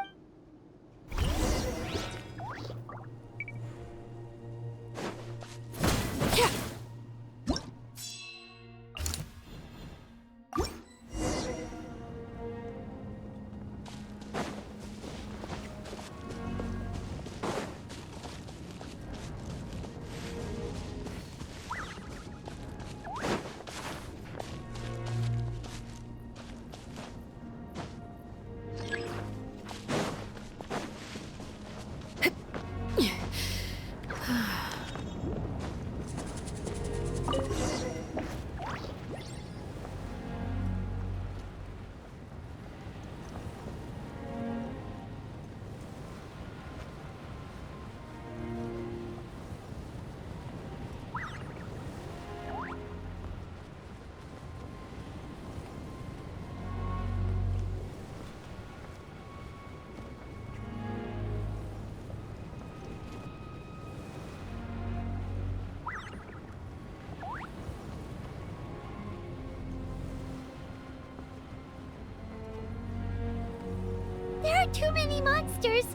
There are too many monsters.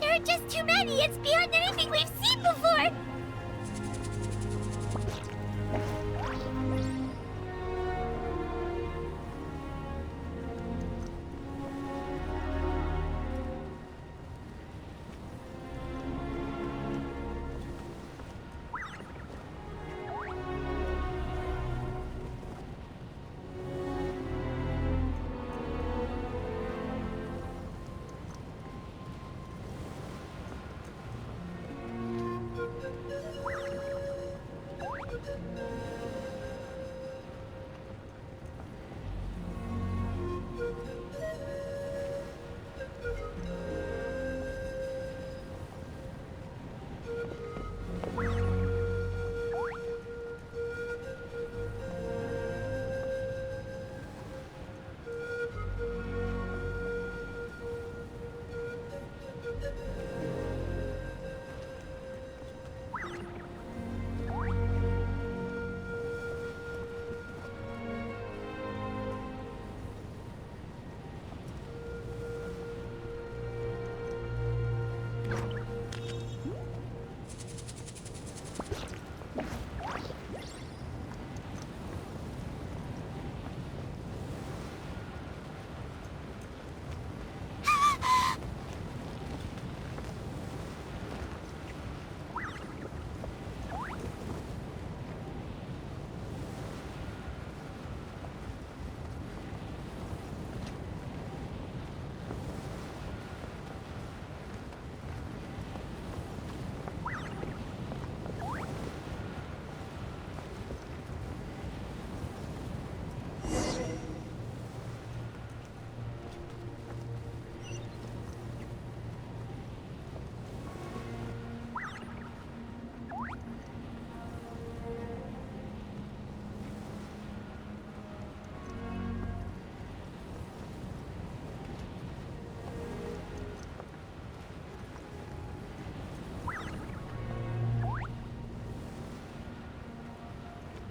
There are just too many. It's beyond anything we've seen before.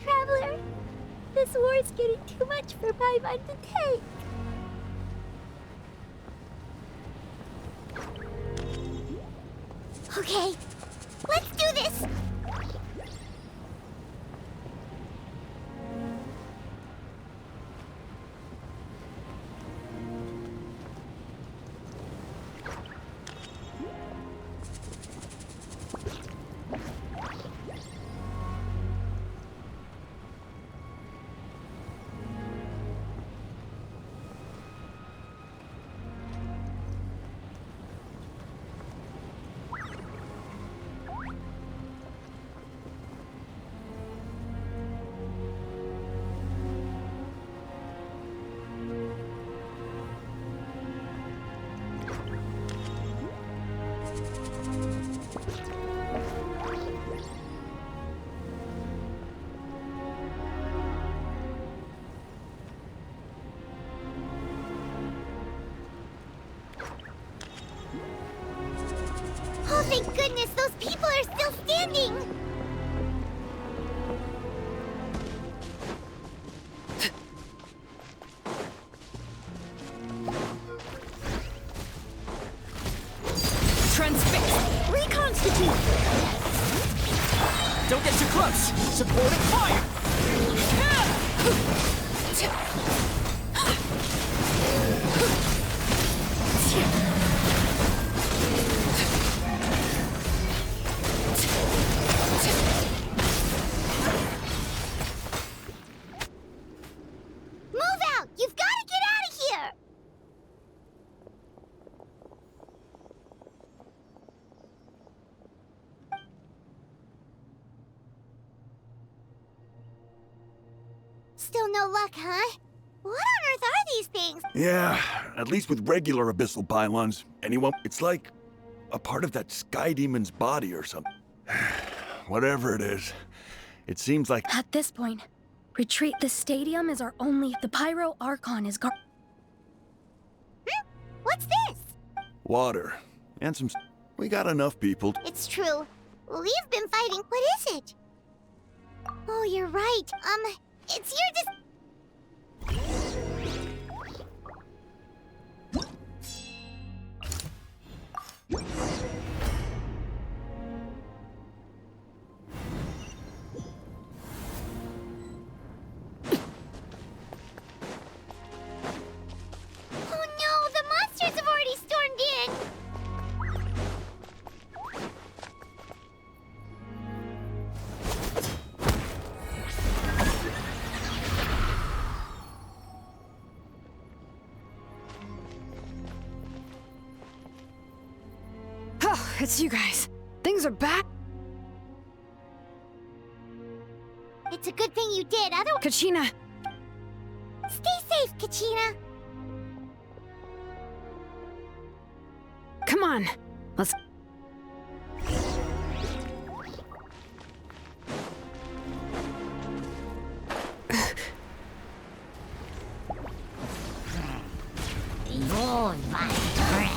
Traveler, this war's getting too much for my mind to take. Okay, let's do this! goodness, those people are still standing! Transfix! Reconstitute! Don't get too close! Supporting fire! Move out! You've got to get out of here! Still no luck, huh? What on earth are these things? Yeah, at least with regular abyssal pylons. Anyone, it's like a part of that sky demon's body or something. Whatever it is, it seems like... At this point, retreat the stadium is our only... The Pyro Archon is gone. What's this? Water. And some... We got enough people. It's true. We've been fighting. What is it? Oh, you're right. It's your Oh no, the monsters have already stormed in! Oh, it's you guys. Things are back. It's a good thing you did, otherwise... Kachina! Stay safe, Kachina! Come on. Let's... Behold my friend.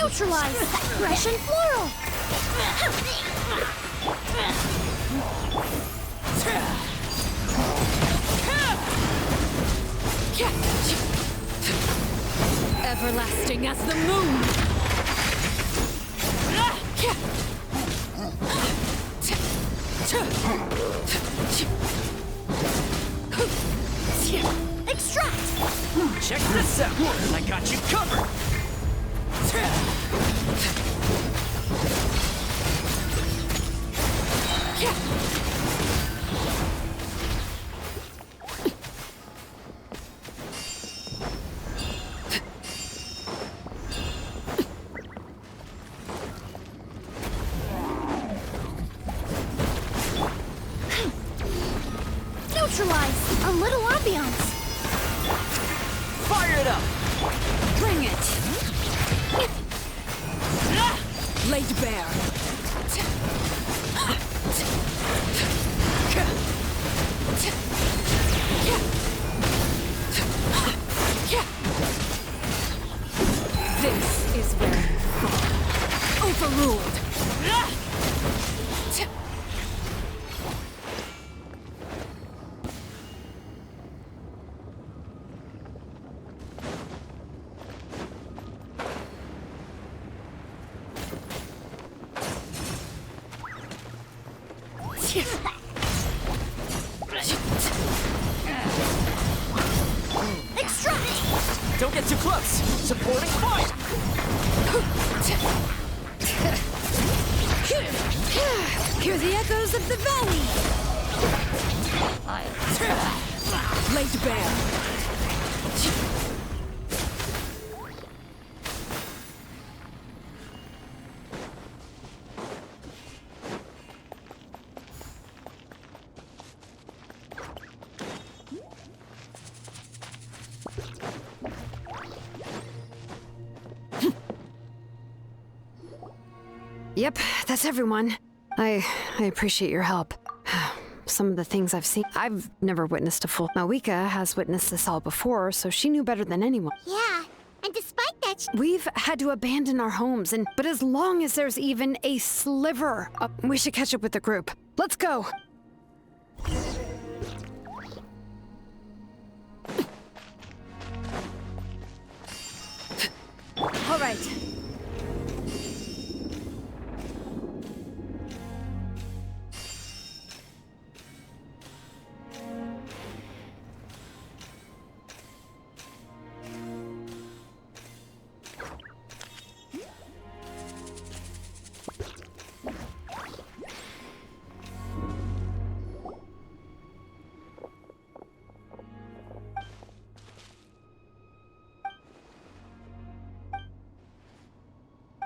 Neutralize! Fresh and floral! Everlasting as the moon! Extract! Check this out! I got you covered! Neutralize! A little ambiance! Fire it up! Bring it! Laid bare. This is where you fall. Overruled. Extract! Don't get too close! Supporting fire! Hear the echoes of the valley! Laid bare. Yep, that's everyone. I appreciate your help. Some of the things I've seen, I've never witnessed a full... Mavuika has witnessed this all before, so she knew better than anyone. Yeah, And despite that, We've had to abandon our homes, but as long as there's even a sliver, we should catch up with the group. Let's go. All right.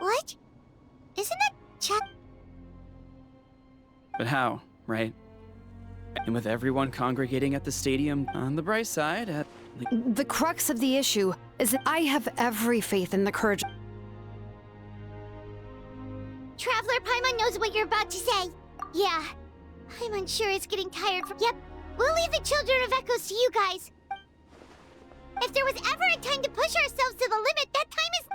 what? Isn't it Chuck? But how, right? And with everyone congregating at the stadium, on the bright side, The crux of the issue is that I have every faith in the courage. Traveler Paimon knows what you're about to say. Yeah, Paimon sure is getting tired from— Yep, we'll leave the Children of Echoes to you guys. If there was ever a time to push ourselves to the limit, that time is—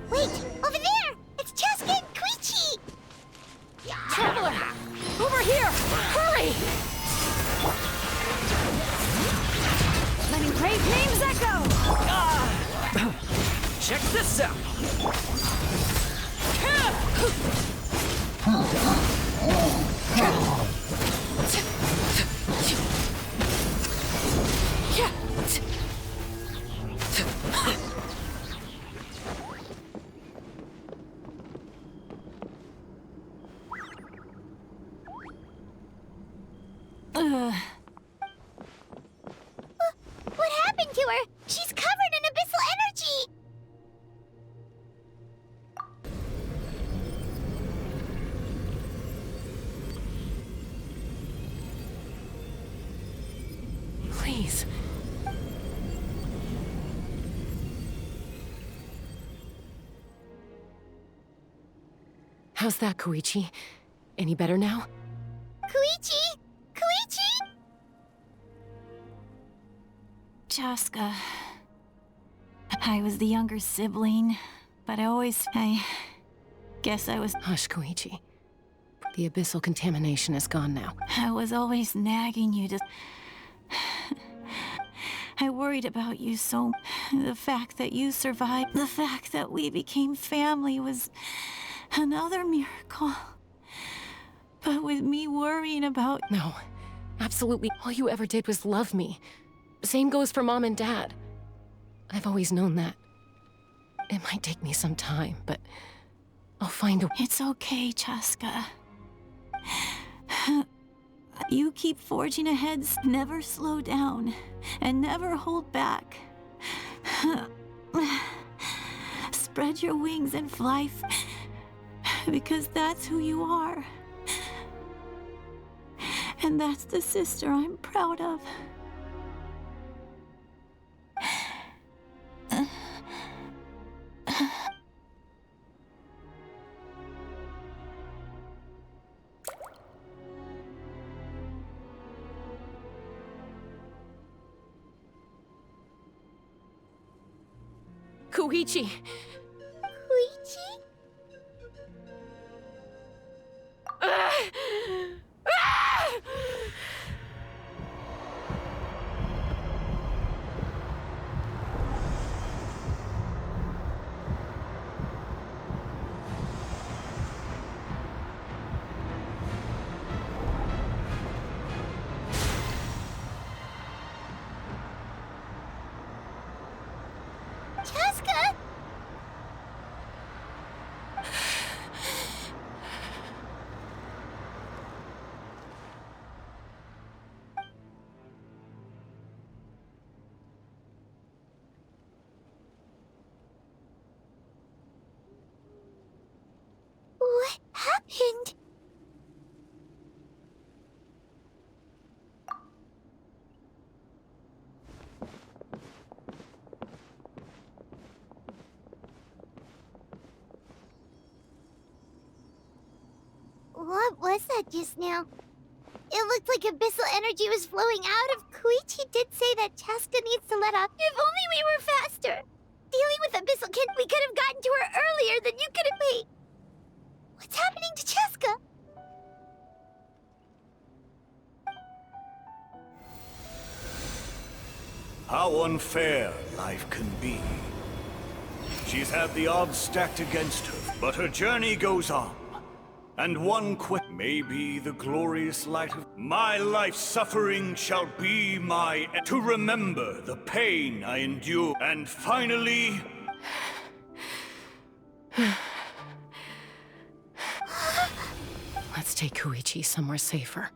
Wait, over there! It's Cheska and Koichi! Traveler! Over here! Hurry! Letting great names echo! Check this out! What happened to her? She's covered in abyssal energy! Please. How's that, Koichi? Any better now? Koichi! Koichi! Chaska. I was the younger sibling, but I guess I was— Hush, Koichi. The abyssal contamination is gone now. I was always nagging you to— I worried about you so— The fact that you survived, the fact that we became family was another miracle. But with me worrying about— No, absolutely. All you ever did was love me. Same goes for Mom and Dad. I've always known that. It might take me some time, but I'll find a— It's okay, Chaska. You keep forging ahead, never slow down, and never hold back. Spread your wings and fly, because that's who you are. And that's the sister I'm proud of. Koichi! Koichi? Chaska! What happened? What was that just now? It looked like abyssal energy was flowing out of Koichi did say that Chaska needs to let off. If only we were faster! Dealing with abyssal kid, we could have gotten to her earlier than you could have. Wait. What's happening to Chaska? How unfair life can be. She's had the odds stacked against her, but her journey goes on. And one may be the glorious light of my life's suffering shall be my to remember the pain I endure, and finally Let's take Koichi somewhere safer.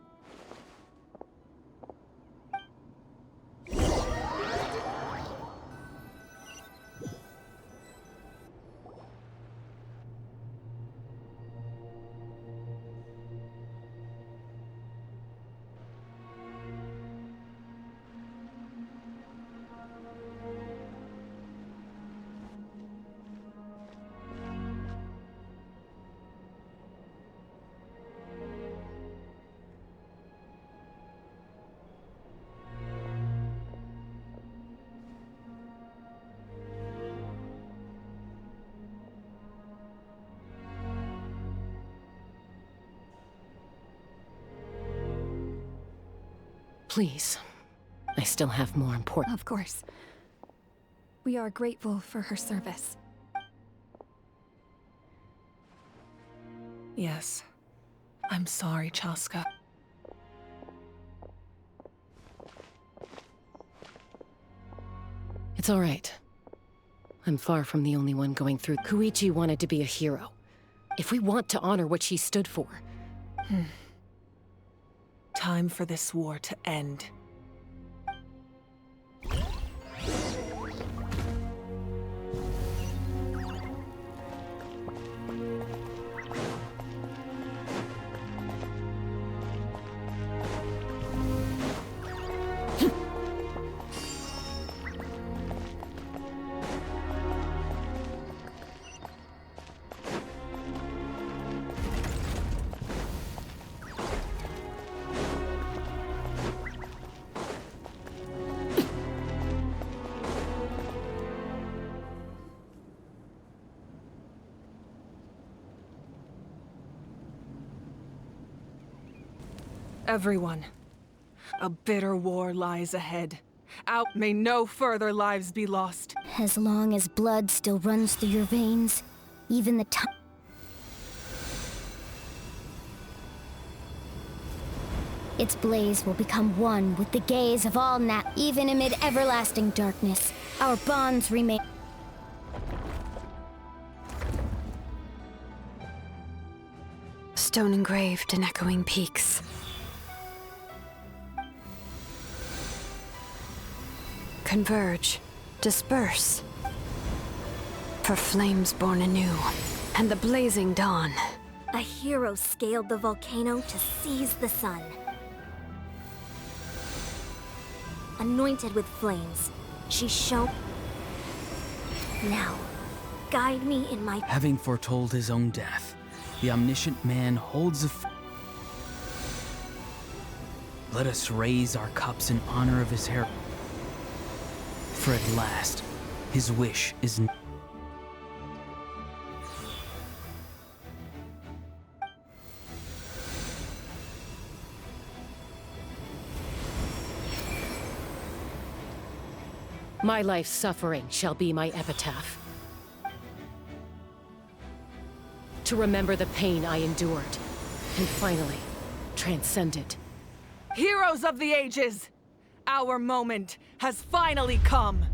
Please. I still have more important... Of course. We are grateful for her service. Yes. I'm sorry, Chaska. It's all right. I'm far from the only one going through. Koichi wanted to be a hero. If we want to honor what she stood for... Time for this war to end. Everyone, a bitter war lies ahead. Out may no further lives be lost. As long as blood still runs through your veins, even the time... Its blaze will become one with the gaze of all even amid everlasting darkness. Our bonds remain... Stone engraved in echoing peaks. Converge, disperse. For flames born anew, and the blazing dawn. A hero scaled the volcano to seize the sun. Anointed with flames, she shone. Now, guide me in my... Having foretold his own death, the omniscient man holds a... Let us raise our cups in honor of his heritage. For at last, his wish is... My life's suffering shall be my epitaph. To remember the pain I endured, and finally, transcend it. Heroes of the ages! Our moment has finally come!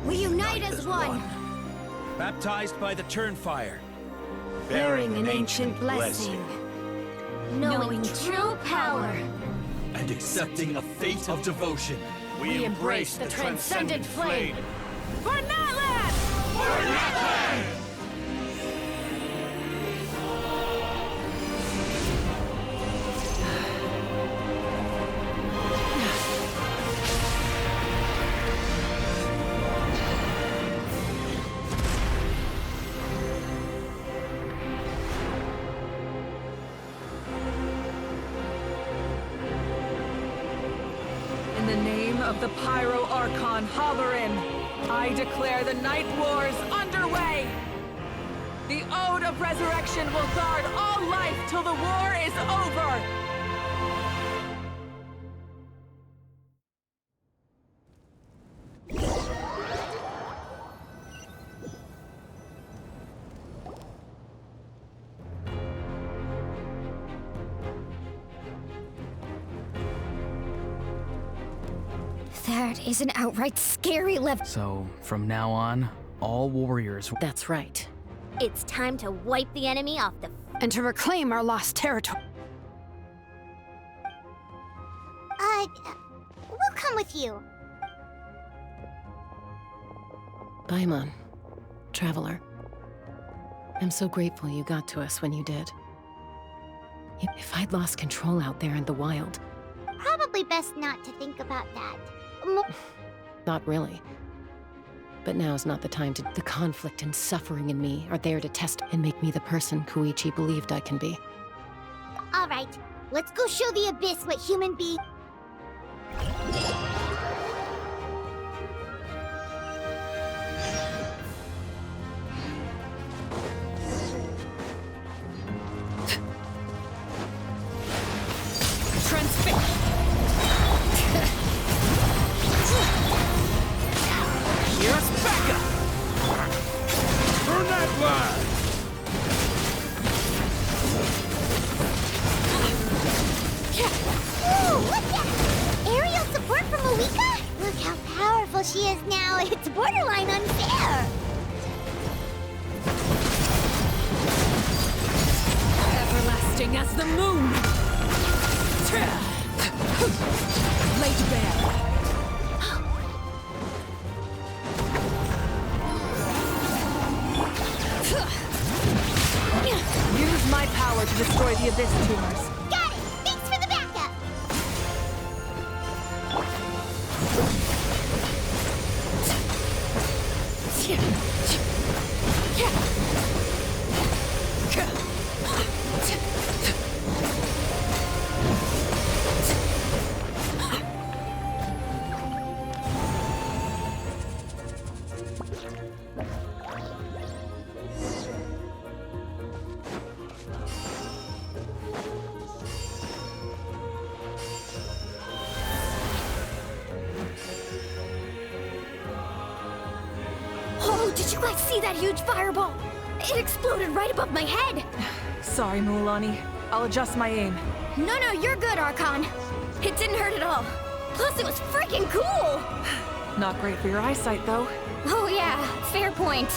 We unite as one! Baptized by the Turnfire. Bearing an ancient blessing. Knowing true power. And accepting a fate of devotion. We embrace the transcendent flame. For Natlan! For Natlan! of the Pyro Archon hover in. I declare the Night Wars underway! The Ode of Resurrection will guard all life till the war is over! That is an outright scary level. So, from now on, all warriors... That's right. It's time to wipe the enemy off the... And to reclaim our lost territory. We'll come with you. Paimon, Traveler. I'm so grateful you got to us when you did. If I'd lost control out there in the wild... Probably best not to think about that. Not really. But now's not the time to... The conflict and suffering in me are there to test and make me the person Koichi believed I can be. Alright, let's go show the Abyss what human beings... she is now, it's borderline unfair! Everlasting as the moon! Laid bare! Use my power to destroy the Abyss tumors. Got it! Thanks for the backup! Did you guys see that huge fireball? It exploded right above my head! Sorry, Mulan. I'll adjust my aim. No, you're good, Archon. It didn't hurt at all. Plus, it was freaking cool! Not great for your eyesight, though. Oh yeah, fair point.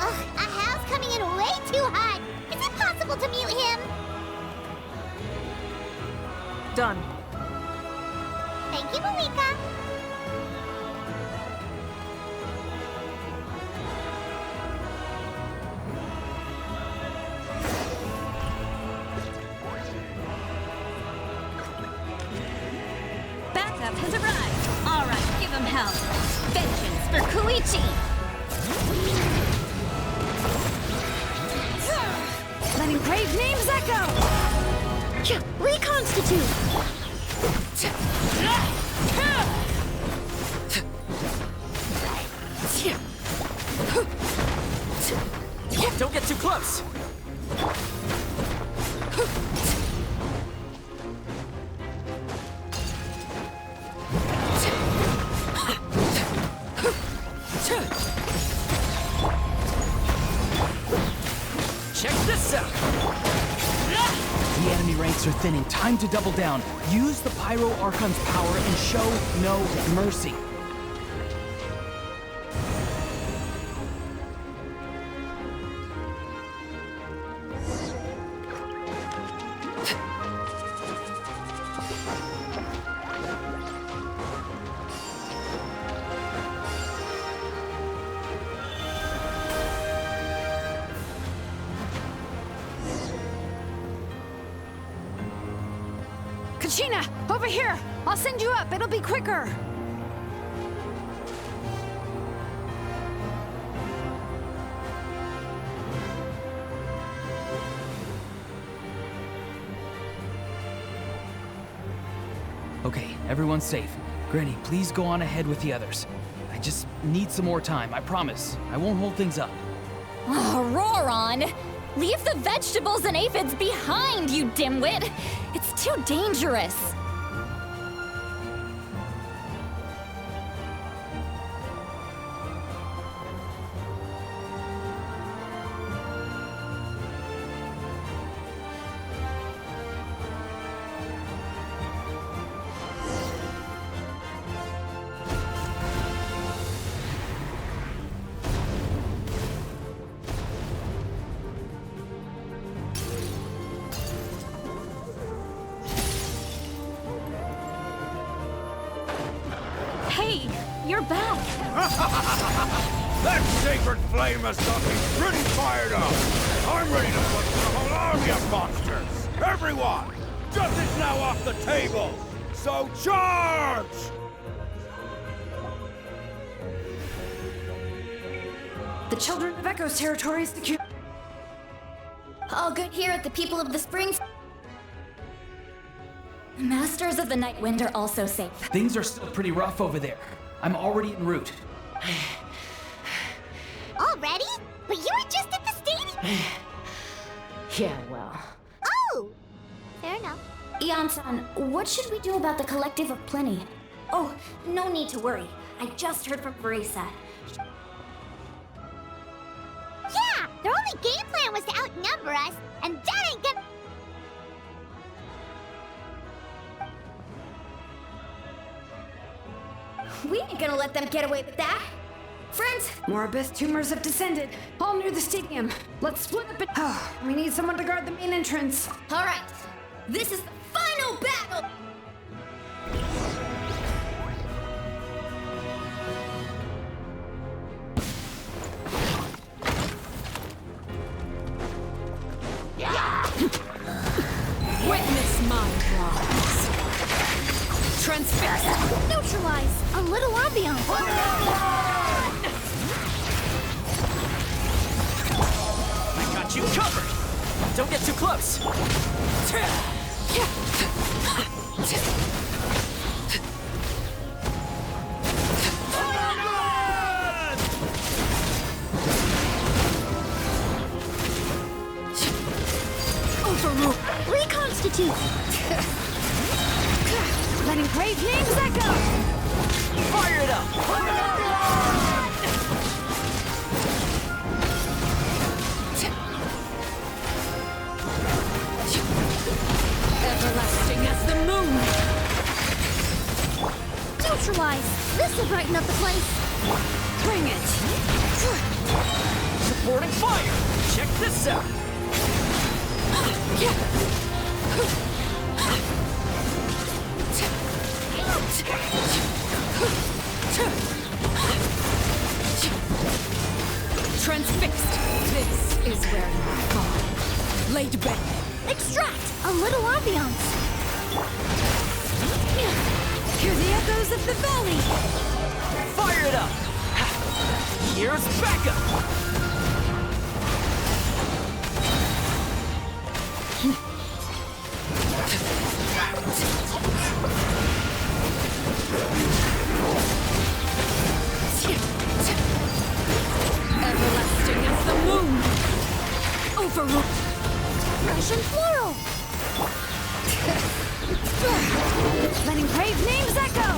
Ugh, Ahal's coming in way too hot! Is it possible to mute him? Done. Thank you, Mavuika. Backup has arrived. All right, give him hell. Vengeance for Koichi. Letting brave names echo! Reconstitute! Don't get too close! Check this out! The enemy ranks are thinning. Time to double down. Use the Pyro Archon's power and show no mercy. Kachina, over here! I'll send you up, it'll be quicker! Okay, everyone's safe. Granny, please go on ahead with the others. I just need some more time, I promise. I won't hold things up. Ororon! Leave the vegetables and aphids behind, you dimwit! It's too dangerous! Hey, you're back! That sacred flame has got me pretty fired up! I'm ready to put the whole army of monsters! Everyone! Justice now off the table! So charge! The children of Echo's territory is secure. All good here at the People of the Springs. The Masters of the Night Wind are also safe. Things are still pretty rough over there. I'm already en route. Already? But you were just at the stadium! Yeah, well. Oh! Fair enough. Ian-san, what should we do about the Collective of Plenty? Oh, no need to worry. I just heard from Verisa. Yeah! Their only game plan was to outnumber us, and that ain't gonna... We ain't gonna let them get away with that. Friends! More abyss tumors have descended, all near the stadium. Let's split up and... we need someone to guard the main entrance. All right, this is the final battle! Witness my rise. Transfix. Neutralize! A little ambiance! I got you covered! Don't get too close! Overrule! Reconstitute! Letting brave names echo! Fire it up! Everlasting as the moon! Neutralize! This'll brighten up the place! Bring it! Supporting fire! Check this out! Transfixed! This is where you fall. Laid bare. Extract! A little ambiance! Hear the echoes of the valley! Fire it up! Here's backup! Everlasting as the moon! Overrule! Russian floral! Letting brave names echo!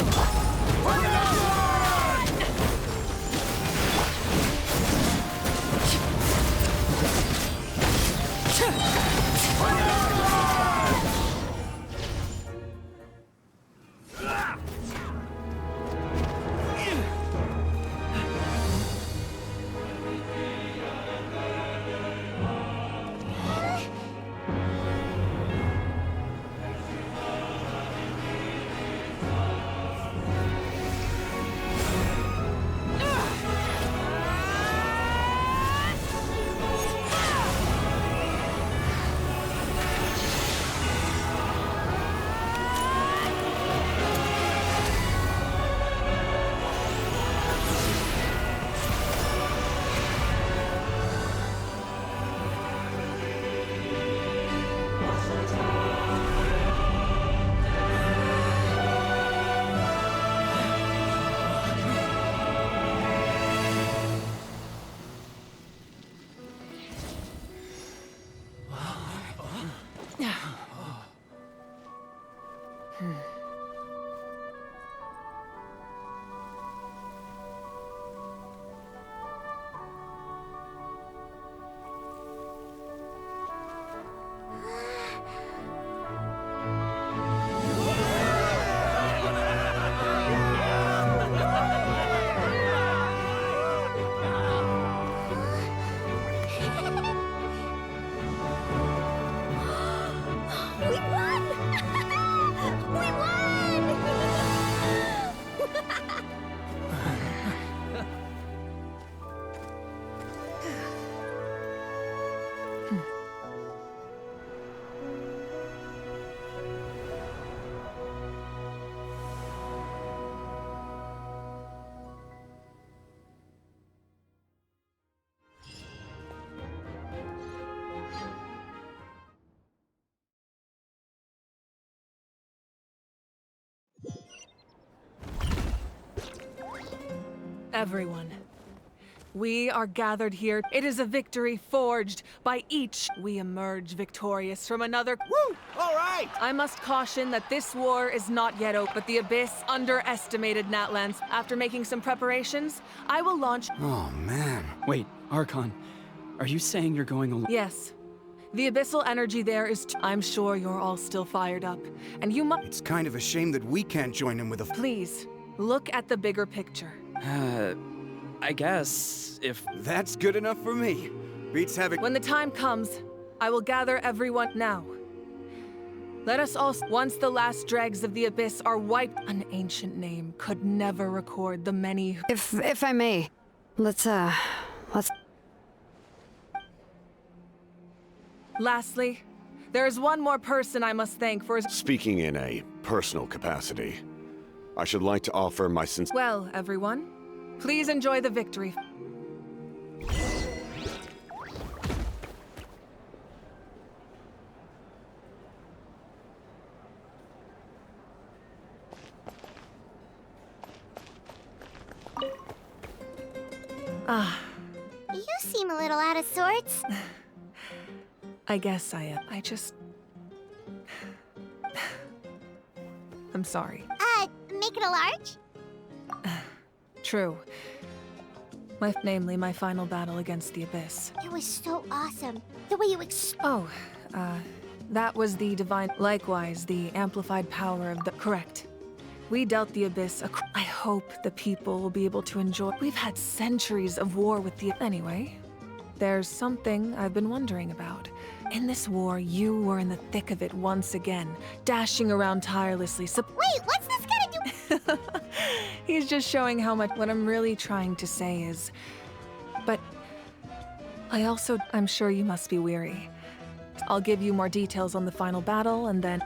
Everyone. We are gathered here. It is a victory forged by each. We emerge victorious from another. Woo! All right! I must caution that this war is not yet over, but the Abyss underestimated Natlan. After making some preparations, I will launch. Oh, man. Wait, Archon, are you saying you're going alone? Yes. The abyssal energy there is. I'm sure you're all still fired up, and you must. It's kind of a shame that we can't join him with a. Please, look at the bigger picture. I guess if that's good enough for me. Beats having. When the time comes, I will gather everyone now. Let us all. Once the last dregs of the abyss are wiped, an ancient name could never record the many. If I may, let's. Lastly, there is one more person I must thank for his. Speaking in a personal capacity, I should like to offer my Well, everyone, please enjoy the victory. You seem a little out of sorts. I guess I am. I'm sorry. Make it a large? True. Namely, my final battle against the Abyss. It was so awesome. The way you That was the divine. Likewise, the amplified power of the. Correct. We dealt the Abyss. I hope the people will be able to enjoy. We've had centuries of war with the. Anyway, there's something I've been wondering about. In this war, you were in the thick of it once again, dashing around tirelessly. Wait, what's this gonna do? He's just showing how much. What I'm really trying to say is. But. I'm sure you must be weary. I'll give you more details on the final battle, and then.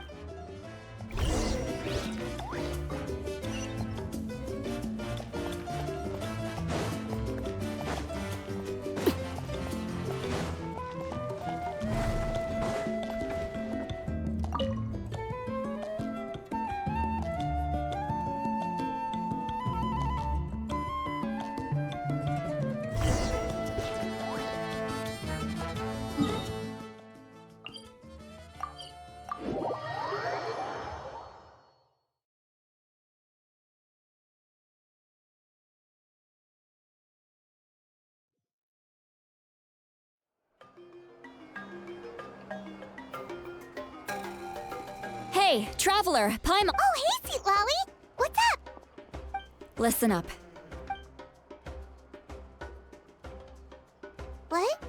Hey, Traveler, Paimon. Oh, hey, Citlali! What's up? Listen up. What?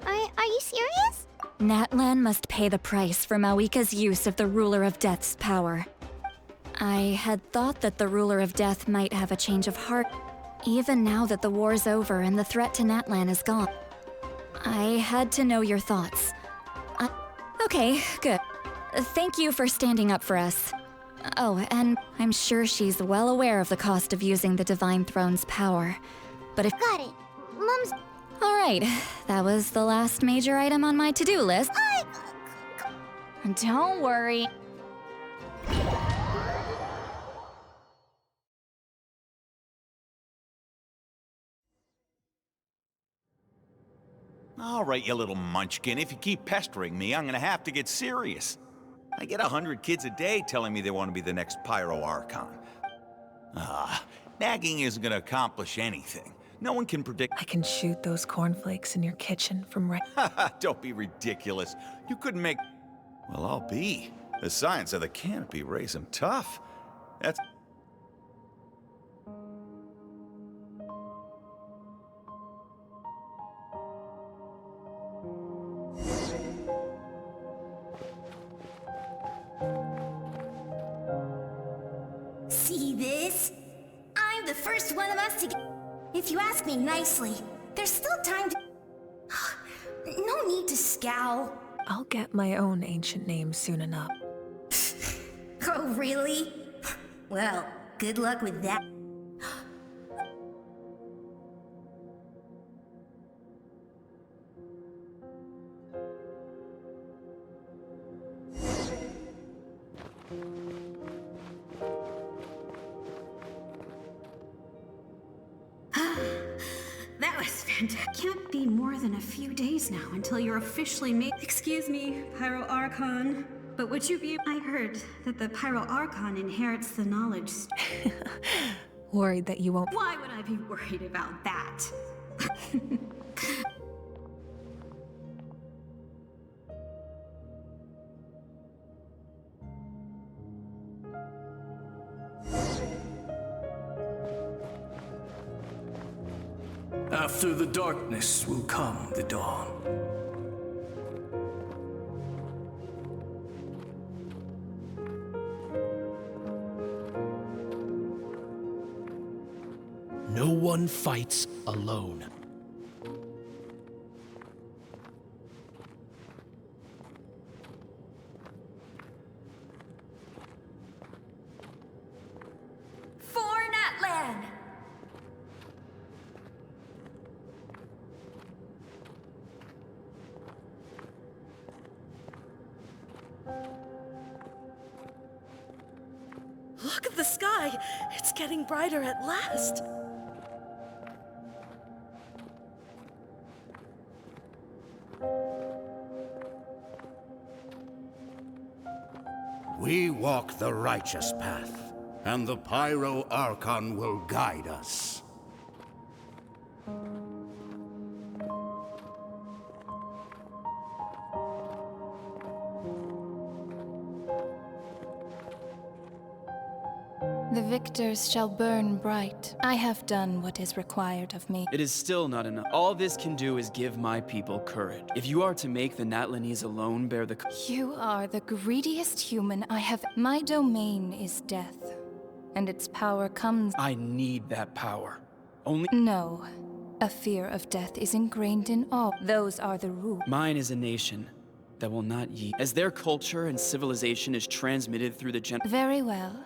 Are you serious? Natlan must pay the price for Mavuika's use of the Ruler of Death's power. I had thought that the Ruler of Death might have a change of heart, even now that the war's over and the threat to Natlan is gone. I had to know your thoughts. Okay, good. Thank you for standing up for us. Oh, and I'm sure she's well aware of the cost of using the Divine Throne's power. But if— Got it. Mom's— All right, that was the last major item on my to-do list. Don't worry. All right, you little munchkin. If you keep pestering me, I'm gonna have to get serious. I get 100 kids a day telling me they want to be the next Pyro Archon. Nagging isn't gonna accomplish anything. No one can predict— I can shoot those cornflakes in your kitchen from right— Don't be ridiculous. You couldn't make— Well, I'll be. The science of the canopy rays them tough. That's— See this? I'm the first one of us to get... If you ask me nicely, there's still time to... No need to scowl. I'll get my own ancient name soon enough. Oh, really? Well, good luck with that. And it can't be more than a few days now until you're officially made. Excuse me, Pyro Archon, but would you be? I heard that the Pyro Archon inherits the knowledge. Worried that you won't. Why would I be worried about that? After the darkness will come the dawn. No one fights alone. For Natlan! Look at the sky! It's getting brighter at last! We walk the righteous path, and the Pyro Archon will guide us. The victors shall burn bright. I have done what is required of me. It is still not enough. All this can do is give my people courage. If you are to make the Natlanese alone bear the... You are the greediest human I have. My domain is death, and its power comes... I need that power. Only... No. A fear of death is ingrained in all. Those are the rules. Mine is a nation that will not yield. As their culture and civilization is transmitted through the Very well.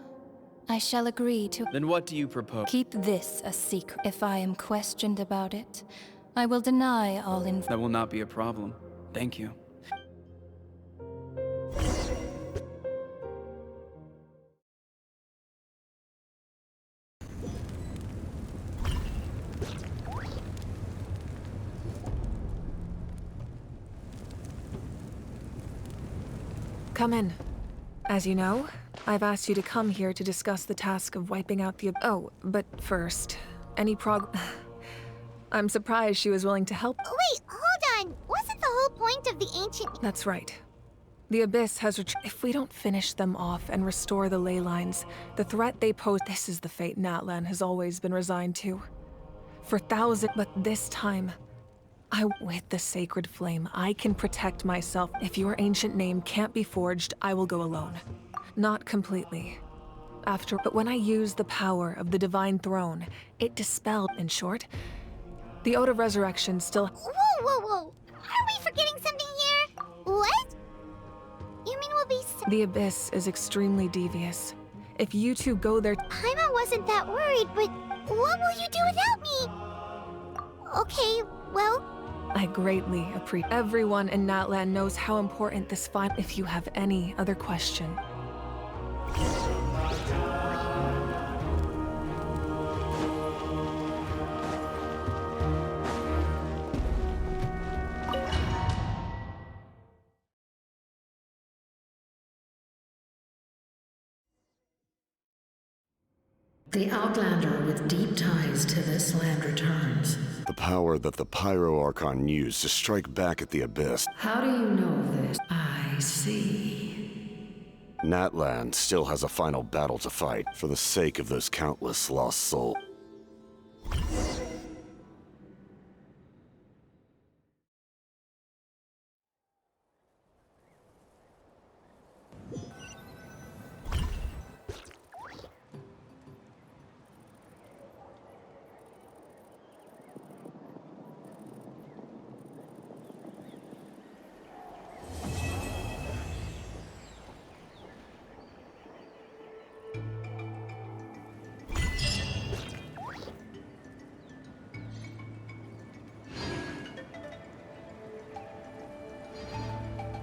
I shall agree to... Then what do you propose? Keep this a secret. If I am questioned about it, I will deny all That will not be a problem. Thank you. Come in. As you know, I've asked you to come here to discuss the task of wiping out the... Oh, but first, any I'm surprised she was willing to help. Wait, hold on. Wasn't the whole point of the ancient... That's right. The Abyss has If we don't finish them off and restore the ley lines, the threat they pose... This is the fate Natlan has always been resigned to. For thousands... But this time, with the sacred flame, I can protect myself. If your ancient name can't be forged, I will go alone. Not completely. But when I used the power of the Divine Throne, it dispelled, in short, the Ode of Resurrection still... Whoa. Are we forgetting something here? What? You mean we'll be... The Abyss is extremely devious. If you two go there... Paimon wasn't that worried, but what will you do without me? Okay, well... I greatly appreciate... Everyone in Natlan knows how important this fight... If you have any other question... The Outlander with deep ties to this land returns. The power that the Pyro Archon used to strike back at the Abyss. How do you know this? I see. Natlan still has a final battle to fight for the sake of those countless lost souls.